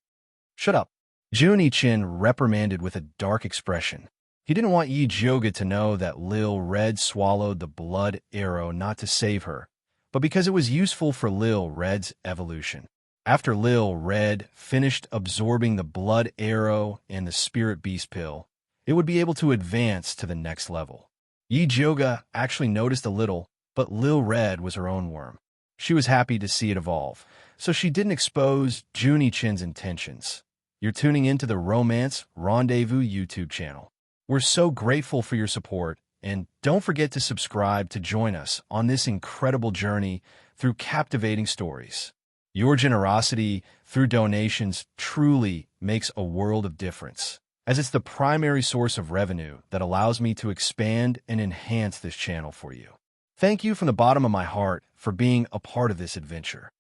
Shut up. Junichin reprimanded with a dark expression. He didn't want Yi Joga to know that Lil Red swallowed the blood arrow not to save her, but because it was useful for Lil Red's evolution. After Lil Red finished absorbing the blood arrow and the spirit beast pill, it would be able to advance to the next level. Yi Joga actually noticed a little, but Lil Red was her own worm. She was happy to see it evolve, so she didn't expose Junichin's intentions. You're tuning into the Romance Rendezvous YouTube channel. We're so grateful for your support, and don't forget to subscribe to join us on this incredible journey through captivating stories. Your generosity through donations truly makes a world of difference, as it's the primary source of revenue that allows me to expand and enhance this channel for you. Thank you from the bottom of my heart for being a part of this adventure.